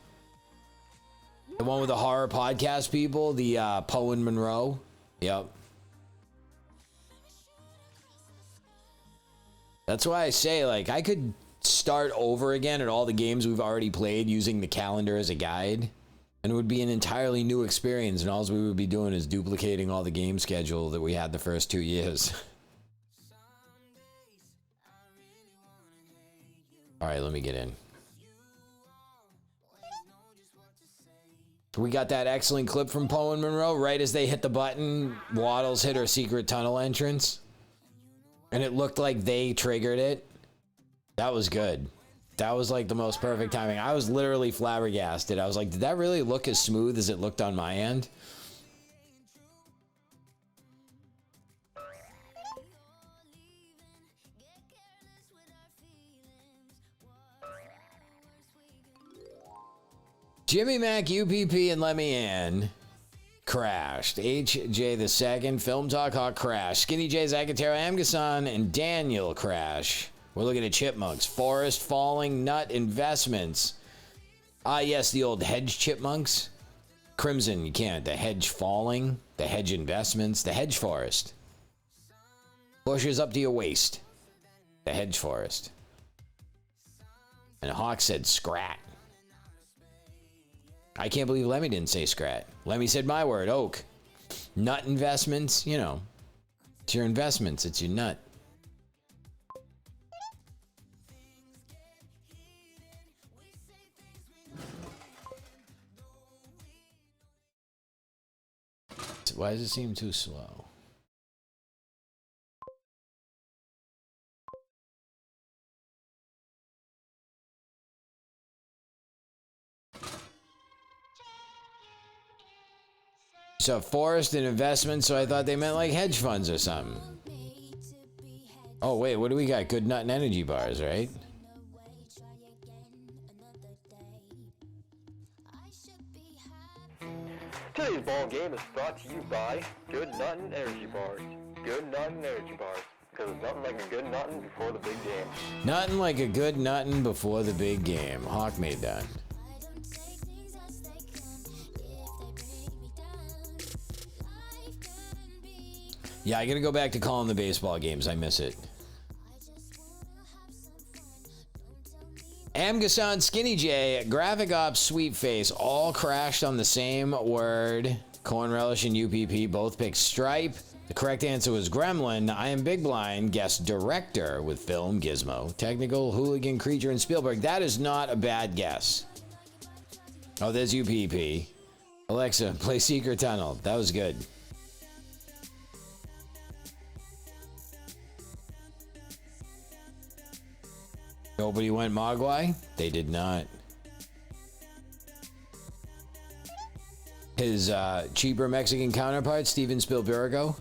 The one with the horror podcast people, the Poe and Monroe. Yep. That's why I say, like, I could start over again at all the games we've already played using the calendar as a guide. And it would be an entirely new experience, and all we would be doing is duplicating all the game schedule that we had the first 2 years. All right, let me get in. We got that excellent clip from Poe and Monroe. Right as they hit the button, Waddles hit her secret tunnel entrance. And it looked like they triggered it. That was good. That was like the most perfect timing. I was literally flabbergasted. I was like, did that really look as smooth as it looked on my end? Jimmy Mac, UPP, and Let Me In crashed. HJ the Second, Film Talk Hawk crash. Skinny J, Zacatero, Amgasan, and Daniel crash. We're looking at Chipmunks. Forest Falling, Nut Investments. Yes, the old hedge chipmunks. Crimson, you can't. The Hedge Falling, the Hedge Investments, the Hedge Forest. Bushes up to your waist. The Hedge Forest. And Hawk said Scrat. I can't believe Lemmy didn't say Scrat. Lemmy said my word, Oak. Nut Investments, you know. It's your investments, it's your nut. Why does it seem too slow? So forest and investment, so I thought they meant like hedge funds or something. Oh wait, what do we got? Good Nut and energy bars, right? Today's ball game is brought to you by Good Nut and Energy Bars. Good Nut and Energy Bars. Because there's nothing like a good nuttin' before the big game. Nothing like a good nuttin' before the big game. Hawk made that. Yeah, I gotta go back to calling the baseball games. I miss it. Amgasan, Skinny J, Graphic Ops, Sweet Face, all crashed on the same word. Corn Relish and UPP both picked Stripe. The correct answer was Gremlin. I Am Big Blind guest director with film Gizmo. Technical hooligan creature in Spielberg. That is not a bad guess. Oh, there's UPP. Alexa, play Secret Tunnel. That was good. Nobody went Mogwai? They did not. His cheaper Mexican counterpart, Steven Spielbergo.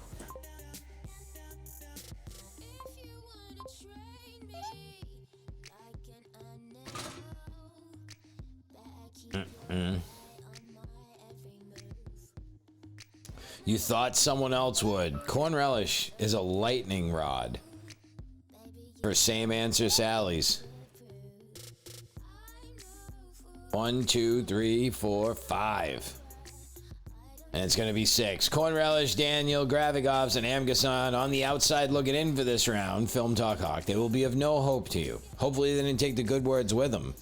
You thought someone else would. Corn relish is a lightning rod. For same answer, Sally's. 1, 2, 3, 4, 5. And it's going to be 6. Corn relish, Daniel, Gravigovs, and Amgason on the outside looking in for this round. Film Talk Hawk. They will be of no hope to you. Hopefully they didn't take the good words with them.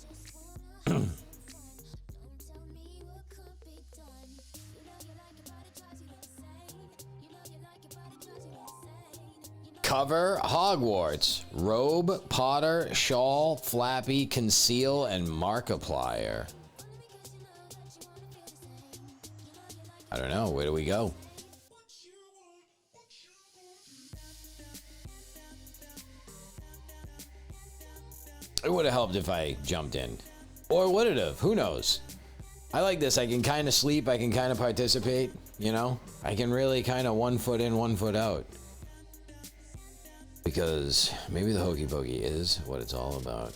Cover, Hogwarts, robe, Potter, shawl, Flappy, conceal, and Markiplier. I don't know. Where do we go? It would have helped if I jumped in. Or would it have? Who knows? I like this. I can kind of sleep. I can kind of participate. You know? I can really kind of 1 foot in, 1 foot out. Because maybe the Hokey Pokey is what it's all about.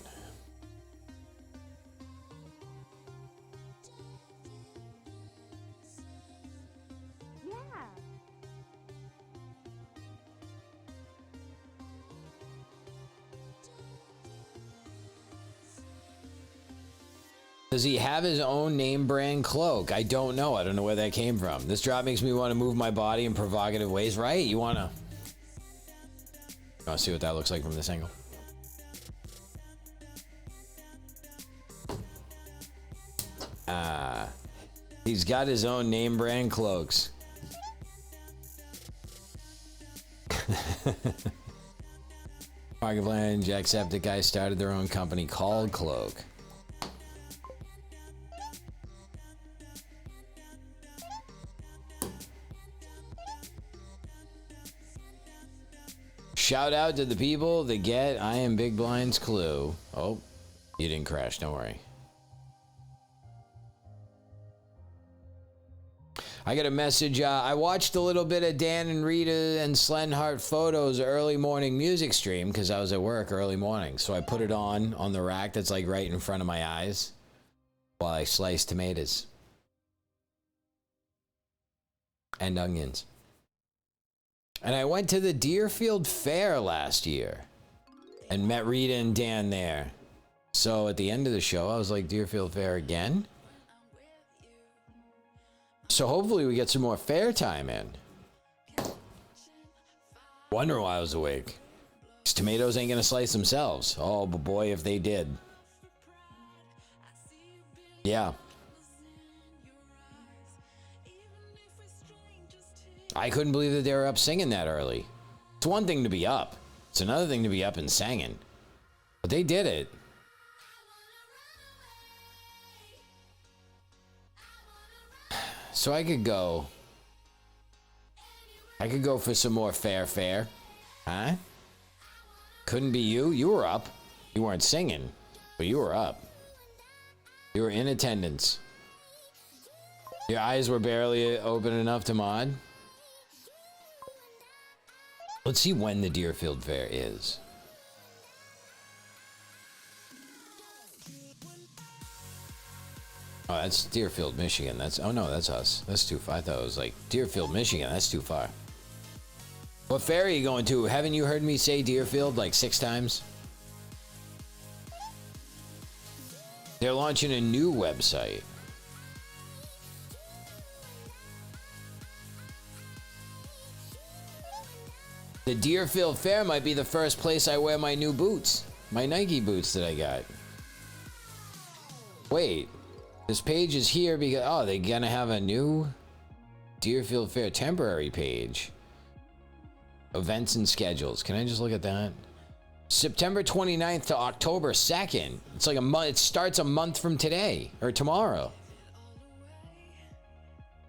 Does he have his own name brand cloak? I don't know. I don't know where that came from. This drop makes me want to move my body in provocative ways, right? You want to see what that looks like from this angle? He's got his own name brand cloaks. Markiplier and Jacksepticeye started their own company called Cloak. Shout out to the people that get I Am Big Blind's clue. Oh, you didn't crash, don't worry. I got a message. I watched a little bit of Dan and Rita and Slenhart Photos early morning music stream because I was at work early morning. So I put it on the rack that's like right in front of my eyes while I slice tomatoes and onions. And I went to the Deerfield Fair last year and met Rita and Dan there. So at the end of the show, I was like, Deerfield Fair again? So hopefully we get some more fair time in. Wonder why I was awake. These tomatoes ain't gonna slice themselves. Oh, but boy, if they did. Yeah. I couldn't believe that they were up singing that early. It's one thing to be up. It's another thing to be up and singing. But they did it. So I could go for some more fair. Huh? Couldn't be you. You were up. You weren't singing, but you were up. You were in attendance. Your eyes were barely open enough to mod. Let's see when the Deerfield Fair is. Oh, that's Deerfield, Michigan. Oh no, that's us. That's too far. I thought it was like Deerfield, Michigan. That's too far. What fair are you going to? Haven't you heard me say Deerfield like 6 times? They're launching a new website. The Deerfield Fair might be the first place I wear my new boots. My Nike boots that I got. Wait. This page is here because... Oh, they're gonna have a new Deerfield Fair temporary page. Events and schedules. Can I just look at that? September 29th to October 2nd. It's like a month. It starts a month from today or tomorrow.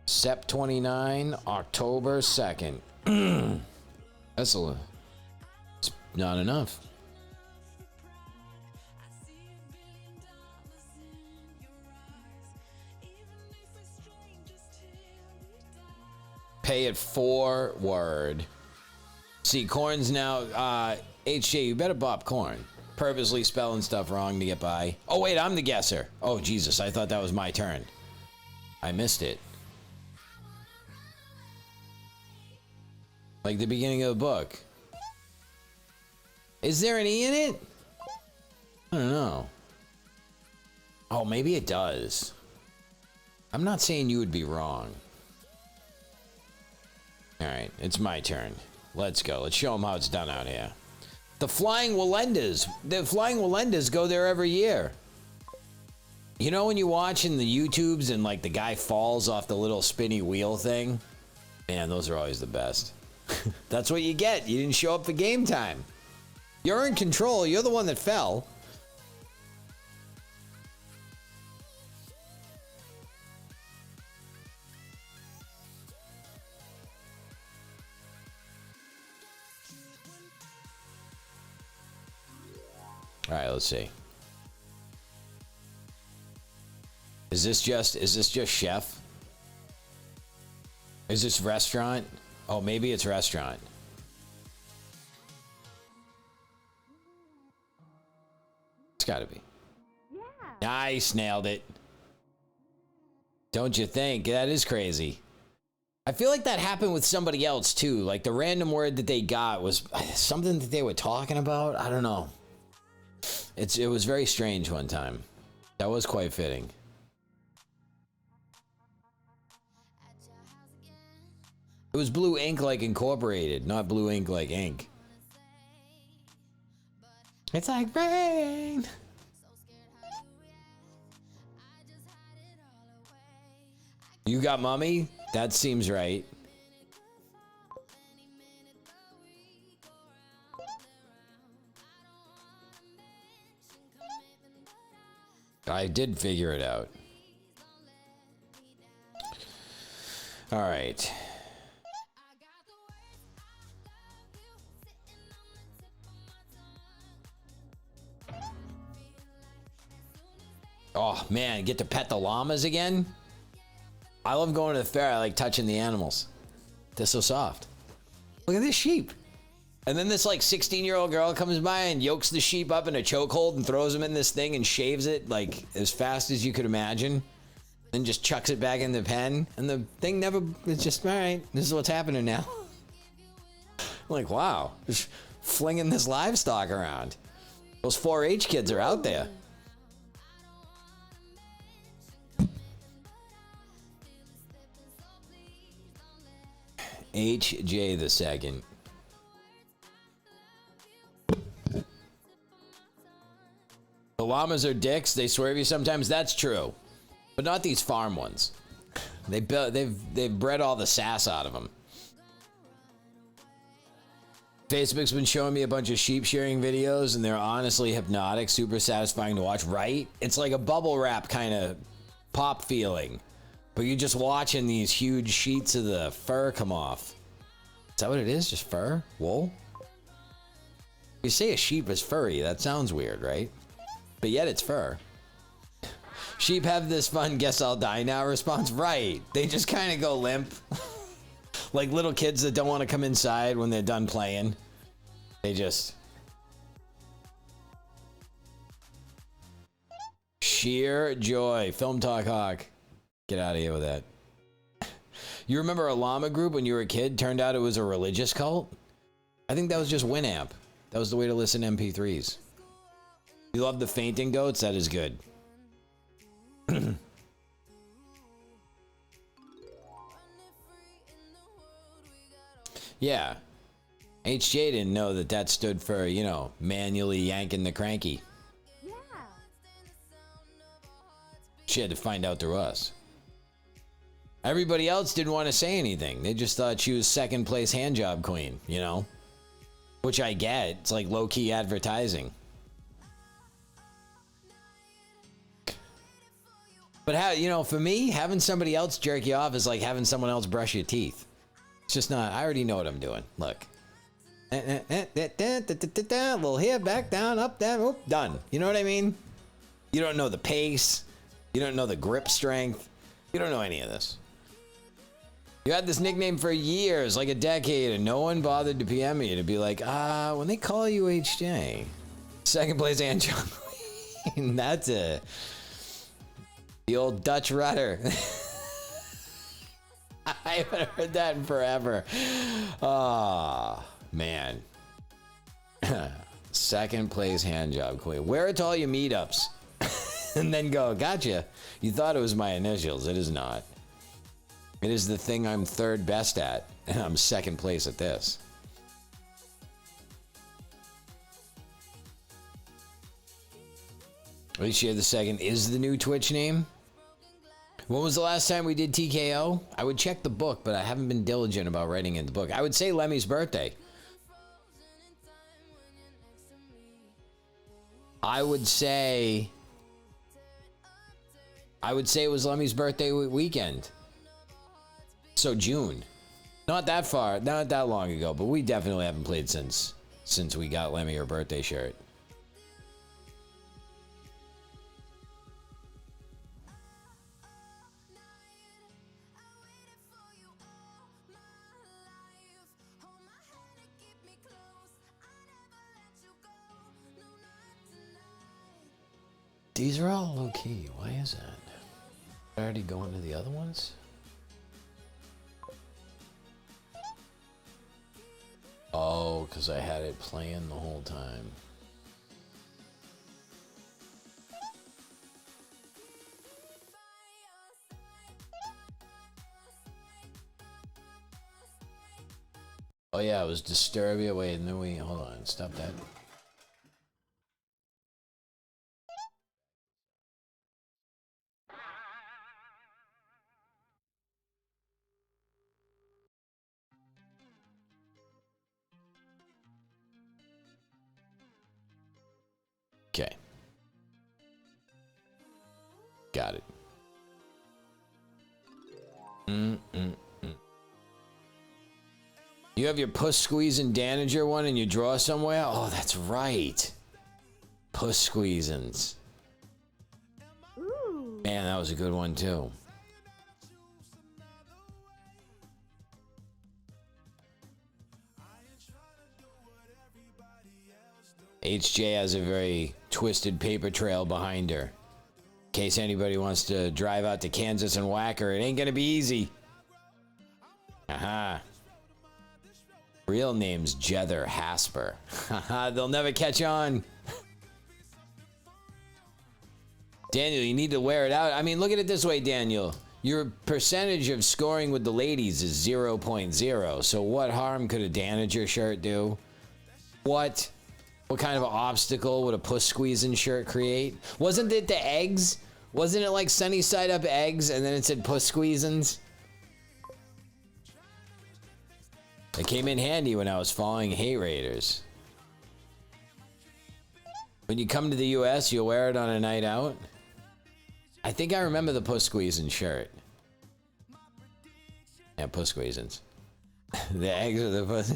Sep 29, October 2nd. That's it's not enough. Pay it forward. See, Corn's now, HJ, you better bop Corn. Purposely spelling stuff wrong to get by. Oh, wait, I'm the guesser. Oh, Jesus, I thought that was my turn. I missed it. Like the beginning of the book. Is there an E in it? I don't know. Oh, maybe it does. I'm not saying you would be wrong. Alright, it's my turn. Let's go. Let's show them how it's done out here. The Flying Wallendas. The Flying Wallendas go there every year. You know when you watch in the YouTubes and like the guy falls off the little spinny wheel thing? Man, those are always the best. That's what you get. You didn't show up for game time. You're in control. You're the one that fell. All right, let's see. Is this just chef? Is this restaurant? Oh, maybe it's restaurant. It's gotta be. Yeah. Nice, nailed it. Don't you think? That is crazy. I feel like that happened with somebody else too. Like the random word that they got was something that they were talking about. I don't know. It was very strange one time. That was quite fitting. It was Blue Ink like Incorporated, not Blue Ink like ink. It's like rain. You got Mummy? That seems right. I did figure it out. All right. Oh man, get to pet the llamas again? I love going to the fair. I like touching the animals. They're so soft. Look at this sheep. And then this like 16-year-old girl comes by and yokes the sheep up in a chokehold and throws him in this thing and shaves it like as fast as you could imagine. Then just chucks it back in the pen. And the thing never, it's just, all right, this is what's happening now. I'm like, wow, just flinging this livestock around. Those 4-H kids are out there. HJ the second. The llamas are dicks. They swerve you sometimes. That's true, but not these farm ones. They've bred all the sass out of them. Facebook's been showing me a bunch of sheep shearing videos, and they're honestly hypnotic, super satisfying to watch. Right? It's like a bubble wrap kind of pop feeling. But you're just watching these huge sheets of the fur come off. Is that what it is? Just fur? Wool? You say a sheep is furry. That sounds weird, right? But yet it's fur. Sheep have this fun guess I'll die now response. Right. They just kind of go limp. Like little kids that don't want to come inside when they're done playing. They just... Sheer joy. Film Talk Hawk. Get out of here with that. You remember a llama group when you were a kid? Turned out it was a religious cult? I think that was just Winamp. That was the way to listen to MP3s. You love the fainting goats? That is good. Yeah. HJ didn't know that that stood for, you know, manually yanking the cranky. Yeah. She had to find out through us. Everybody else didn't want to say anything. They just thought she was second place handjob queen, you know? Which I get. It's like low-key advertising. But how, you know, for me, having somebody else jerk you off is like having someone else brush your teeth. It's just not, I already know what I'm doing. Look. Little here, back, down, up, down, oop, done. You know what I mean? You don't know the pace. You don't know the grip strength. You don't know any of this. You had this nickname for years, like a decade, and no one bothered to PM you to be like, when they call you HJ, second place handjob queen. That's the old Dutch rudder. I haven't heard that in forever. Oh, man. Second place handjob queen. Wear it to all your meetups. And then go, gotcha. You thought it was my initials. It is not. It is the thing I'm third best at, and I'm second place at this. Alicia the Second is the new Twitch name. When was the last time we did TKO? I would check the book, but I haven't been diligent about writing in the book. I would say Lemmy's birthday. I would say it was Lemmy's birthday weekend. So June. Not that far, not that long ago, but we definitely haven't played since we got Lemmy her birthday shirt. These are all low key. Why is that? I already going to the other ones? Oh, because I had it playing the whole time. Oh yeah, it was Disturbia. Wait, and then hold on, stop that. Okay. Got it. You have your Puss Squeezin' Danager one and you draw somewhere? Oh, that's right. Puss Squeezins. Man, that was a good one too. HJ has a very twisted paper trail behind her. In case anybody wants to drive out to Kansas and whack her, it ain't gonna be easy. Aha. Real name's Jether Hasper. Haha, they'll never catch on. Daniel, you need to wear it out. I mean, look at it this way, Daniel. Your percentage of scoring with the ladies is 0.0. So what harm could a Danager shirt do? What? What kind of obstacle would a Puss Squeezin' shirt create? Wasn't it the eggs? Wasn't it like sunny side up eggs and then it said Puss Squeezins? It came in handy when I was following Hate Raiders. When you come to the US, you'll wear it on a night out. I think I remember the Puss Squeezin' shirt. Yeah, Puss Squeezins. The eggs are the puss.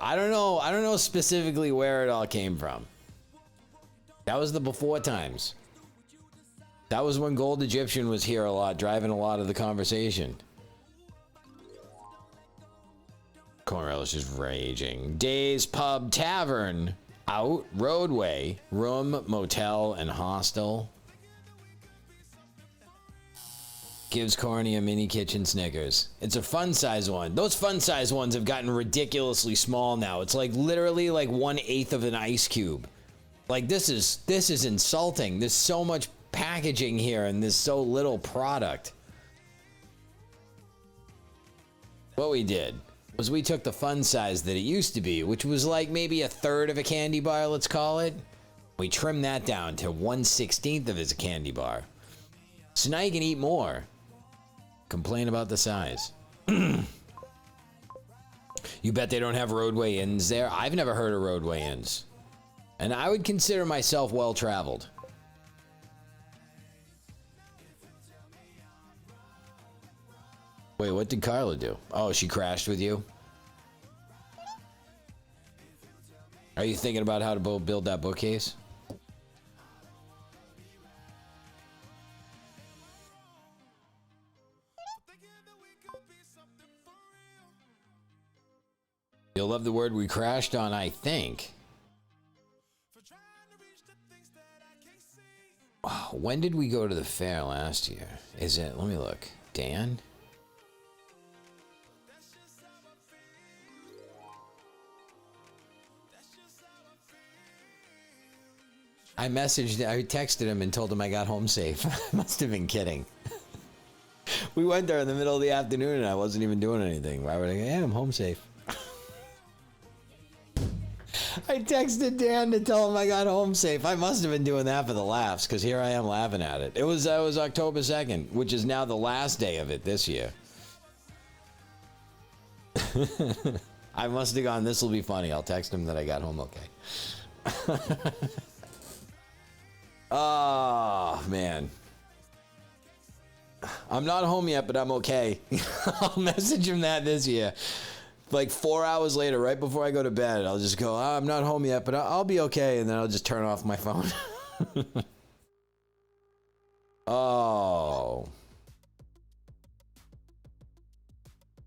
I don't know specifically where it all came from. That was the before times. That was when Gold Egyptian was here a lot, driving a lot of the conversation. Cornrell's just raging. Days Pub Tavern. Out. Roadway. Room, motel, and hostel. Gives Corny a mini kitchen Snickers. It's a fun size one. Those fun size ones have gotten ridiculously small now. It's like literally like 1/8 of an ice cube. Like this is insulting. There's so much packaging here and there's so little product. What we did was we took the fun size that it used to be, which was like maybe 1/3 of a candy bar, let's call it. We trimmed that down to 1/16 of a candy bar. So now you can eat more. Complain about the size. You bet they don't have roadway inns there? I've never heard of roadway inns. And I would consider myself well-traveled. Wait, what did Carla do? Oh, she crashed with you? Are you thinking about how to build that bookcase? You'll love the word we crashed on, I think. Oh, when did we go to the fair last year? Is it, let me look. Dan? I texted him and told him I got home safe. I must have been kidding. We went there in the middle of the afternoon and I wasn't even doing anything. Why would I go, yeah, I'm home safe. I texted Dan to tell him I got home safe. I must have been doing that for the laughs, because here I am laughing at it. It was October 2nd, which is now the last day of it this year. I must have gone, this will be funny. I'll text him that I got home okay. Oh, man. I'm not home yet, but I'm okay. I'll message him that this year. Like 4 hours later, right before I go to bed, I'll just go, I'm not home yet, but I'll be okay. And then I'll just turn off my phone. Oh.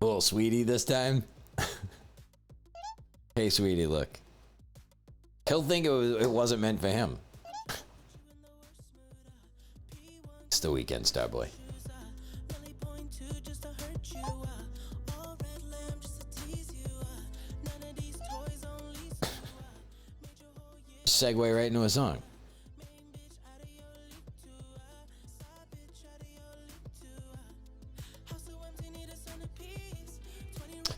A little sweetie this time. Hey, sweetie, look. He'll think it wasn't meant for him. It's the weekend, Starboy. Segue right into a song.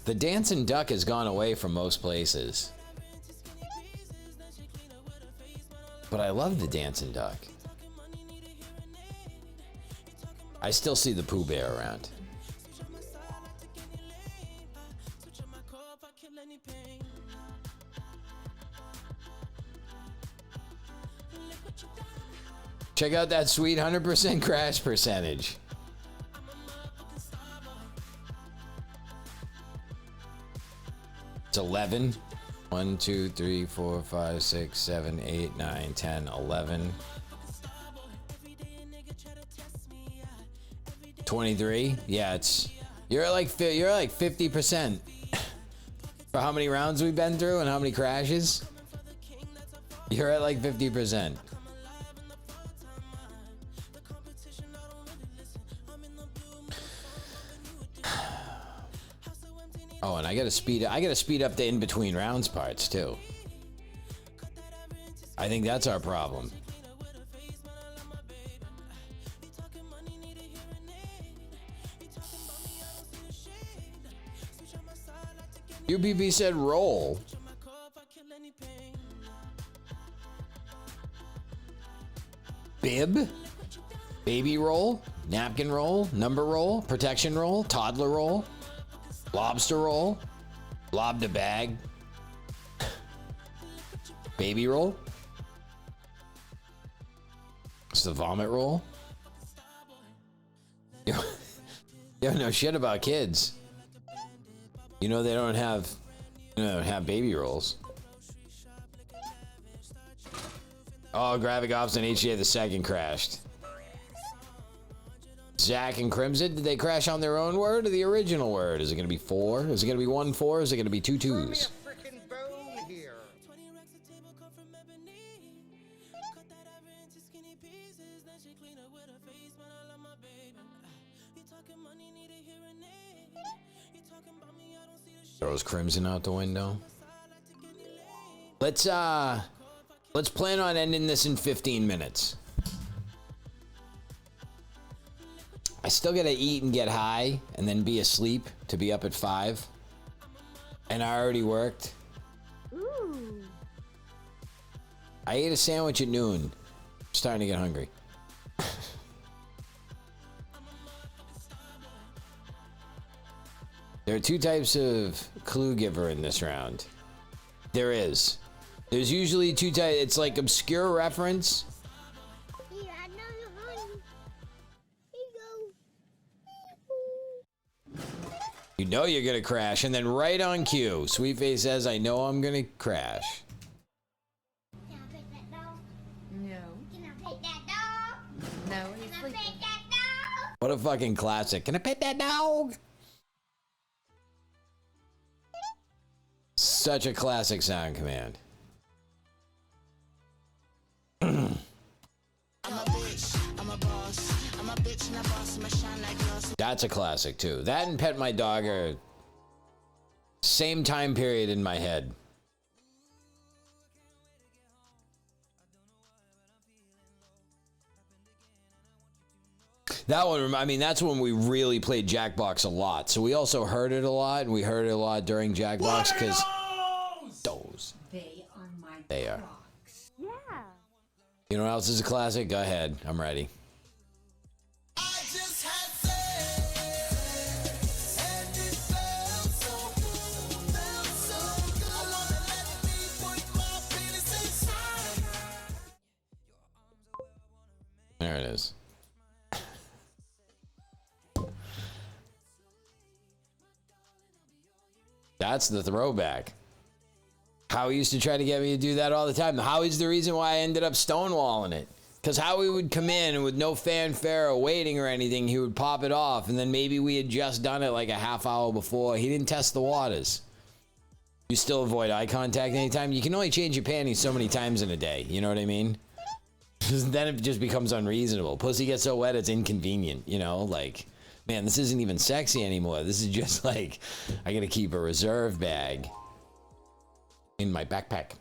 The dancing duck has gone away from most places. But I love the dancing duck. I still see the Pooh Bear around. Check out that sweet 100% crash percentage. It's 11. 1, 2, 3, 4, 5, 6, 7, 8, 9, 10, 11. 23. Yeah, it's you're at like 50% for how many rounds we've been through and how many crashes. You're at like 50%. Oh, and I gotta speed up the in between rounds parts too. I think that's our problem. UBB said roll. Bib? Baby roll? Napkin roll? Number roll? Protection roll? Toddler roll? Lobster roll? Lobbed a bag? Baby roll? It's the vomit roll? You don't know shit about kids. You know they don't have baby rolls. Oh, Gravik Ops and HGA the second crashed. Zach and Crimson, did they crash on their own word or the original word? Is it going to be 4? Is it going to be 1 4? Is it going to be 2 2s? Throws Crimson out the window. Let's plan on ending this in 15 minutes. I still gotta eat and get high and then be asleep to be up at 5. And I already worked. Ooh. I ate a sandwich at noon. I'm starting to get hungry. There are two types of clue giver in this round. There is. There's usually two types. It's like obscure reference. Yeah, I know you're hungry. Here you go. You know you're gonna crash, and then right on cue, Sweetface says, "I know I'm gonna crash." Can I pet that dog? No. Can I pet that dog? No, Can he's I sleeping. pet that dog? What a fucking classic. Can I pet that dog? Such a classic sound command. That's a classic too. That and Pet My Dog are same time period in my head. That one, I mean, that's when we really played Jackbox a lot. So we also heard it a lot, and we heard it a lot during Jackbox because those. They are. Yeah. You know what else is a classic? Go ahead. I'm ready. There it is. That's the throwback. Howie used to try to get me to do that all the time. Howie's the reason why I ended up stonewalling it. Because Howie would come in and with no fanfare or waiting or anything, he would pop it off. And then maybe we had just done it like a half hour before. He didn't test the waters. You still avoid eye contact anytime. You can only change your panties so many times in a day. You know what I mean? Then it just becomes unreasonable. Pussy gets so wet, it's inconvenient. You know, like, man, this isn't even sexy anymore. This is just like, I gotta keep a reserve bag in my backpack.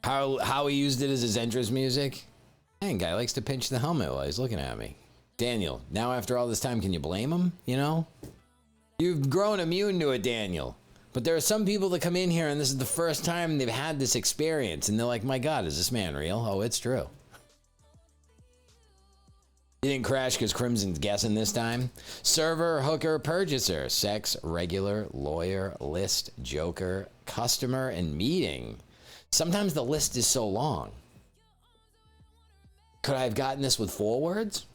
How he used it as his entrance music? Dang, guy likes to pinch the helmet while he's looking at me. Daniel, now after all this time, can you blame him? You know? You've grown immune to it, Daniel. But there are some people that come in here and this is the first time they've had this experience and they're like, my God, is this man real? Oh, it's true. You didn't crash because Crimson's guessing this time. Server, hooker, purchaser, sex, regular, lawyer, list, joker, customer, and meeting. Sometimes the list is so long. Could I have gotten this with 4 words?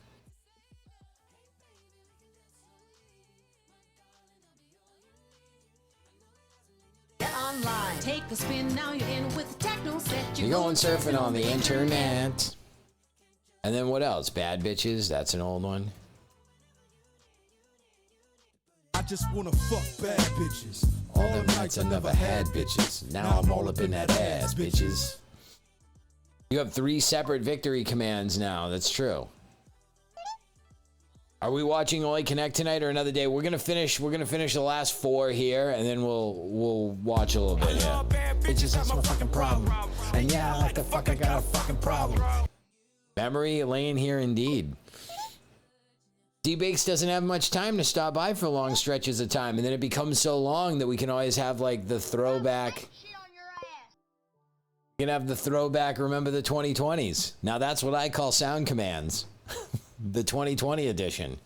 Online. Take a spin, now you're in with the techno set. You're going surfing on the internet. And then what else? Bad bitches, that's an old one. I just wanna fuck bad bitches. All them nights I never had bitches. Now I'm all up in that ass, bitches. You have 3 separate victory commands now. That's true. Are we watching Oi Connect tonight or another day? We're gonna finish the last 4 here, and then we'll watch a little bit here. Bitches, that's my fucking problem. And yeah, I like the fuck, I got a fucking problem. Memory laying here indeed. D-Bakes doesn't have much time to stop by for long stretches of time, and then it becomes so long that we can always have like the throwback. You can have the throwback, remember the 2020s. Now that's what I call sound commands. The 2020 edition.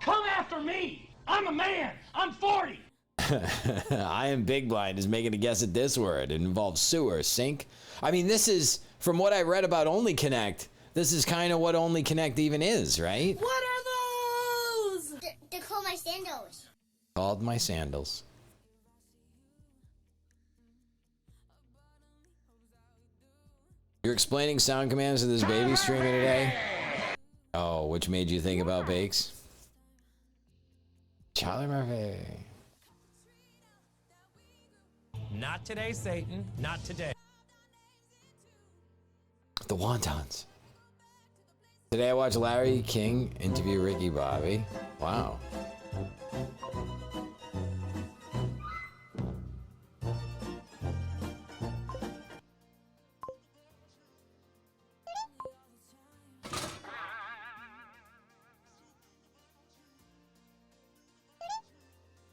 Come after me! I'm a man! I'm 40! I am Big Blind is making a guess at this word. It involves sewer, sink. I mean, this is, from what I read about Only Connect, this is kind of what Only Connect even is, right? What are those? They're called my sandals. Called my sandals. You're explaining sound commands to this baby streaming today? Oh, which made you think about Bakes? Charlie Murphy. Not today, Satan. Not today. The Wontons. Today I watched Larry King interview Ricky Bobby. Wow.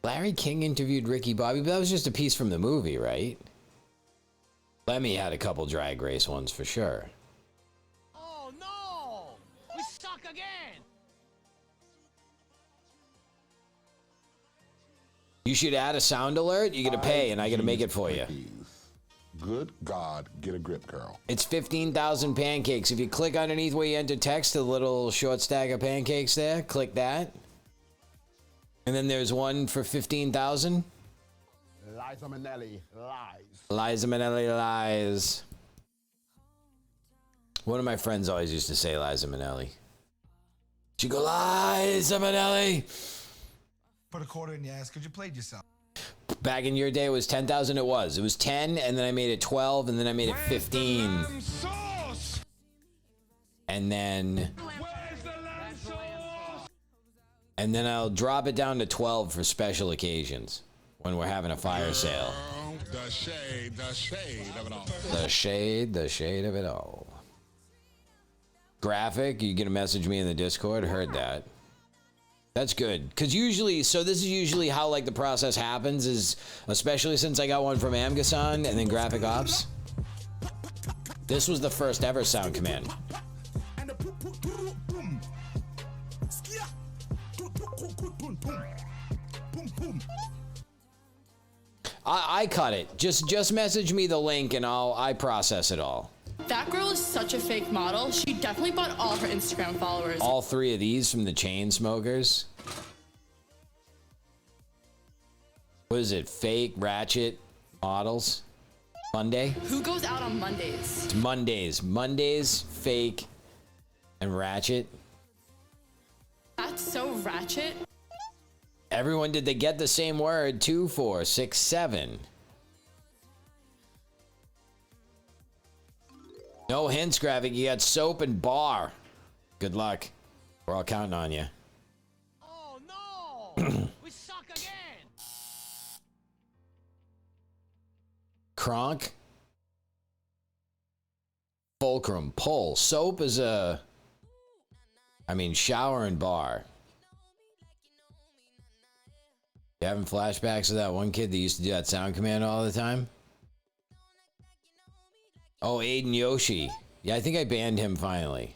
Larry King interviewed Ricky Bobby, but that was just a piece from the movie, right? Lemmy had a couple Drag Race ones for sure. Oh no! We suck again! should add a sound alert. You gotta pay, and I gotta make it for you. Good God, get a grip, girl. It's 15,000 pancakes. If you click underneath where you enter text, the little short stack of pancakes there, click that. And then there's one for 15,000. Liza Minnelli lies. Liza Minnelli lies. One of my friends always used to say Liza Minnelli. She'd go, Liza Minnelli. Put a quarter in your ass because you played yourself. Back in your day, it was 10,000. It was 10, and then I made it 12, and then I made it 15. And then I'll drop it down to 12 for special occasions when we're having a fire sale. The shade of it all. The shade of it all. Graphic, you gonna message me in the Discord? Heard that. That's good, because usually, so this is usually how like the process happens, is especially since I got one from Amgason and then Graphic Ops. This was the first ever sound command. I cut it. Just message me the link and I process it all. That girl is such a fake model. She definitely bought all her Instagram followers. All three of these from the Chainsmokers. What is it? Fake Ratchet models? Monday? Who goes out on Mondays? It's Mondays. Mondays, Fake, and Ratchet. That's so ratchet. Everyone, did they get the same word? 2, 4, 6, 7. No hints, Graphic. You got soap and bar. Good luck. We're all counting on you. Oh no! We suck again! Kronk. Fulcrum. Pull. Soap is a... I mean, shower and bar. You having flashbacks of that one kid that used to do that sound command all the time? Oh, Aiden Yoshi. Yeah, I think I banned him finally.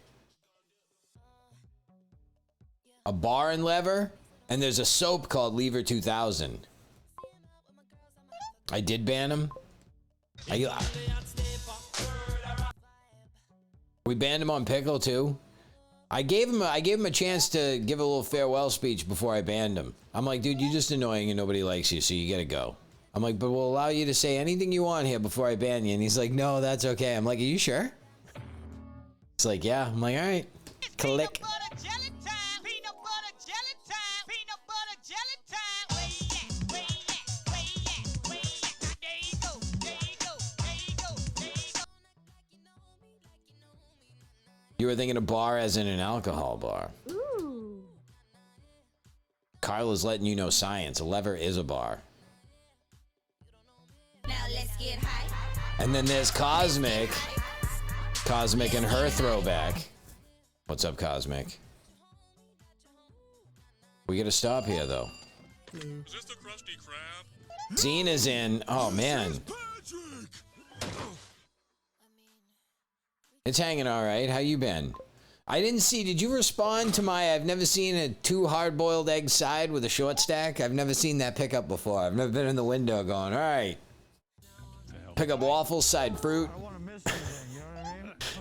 A bar and lever, and there's a soap called Lever 2000. I did ban him. We banned him on Pickle too. I gave him a chance to give a little farewell speech before I banned him. I'm like, dude, you're just annoying and nobody likes you, so you gotta go. I'm like, but we'll allow you to say anything you want here before I ban you. And he's like, no, that's okay. I'm like, are you sure? It's like, yeah. I'm like, all right. Click. You were thinking a bar as in an alcohol bar. Ooh. Carla's letting you know science. A lever is a bar. Now let's get high. And then there's Cosmic. Cosmic and her throwback. What's up, Cosmic? We gotta stop here, though. Is this the Krusty Krab? Zena's in. Oh, man. It's hanging all right. How you been? I didn't see. Did you respond to my I've never seen a 2 hard-boiled egg side with a short stack? I've never seen that pickup before. I've never been in the window going, all right. Pick up waffles, side fruit.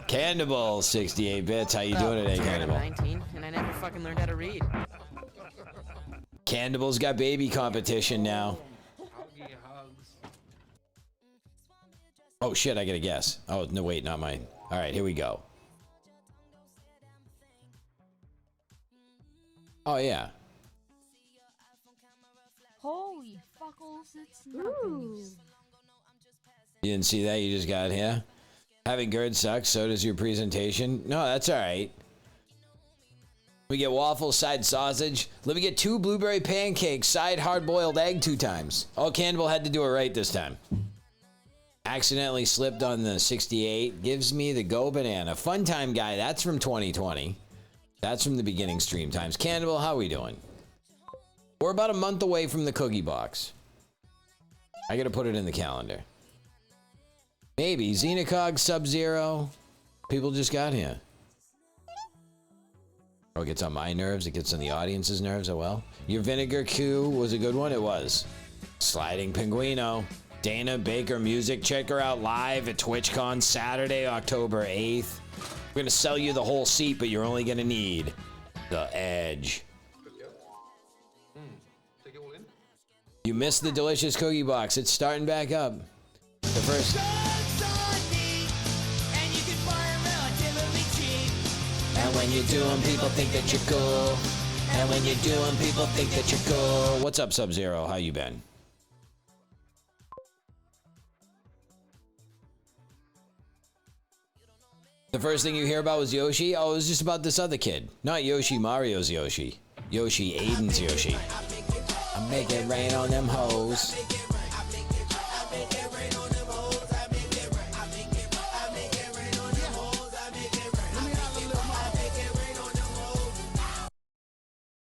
Cannibal, 68 bits. How you doing today, Cannibal? I'm 19, and I never fucking learned how to read. Cannibal's got baby competition now. Oh, shit, I gotta guess. Oh, no, wait, not mine. All right, here we go. Oh, yeah. Holy fuckles, it's nothing. You didn't see that? You just got here? Having GERD sucks, so does your presentation. No, that's all right. We get waffles, side sausage. Let me get 2 blueberry pancakes, side hard-boiled egg 2 times. Oh, Cannibal had to do it right this time. Accidentally slipped on the 68. Gives me the go banana. Fun time guy. That's from 2020. That's from the beginning stream times. Cannibal, how we doing? We're about a month away from the cookie box. I gotta put it in the calendar. Maybe. Xenocog, Sub-Zero. People just got here. Oh, it gets on my nerves. It gets on the audience's nerves. Oh, well. Your vinegar Q was a good one. It was. Sliding Pinguino. Dana Baker Music. Check her out live at TwitchCon Saturday, October 8th. We're going to sell you the whole seat, but you're only going to need the edge. Take it all in. You missed the delicious cookie box. It's starting back up. The first... And when you do them, people think that you're cool. And when you do them, people think that you're cool. What's up, Sub-Zero? How you been? The first thing you hear about was Yoshi? Oh, it was just about this other kid. Not Yoshi, Mario's Yoshi. Yoshi, Aiden's Yoshi. I make it rain on them hoes.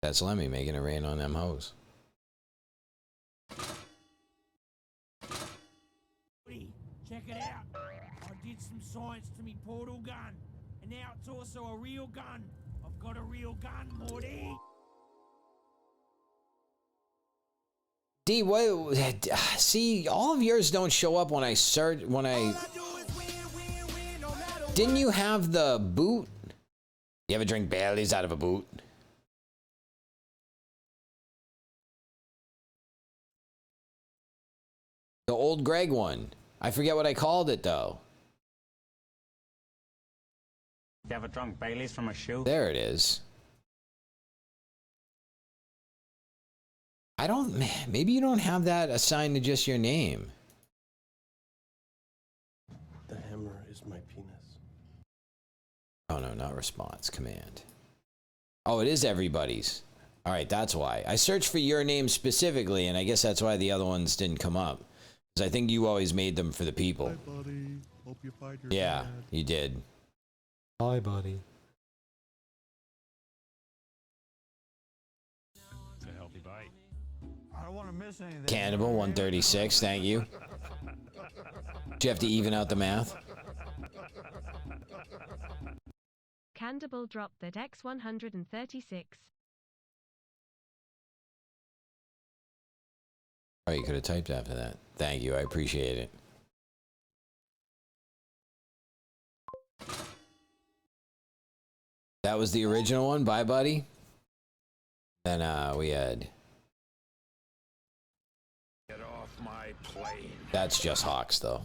That's Lemmy making it rain on them hoes. Check it out. I did some science to me portal gun, and now it's also a real gun. I've got a real gun, Morty. D, what? See, all of yours don't show up when I search. Didn't you have the boot? You ever drink Baileys out of a boot? The old Greg one. I forget what I called it though. You ever drunk Baileys from a shoe? There it is. I don't, maybe you don't have that assigned to just your name. The hammer is my penis. Oh no, not response, command. Oh, it is everybody's. All right, that's why. I searched for your name specifically, and I guess that's why the other ones didn't come up. Because I think you always made them for the people. Hi, buddy. Hope you find your Yeah, dad. you did. Hi, buddy. It's a healthy bite. I don't want to miss anything. Cannibal 136, thank you. Do you have to even out the math? Candibal dropped that X136. Oh, you could have typed after that. Thank you, I appreciate it. That was the original one, bye buddy. Then we had... Get off my plane. That's just Hawks though.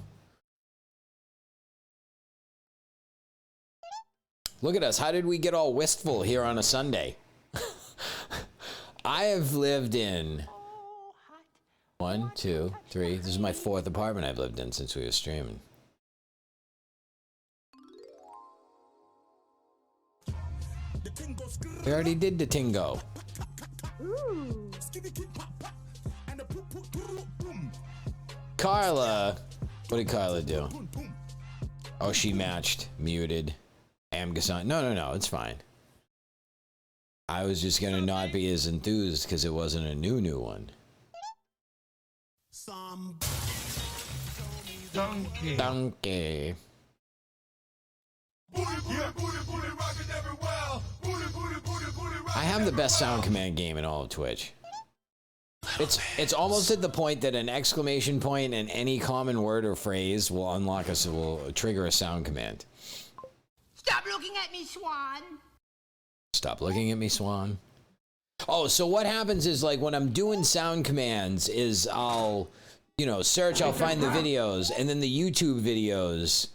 Look at us, how did we get all wistful here on a Sunday? I have lived in 1, 2, 3. This is my 4th apartment I've lived in since we were streaming. We already did the Tingo. Carla. What did Carla do? Oh, she matched. Muted. Amgason. No, it's fine. I was just gonna not be as enthused because it wasn't a new one. Donkey. Donkey. I have the best sound command game in all of Twitch. It's almost at the point that an exclamation point and any common word or phrase will unlock us. Will trigger a sound command. Stop looking at me, Swan. Stop looking at me, Swan. Oh, so what happens is, like, when I'm doing sound commands is I'll, you know, search, I'll find the videos, and then the YouTube videos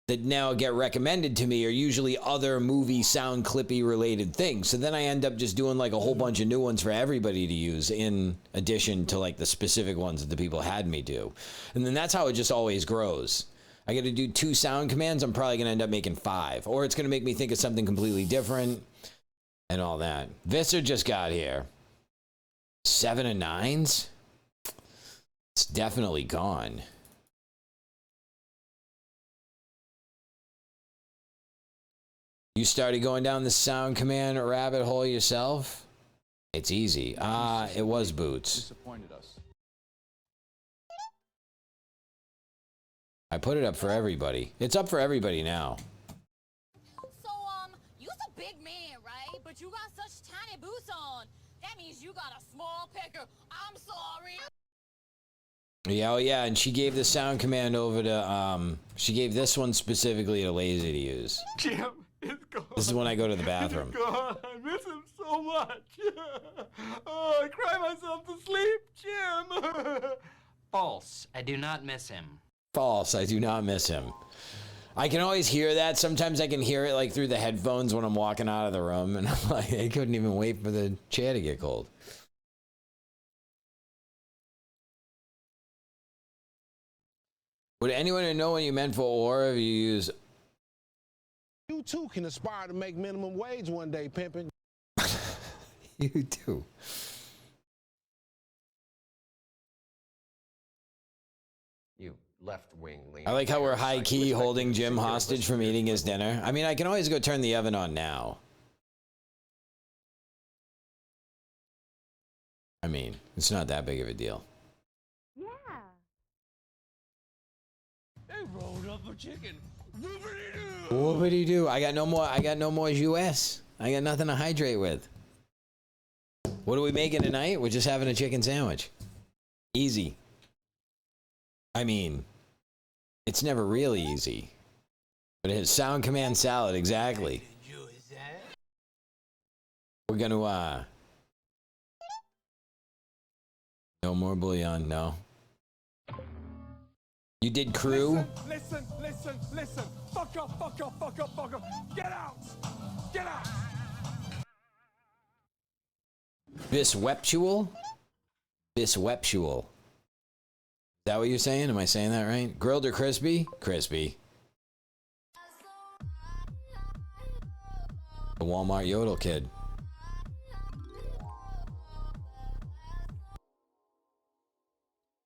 that now get recommended to me are usually other movie sound clippy related things. So then I end up just doing like a whole bunch of new ones for everybody to use in addition to like the specific ones that the people had me do. And then that's how it just always grows. I got to do 2 sound commands. I'm probably going to end up making 5, or it's going to make me think of something completely different and all that. Visser just got here. 7 of 9s. It's definitely gone. You started going down the sound command rabbit hole yourself? It's easy. It was Boots. Disappointed us. I put it up for everybody. It's up for everybody now. So, you's a big man, right? But you got such tiny boots on. That means you got a small pecker. I'm sorry. Yeah, oh yeah, and she gave the sound command over to, she gave this one specifically to Lazy to use. Jim, it's gone. This is when I go to the bathroom. It's gone. I miss him so much. Oh, I cry myself to sleep, Jim. False. I do not miss him. False. I do not miss him. I can always hear that. Sometimes I can hear it like through the headphones when I'm walking out of the room, and I'm like, I couldn't even wait for the chair to get cold. Would anyone know what you meant for or if you use... You too can aspire to make minimum wage one day, pimping. You do. You left-wing lean. I like how we're high-key holding Jim hostage from eating his dinner. I mean, I can always go turn the oven on now. I mean, it's not that big of a deal. Yeah. They rolled up a chicken. Whoopity-doo. Whoopity-doo. I got no more US. I got nothing to hydrate with. What are we making tonight? We're just having a chicken sandwich. Easy. I mean, it's never really easy. But it's sound command salad, exactly. We're gonna, no more bouillon, no. You did crew? Listen. Fuck up. Get out. Bisweptual? Bisweptual. Is that what you're saying? Am I saying that right? Grilled or crispy? Crispy. The Walmart Yodel kid.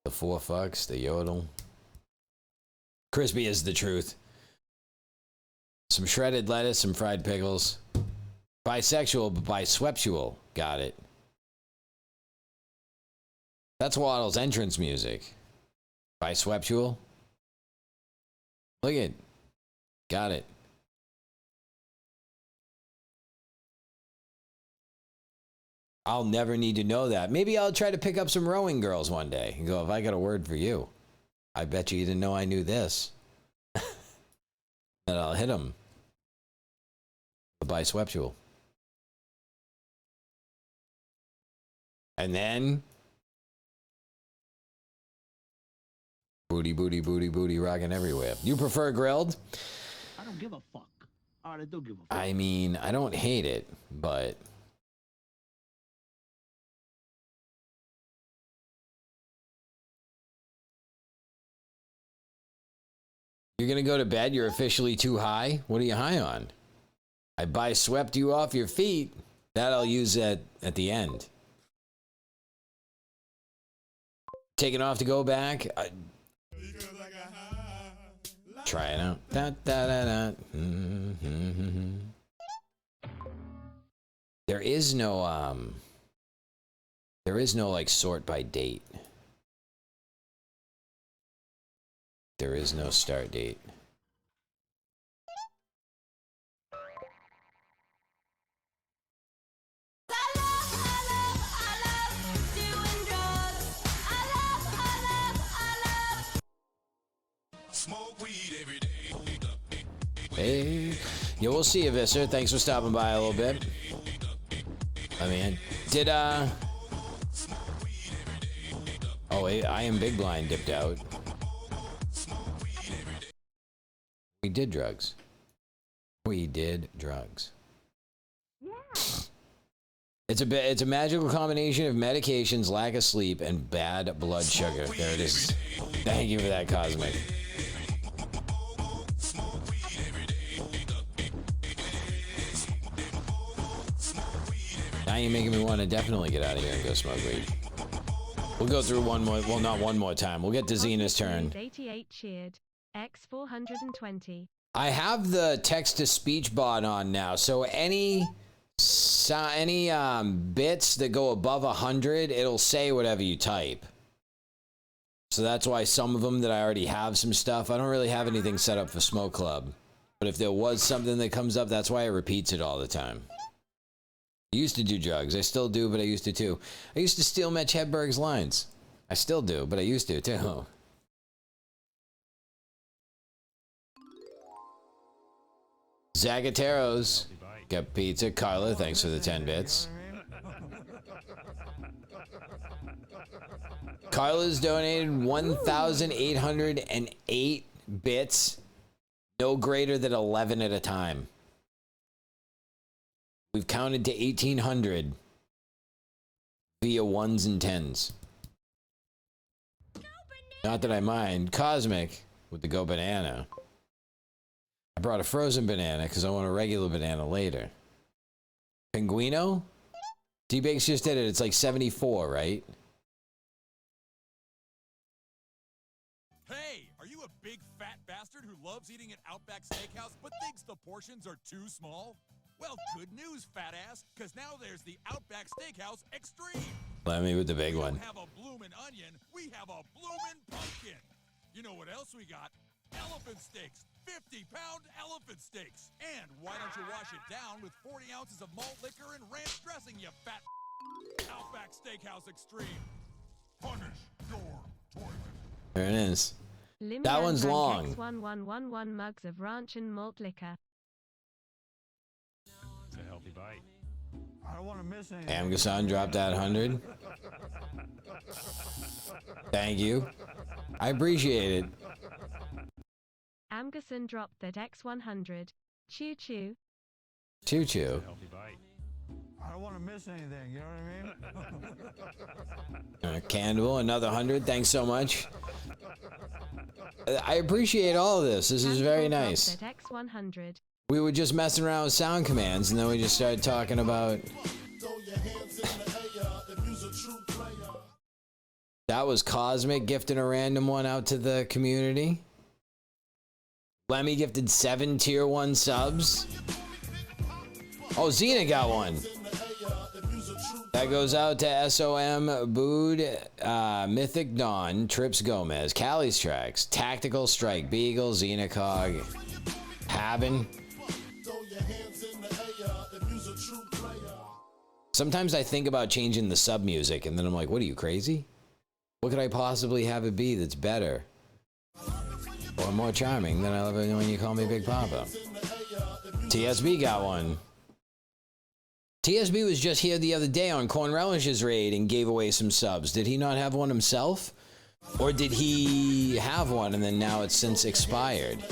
The 4 fucks, the Yodel. Crispy is the truth. Some shredded lettuce, some fried pickles. Bisexual, but bisweptual. Got it. That's Waddle's entrance music. Bisweptual. Look it. Got it. I'll never need to know that. Maybe I'll try to pick up some rowing girls one day and go, if I got a word for you, I bet you didn't know I knew this. And I'll hit them. The bisweptual. And then booty, rocking everywhere. You prefer grilled? I don't give a fuck. All right, I do give a fuck. I mean, I don't hate it, but you're gonna go to bed? You're officially too high? What are you high on? I biswept you off your feet. That I'll use at the end. Taking off to go back. Try it out. There is no like sort by date. There is no start date. Hey, yo, we'll see you, Visser. Thanks for stopping by a little bit. I mean, did oh, I am Big Blind dipped out. We did drugs. We did drugs. Yeah. It's a magical combination of medications, lack of sleep, and bad blood sugar. There it is. Thank you for that, Cosmic. Now you're making me want to definitely get out of here and go smoke weed. We'll go through one more. Well, not one more time. We'll get to Xena's turn. 88 cheered. X 420. I have the text-to-speech bot on now, so any bits that go above 100, it'll say whatever you type. So that's why some of them that I already have some stuff. I don't really have anything set up for Smoke Club, but if there was something that comes up, that's why it repeats it all the time. I used to do drugs. I still do, but I used to too. I used to steal Mitch Hedberg's lines. I still do, but I used to too. Zagateros got pizza. Carla, thanks for the 10 bits. Carla's donated 1,808 bits, no greater than 11 at a time. We've counted to 1,800 via 1s and 10s. Not that I mind. Cosmic with the Go Banana. I brought a frozen banana because I want a regular banana later. Pinguino? D-Bakes just did it. It's like 74, right? Hey, are you a big fat bastard who loves eating at Outback Steakhouse but thinks the portions are too small? Well, good news, fat ass, because now there's the Outback Steakhouse Extreme. Let me with the big one. We don't have a bloomin' onion, we have a bloomin' pumpkin. You know what else we got? Elephant steaks, 50-pound elephant steaks. And why don't you wash it down with 40 ounces of malt liquor and ranch dressing, you fat Outback Steakhouse Extreme. Punish your toilet. There it is. Lim That one's Yang long. X1111 mugs of ranch and malt liquor. It's a healthy bite. I don't want to miss anything. Amgason dropped that 100. Thank you. I appreciate it. Amgason dropped that X100. Choo choo. Choo choo. Healthy bite. I don't want to miss anything, you know what I mean? Candle, another 100. Thanks so much. I appreciate all of this. This is very nice. That X100. We were just messing around with sound commands, and then we just started talking about... That was Cosmic gifting a random one out to the community. Lemmy gifted 7 tier 1 subs. Oh, Xena got one. That goes out to SOM, Bood, Mythic Dawn, Trips Gomez, Callie's Tracks, Tactical Strike, Beagle, Xenacog, Habin. Sometimes I think about changing the sub music, and then I'm like, what are you, crazy? What could I possibly have it be that's better or more charming than I love it when you call me Big Papa? TSB got one. TSB was just here the other day on Corn Relish's raid and gave away some subs. Did he not have one himself? Or did he have one and then now it's since expired?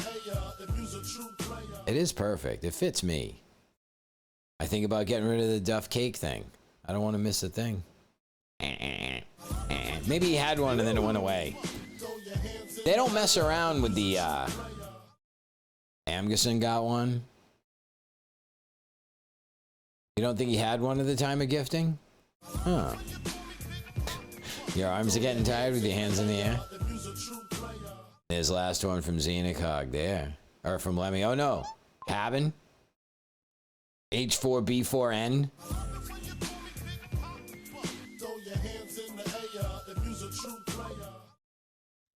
It is perfect. It fits me. I think about getting rid of the Duff Cake thing. I don't want to miss a thing. Maybe he had one and then it went away. They don't mess around with the, Amgason got one. You don't think he had one at the time of gifting? Huh. Your arms are getting tired with your hands in the air? There's last one from Xenacog there. Or from Lemmy. Oh no. Habin? H4B4N?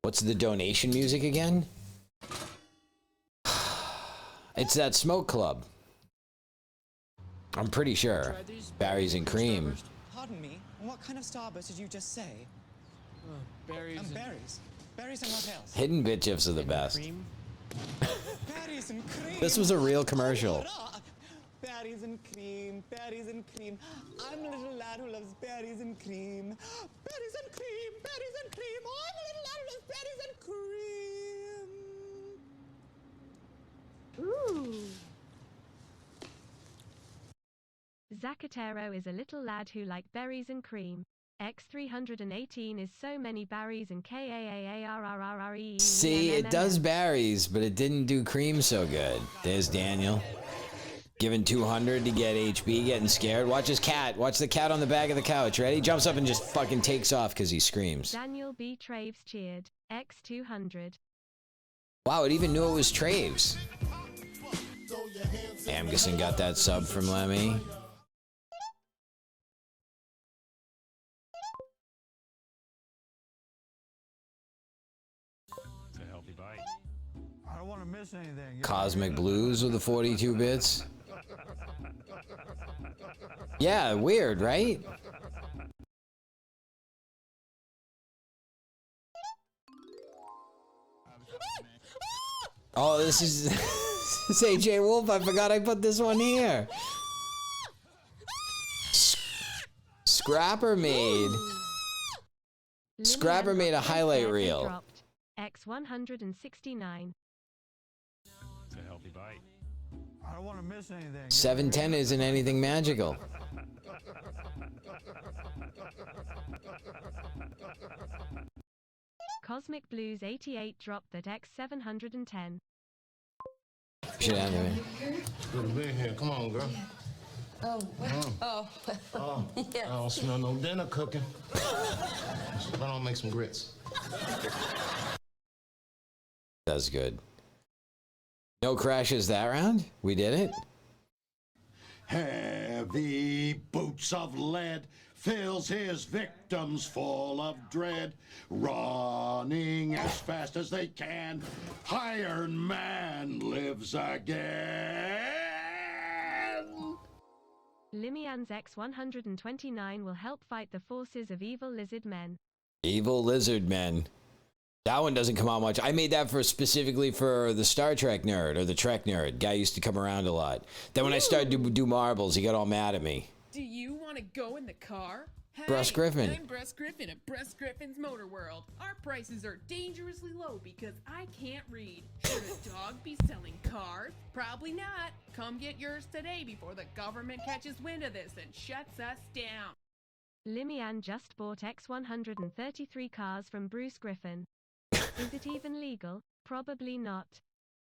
What's the donation music again? It's that Smoke Club. I'm pretty sure. Berries and cream. Pardon me, what kind of starburst did you just say? Berries. Berries. Berries and what else? Hidden bit gifs are the best. Berries and cream. This was a real commercial. Berries and cream, berries and cream. I'm a little lad who loves berries and cream. Berries and cream, berries and cream. I'm a little lad who loves berries and cream. Ooh. Zacatero is a little lad who like berries and cream. X318 is so many berries and KAAARRRRE. See, it does berries, but it didn't do cream so good. There's Daniel. Giving 200 to get HB, getting scared. Watch his cat. Watch the cat on the back of the couch. Ready? Jumps up and just fucking takes off because he screams. Daniel B. Traves cheered. X200. Wow, it even knew it was Traves. Amgason got that sub from Lemmy. It's a healthy bite. I don't want to miss anything. Cosmic Blues with the 42 bits. Yeah, weird, right? Oh, this is this is AJ Wolf. I forgot I put this one here. Scrapper made a highlight reel. X169. It's a healthy bite. I don't want to miss anything. 710 isn't anything magical. Cosmic Blues 88 dropped that X710. Shit out of me. Good to be here. Come on, girl. Oh, oh. Oh, Yes. I don't smell no dinner cooking. Why don't I make some grits? That's good. No crashes that round? We did it? Heavy boots of lead fills his victims full of dread, running as fast as they can. Iron Man lives again. Limian's X129 will help fight the forces of evil lizard men. Evil lizard men. That one doesn't come out much. I made that for specifically for the Star Trek nerd or the Trek nerd. Guy used to come around a lot. Then when I started to do marbles, he got all mad at me. Do you want to go in the car? Hey, Bruce Griffin. I'm Bruce Griffin at Bruce Griffin's Motor World. Our prices are dangerously low because I can't read. Should a dog be selling cars? Probably not. Come get yours today before the government catches wind of this and shuts us down. Limian just bought X133 cars from Bruce Griffin. Is it even legal? Probably not.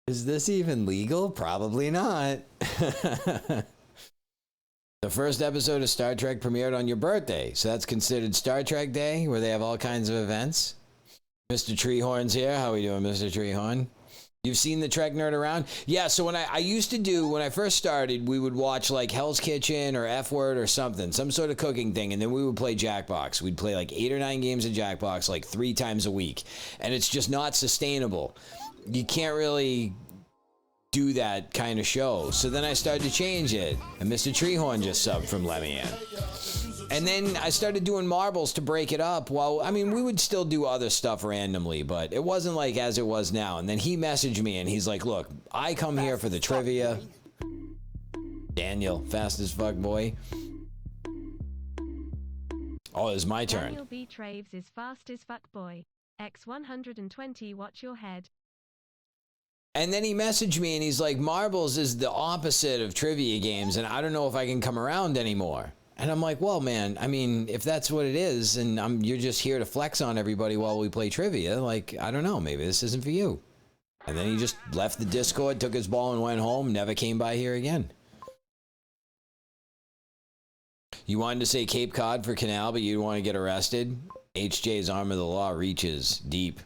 Is this even legal? Probably not. The first episode of Star Trek premiered on your birthday, so that's considered Star Trek Day, where they have all kinds of events. Mr. Treehorn's here. How we doing, Mr. Treehorn? You've seen the Trek nerd around? Yeah, so when I used to do, when I first started, we would watch like Hell's Kitchen or F-Word or something, some sort of cooking thing, and then we would play Jackbox. We'd play like 8 or 9 games of Jackbox like 3 times a week, and it's just not sustainable. You can't really do that kind of show. So then I started to change it, and Mr. Treehorn just subbed from Lemian. And then I started doing marbles to break it up. Well, I mean, we would still do other stuff randomly, but it wasn't like as it was now. And then he messaged me, and he's like, look, I come here for the trivia. Daniel, fast as fuck, boy. Oh, it's my turn. Daniel B. Traves is fast as fuck, boy. X120, watch your head. And then he messaged me, and he's like, marbles is the opposite of trivia games, and I don't know if I can come around anymore. And I'm like, well, man, I mean, if that's what it is, and you're just here to flex on everybody while we play trivia, like, I don't know, maybe this isn't for you. And then he just left the Discord, took his ball, and went home, never came by here again. You wanted to say Cape Cod for Canal, but you didn't want to get arrested? HJ's arm of the law reaches deep.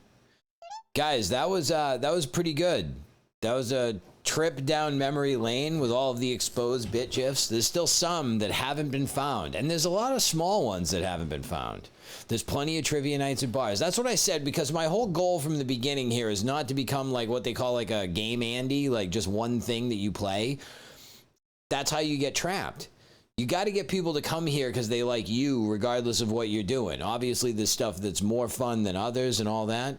Guys, that was pretty good. That was a trip down memory lane with all of the exposed bit gifs. There's still some that haven't been found, and there's a lot of small ones that haven't been found. There's plenty of trivia nights at bars. That's what I said, because my whole goal from the beginning here is not to become like what they call like a game Andy, like just one thing that you play. That's how you get trapped. You got to get people to come here because they like you regardless of what you're doing. Obviously there's stuff that's more fun than others and all that.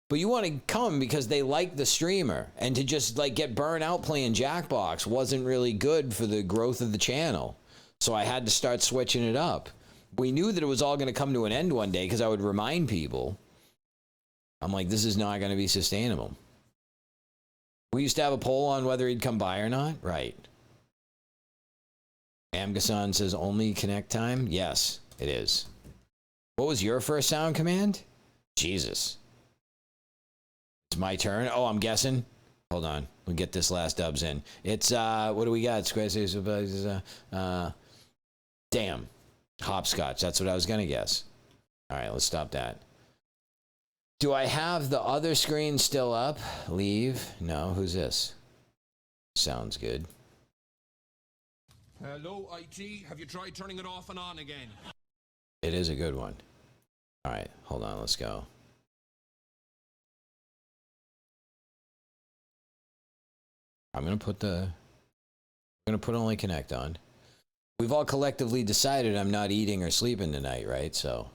But you want to come because they like the streamer, and to just like get burnt out playing Jackbox wasn't really good for the growth of the channel. So I had to start switching it up. We knew that it was all going to come to an end one day because I would remind people. I'm like, this is not going to be sustainable. We used to have a poll on whether he'd come by or not. Right. Amgasan says only connect time. Yes, it is. What was your first sound command? Jesus. It's my turn. Oh, I'm guessing. Hold on. We'll get this last dubs in. It's, what do we got? Damn. Hopscotch. That's what I was going to guess. All right, let's stop that. Do I have the other screen still up? Leave. No. Who's this? Sounds good. Hello, IT. Have you tried turning it off and on again? It is a good one. All right, hold on. Let's go. I'm going to put only connect on. We've all collectively decided I'm not eating or sleeping tonight, right? So.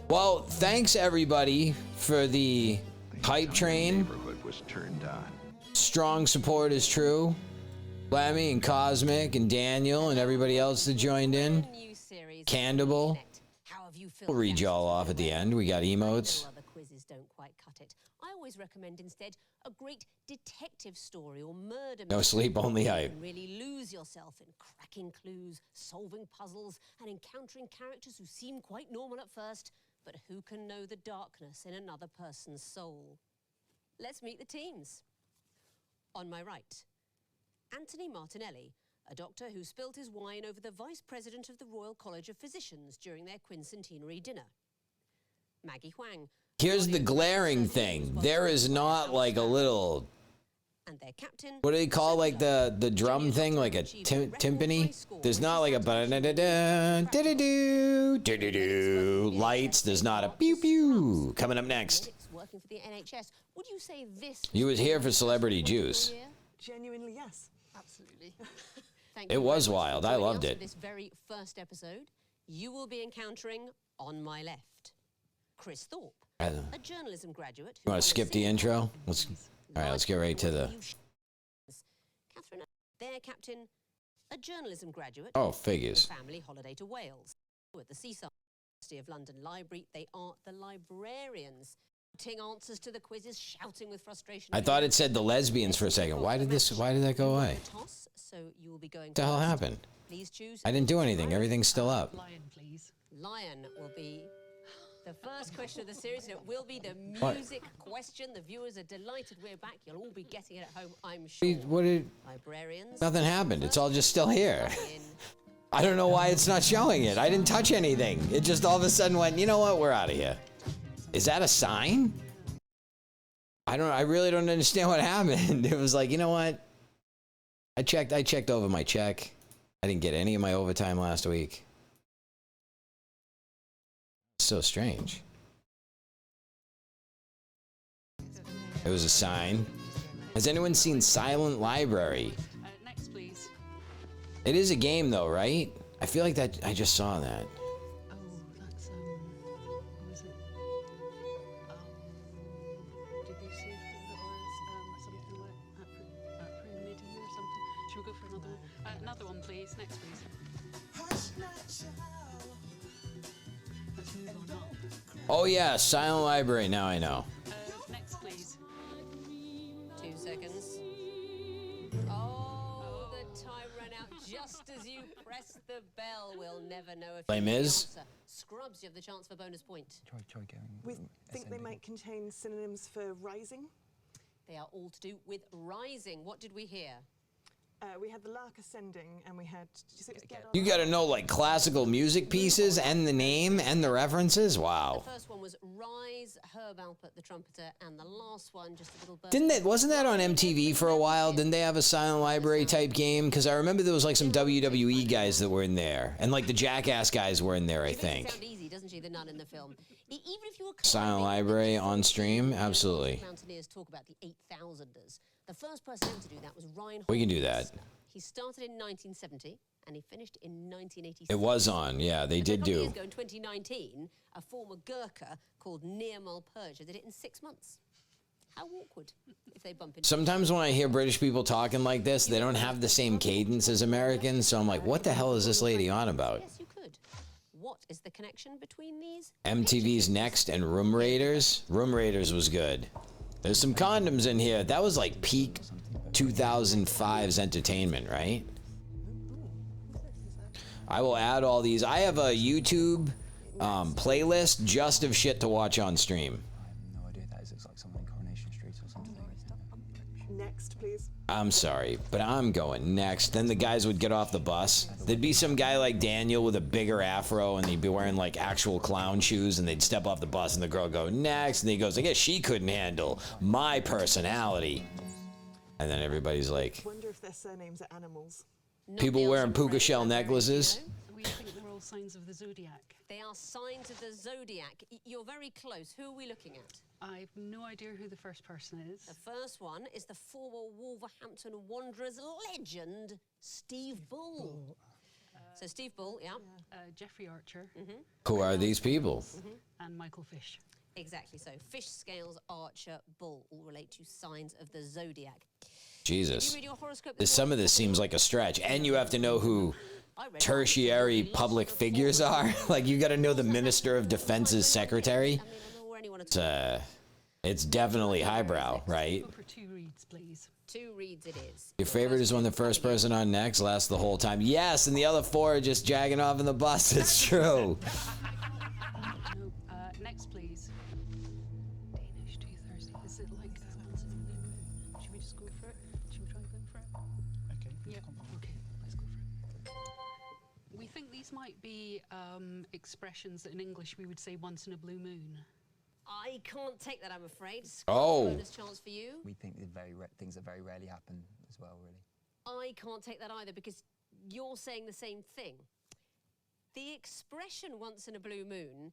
Well, thanks everybody for the hype train. Neighborhood was turned on. Strong support is true. Lemmy and Cosmic and Daniel and everybody else that joined in. Candable. We'll read y'all off at the end. We got emotes. Other quizzes don't quite cut it. I always recommend instead a great detective story or murder. No sleep, only You hype. can really lose yourself in cracking clues, solving puzzles, and encountering characters who seem quite normal at first, but who can know the darkness in another person's soul. Let's meet the teams. On my right, Anthony Martinelli, a doctor who spilt his wine over the Vice President of the Royal College of Physicians during their quincentenary dinner. Maggie Huang. Here's the glaring thing. There is not like a little, And their captain. what do they call like the drum thing, like a timpani? There's not like a lights. There's not a pew pew. Coming up next. Working for the NHS. Would you say this? You was here for Celebrity Juice. Genuinely, yes. Absolutely. Thank It you was very much wild. for I joining loved us it. for this very first episode, you will be encountering on my left, Chris Thorpe, a journalism graduate. You want to skip the intro? Let's. All right, let's get right to the. Catherine, their captain, a journalism graduate. Oh, figures. Family holiday to Wales. At the Seaside University of London Library, they are the librarians. Putting answers to the quizzes, shouting with frustration. I thought it said the lesbians for a second. Why did that go away? So you will be going. What the hell happened? Please choose. I didn't do anything. Everything's still up. Lion, please. Lion will be the first question of the series. It will be the What? music question. The viewers are delighted we're back. You'll all be getting it at home, I'm sure. What did? Librarians. Nothing happened. It's all just still here. I don't know why it's not showing it. I didn't touch anything. It just all of a sudden went, you know what? We're out of here. Is that a sign? I really don't understand what happened. It was like, you know what? I checked over my check. I didn't get any of my overtime last week. So strange. It was a sign. Has anyone seen Silent Library? Next, please. It is a game though, right? I feel like that I just saw that. Oh, that's who is it? Did you see if there was something like Pre-Midi or something? Should we go for another one? Another one, please. Next, please. Let's move on up. Oh yeah, Silent Library. Now I know. Next, please. 2 seconds. Oh, the time ran out just as you pressed the bell. We'll never know if Les you know the Mis? answer. Scrubs, you have the chance for bonus point. Try going. We think they might contain synonyms for rising. They are all to do with rising. What did we hear? We had the lark ascending, and we had. Did you say it was get on? You got to know like classical music pieces and the name and the references. Wow. The first one was Rise, Herb Alpert, the trumpeter, and the last one, just a little bird. Didn't that wasn't that on MTV for a while? Didn't they have a Silent Library type game? Because I remember there was like some WWE guys that were in there, and like the Jackass guys were in there. I She makes it think. sound easy, doesn't she? The nun in the film. Even if you were Silent Library on stream, absolutely. Mountaineers talk about the 8,000ers. The first person to do that was Ryan. We can do that. He started in 1970 and he finished in 1986. It was on. Yeah, they did A couple of do. years ago, in 2019, a former Gurkha called Nirmal Purja did it in 6 months. How awkward if they bump into. Sometimes when I hear British people talking like this, they don't have the same cadence as Americans. So I'm like, what the hell is this lady on about? Yes, you could. What is the connection between these? MTV's Next and Room Raiders. Room Raiders was good. There's some condoms in here. That was like peak 2005's entertainment, right? I will add all these. I have a YouTube playlist just of shit to watch on stream. No idea that is. It's like someone in Coronation Street or something. Next, please. I'm sorry, but I'm going next. Then the guys would get off the bus. There'd be some guy like Daniel with a bigger afro, and he'd be wearing like actual clown shoes, and they'd step off the bus, and the girl would go next, and he goes, I guess she couldn't handle my personality. And then everybody's like, Wonder if their surnames are animals. people wearing puka shell necklaces. We think they're all signs of the zodiac. They are signs of the zodiac. You're very close. Who are we looking at? I've no idea who the first person is. The first one is the former Wolverhampton Wanderers legend, Steve Bull. So Steve Bull, yeah. Jeffrey Archer. Who are these people? And Michael Fish. Exactly. So Fish, Scales, Archer, Bull all relate to signs of the zodiac. Jesus. Did you read your horoscope Some of this seems like a stretch. And you have to know who tertiary public figures are. Like, you got to know the Minister of Defense's secretary. It's definitely highbrow, right? Go for 2 reads, please. 2 reads it is. Your favorite is when the first person on next lasts the whole time. Yes, and the other 4 are just jagging off in the bus. It's true. Next, please. Danish 2 Thursday. Is it like once in a blue moon? Should we just go for it? Should we try going for it? Okay. Yeah. Okay. Let's go for it. We think these might be expressions that in English we would say once in a blue moon. I can't take that, I'm afraid. Oh. Bonus chance for you. We think things that very rarely happen as well, really. I can't take that either because you're saying the same thing. The expression once in a blue moon,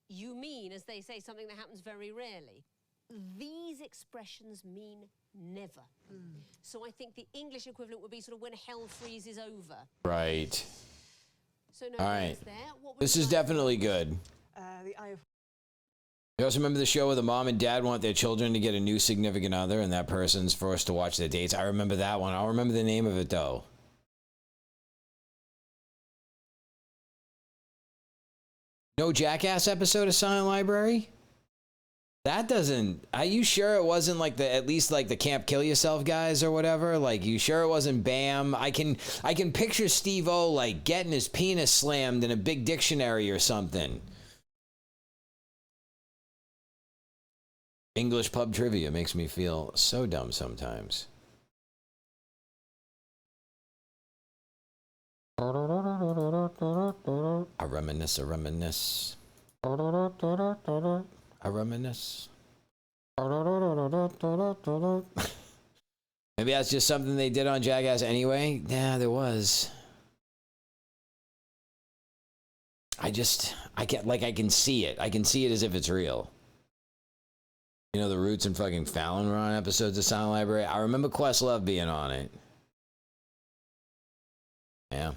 you mean, as they say, something that happens very rarely. These expressions mean never. So I think the English equivalent would be sort of when hell freezes over. Right. So no All right. there. What This is definitely good. The Eye of... You also remember the show where the mom and dad want their children to get a new significant other and that person's forced to watch their dates? I remember that one. I don't remember the name of it, though. No Jackass episode of Silent Library? That doesn't... Are you sure it wasn't like at least like the Can't Kill Yourself guys or whatever? Like, you sure it wasn't Bam? I can picture Steve-O like getting his penis slammed in a big dictionary or something. English pub trivia makes me feel so dumb sometimes. I reminisce, I reminisce. I reminisce. Maybe that's just something they did on Jackass anyway? Yeah, there was. I can see it. I can see it as if it's real. You know, the Roots and fucking Fallon were on episodes of Silent Library. I remember Questlove being on it. Yeah.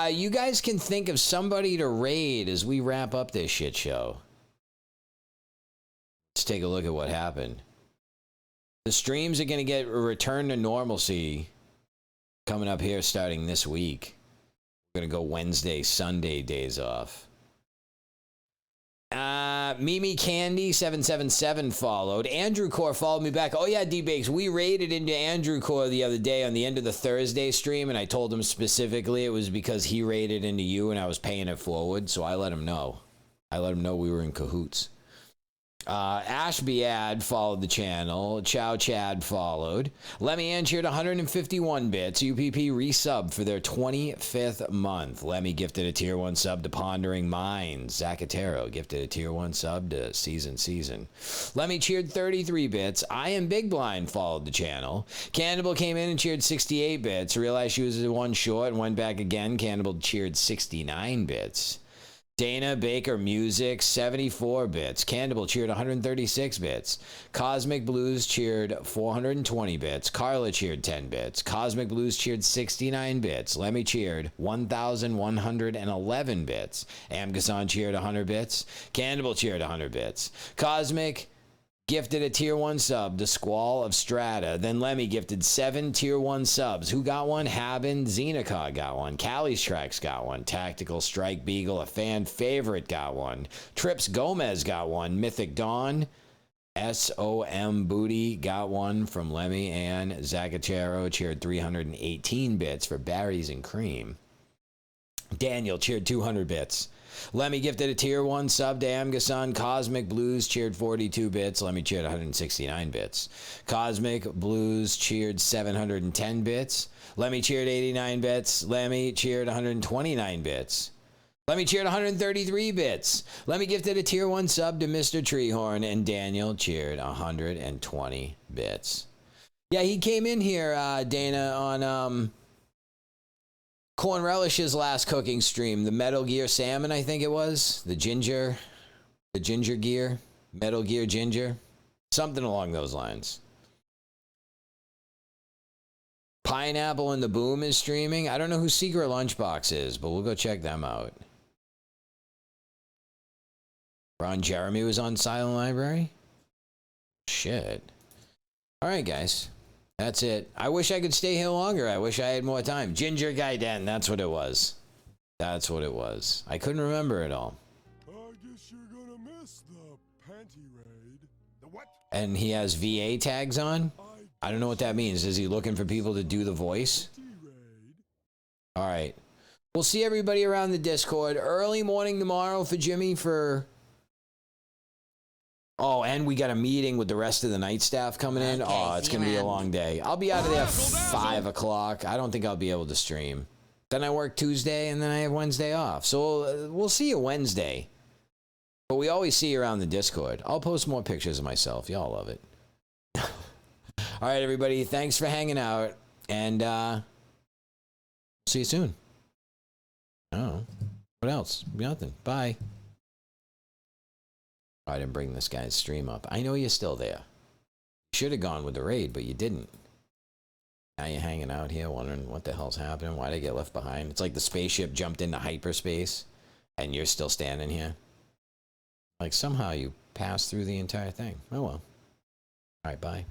You guys can think of somebody to raid as we wrap up this shit show. Let's take a look at what happened. The streams are going to get a return to normalcy coming up here starting this week. We're going to go Wednesday, Sunday days off. Mimi Candy 777 followed. Andrew Core followed me back. Oh yeah, D-Bakes, we raided into Andrew Core the other day on the end of the Thursday stream, and I told him specifically it was because he raided into you and I was paying it forward, so I let him know. I let him know we were in cahoots. Ashbyad followed the channel. Chow Chad followed. Lemmy Ann cheered 151 bits. UPP resubbed for their 25th month. Lemmy gifted a tier 1 sub to Pondering Minds. Zacatero gifted a tier 1 sub to Season. Lemmy cheered 33 bits. I Am Big Blind followed the channel. Cannibal came in and cheered 68 bits. Realized she was one short and went back again. Cannibal cheered 69 bits. Dana Baker Music, 74 bits. Cannibal cheered 136 bits. Cosmic Blues cheered 420 bits. Carla cheered 10 bits. Cosmic Blues cheered 69 bits. Lemmy cheered 1,111 bits. Amgason cheered 100 bits. Cannibal cheered 100 bits. Cosmic gifted a tier 1 sub to Squall of Strata. Then Lemmy gifted 7 tier 1 subs. Who got one? Habin Xenocog got one. Callie's Tracks got one. Tactical Strike Beagle, a fan favorite, got one. Trips Gomez got one. Mythic Dawn, SOM Booty got one from Lemmy, and Zacatero cheered 318 bits for Barry's and Cream. Daniel cheered 200 bits. Lemmy gifted a tier 1 sub to Amgason. Cosmic Blues cheered 42 bits. Lemmy cheered 169 bits. Cosmic Blues cheered 710 bits. Lemmy cheered 89 bits. Lemmy cheered 129 bits. Lemmy cheered 133 bits. Lemmy gifted a tier 1 sub to Mr. Treehorn, and Daniel cheered 120 bits. Yeah, he came in here, Dana, on Corn Relish's last cooking stream, the Metal Gear Salmon, I think it was. The ginger gear, Metal Gear Ginger, something along those lines. Pineapple and the Boom is streaming. I don't know who Secret Lunchbox is, but we'll go check them out. Ron Jeremy was on Silent Library? Shit. All right, guys. That's it. I wish I could stay here longer. I wish I had more time. Ginger Guy Den, that's what it was. That's what it was. I couldn't remember it all. I guess you're gonna miss the panty raid. The what? And he has VA tags on? I don't know what that means. Is he looking for people to do the voice? All right. We'll see everybody around the Discord. Early morning tomorrow for Jimmy for... Oh, and we got a meeting with the rest of the night staff coming in. Oh, it's going to be a long day. I'll be out of there 5 o'clock. I don't think I'll be able to stream. Then I work Tuesday, and then I have Wednesday off. So we'll see you Wednesday. But we always see you around the Discord. I'll post more pictures of myself. Y'all love it. All right, everybody. Thanks for hanging out. And see you soon. Oh, what else? Nothing. Bye. I didn't bring this guy's stream up. I know you're still there. Should have gone with the raid, but you didn't. Now you're hanging out here wondering what the hell's happening. Why'd I get left behind? It's like the spaceship jumped into hyperspace and you're still standing here. Like somehow you passed through the entire thing. Oh well. All right, bye.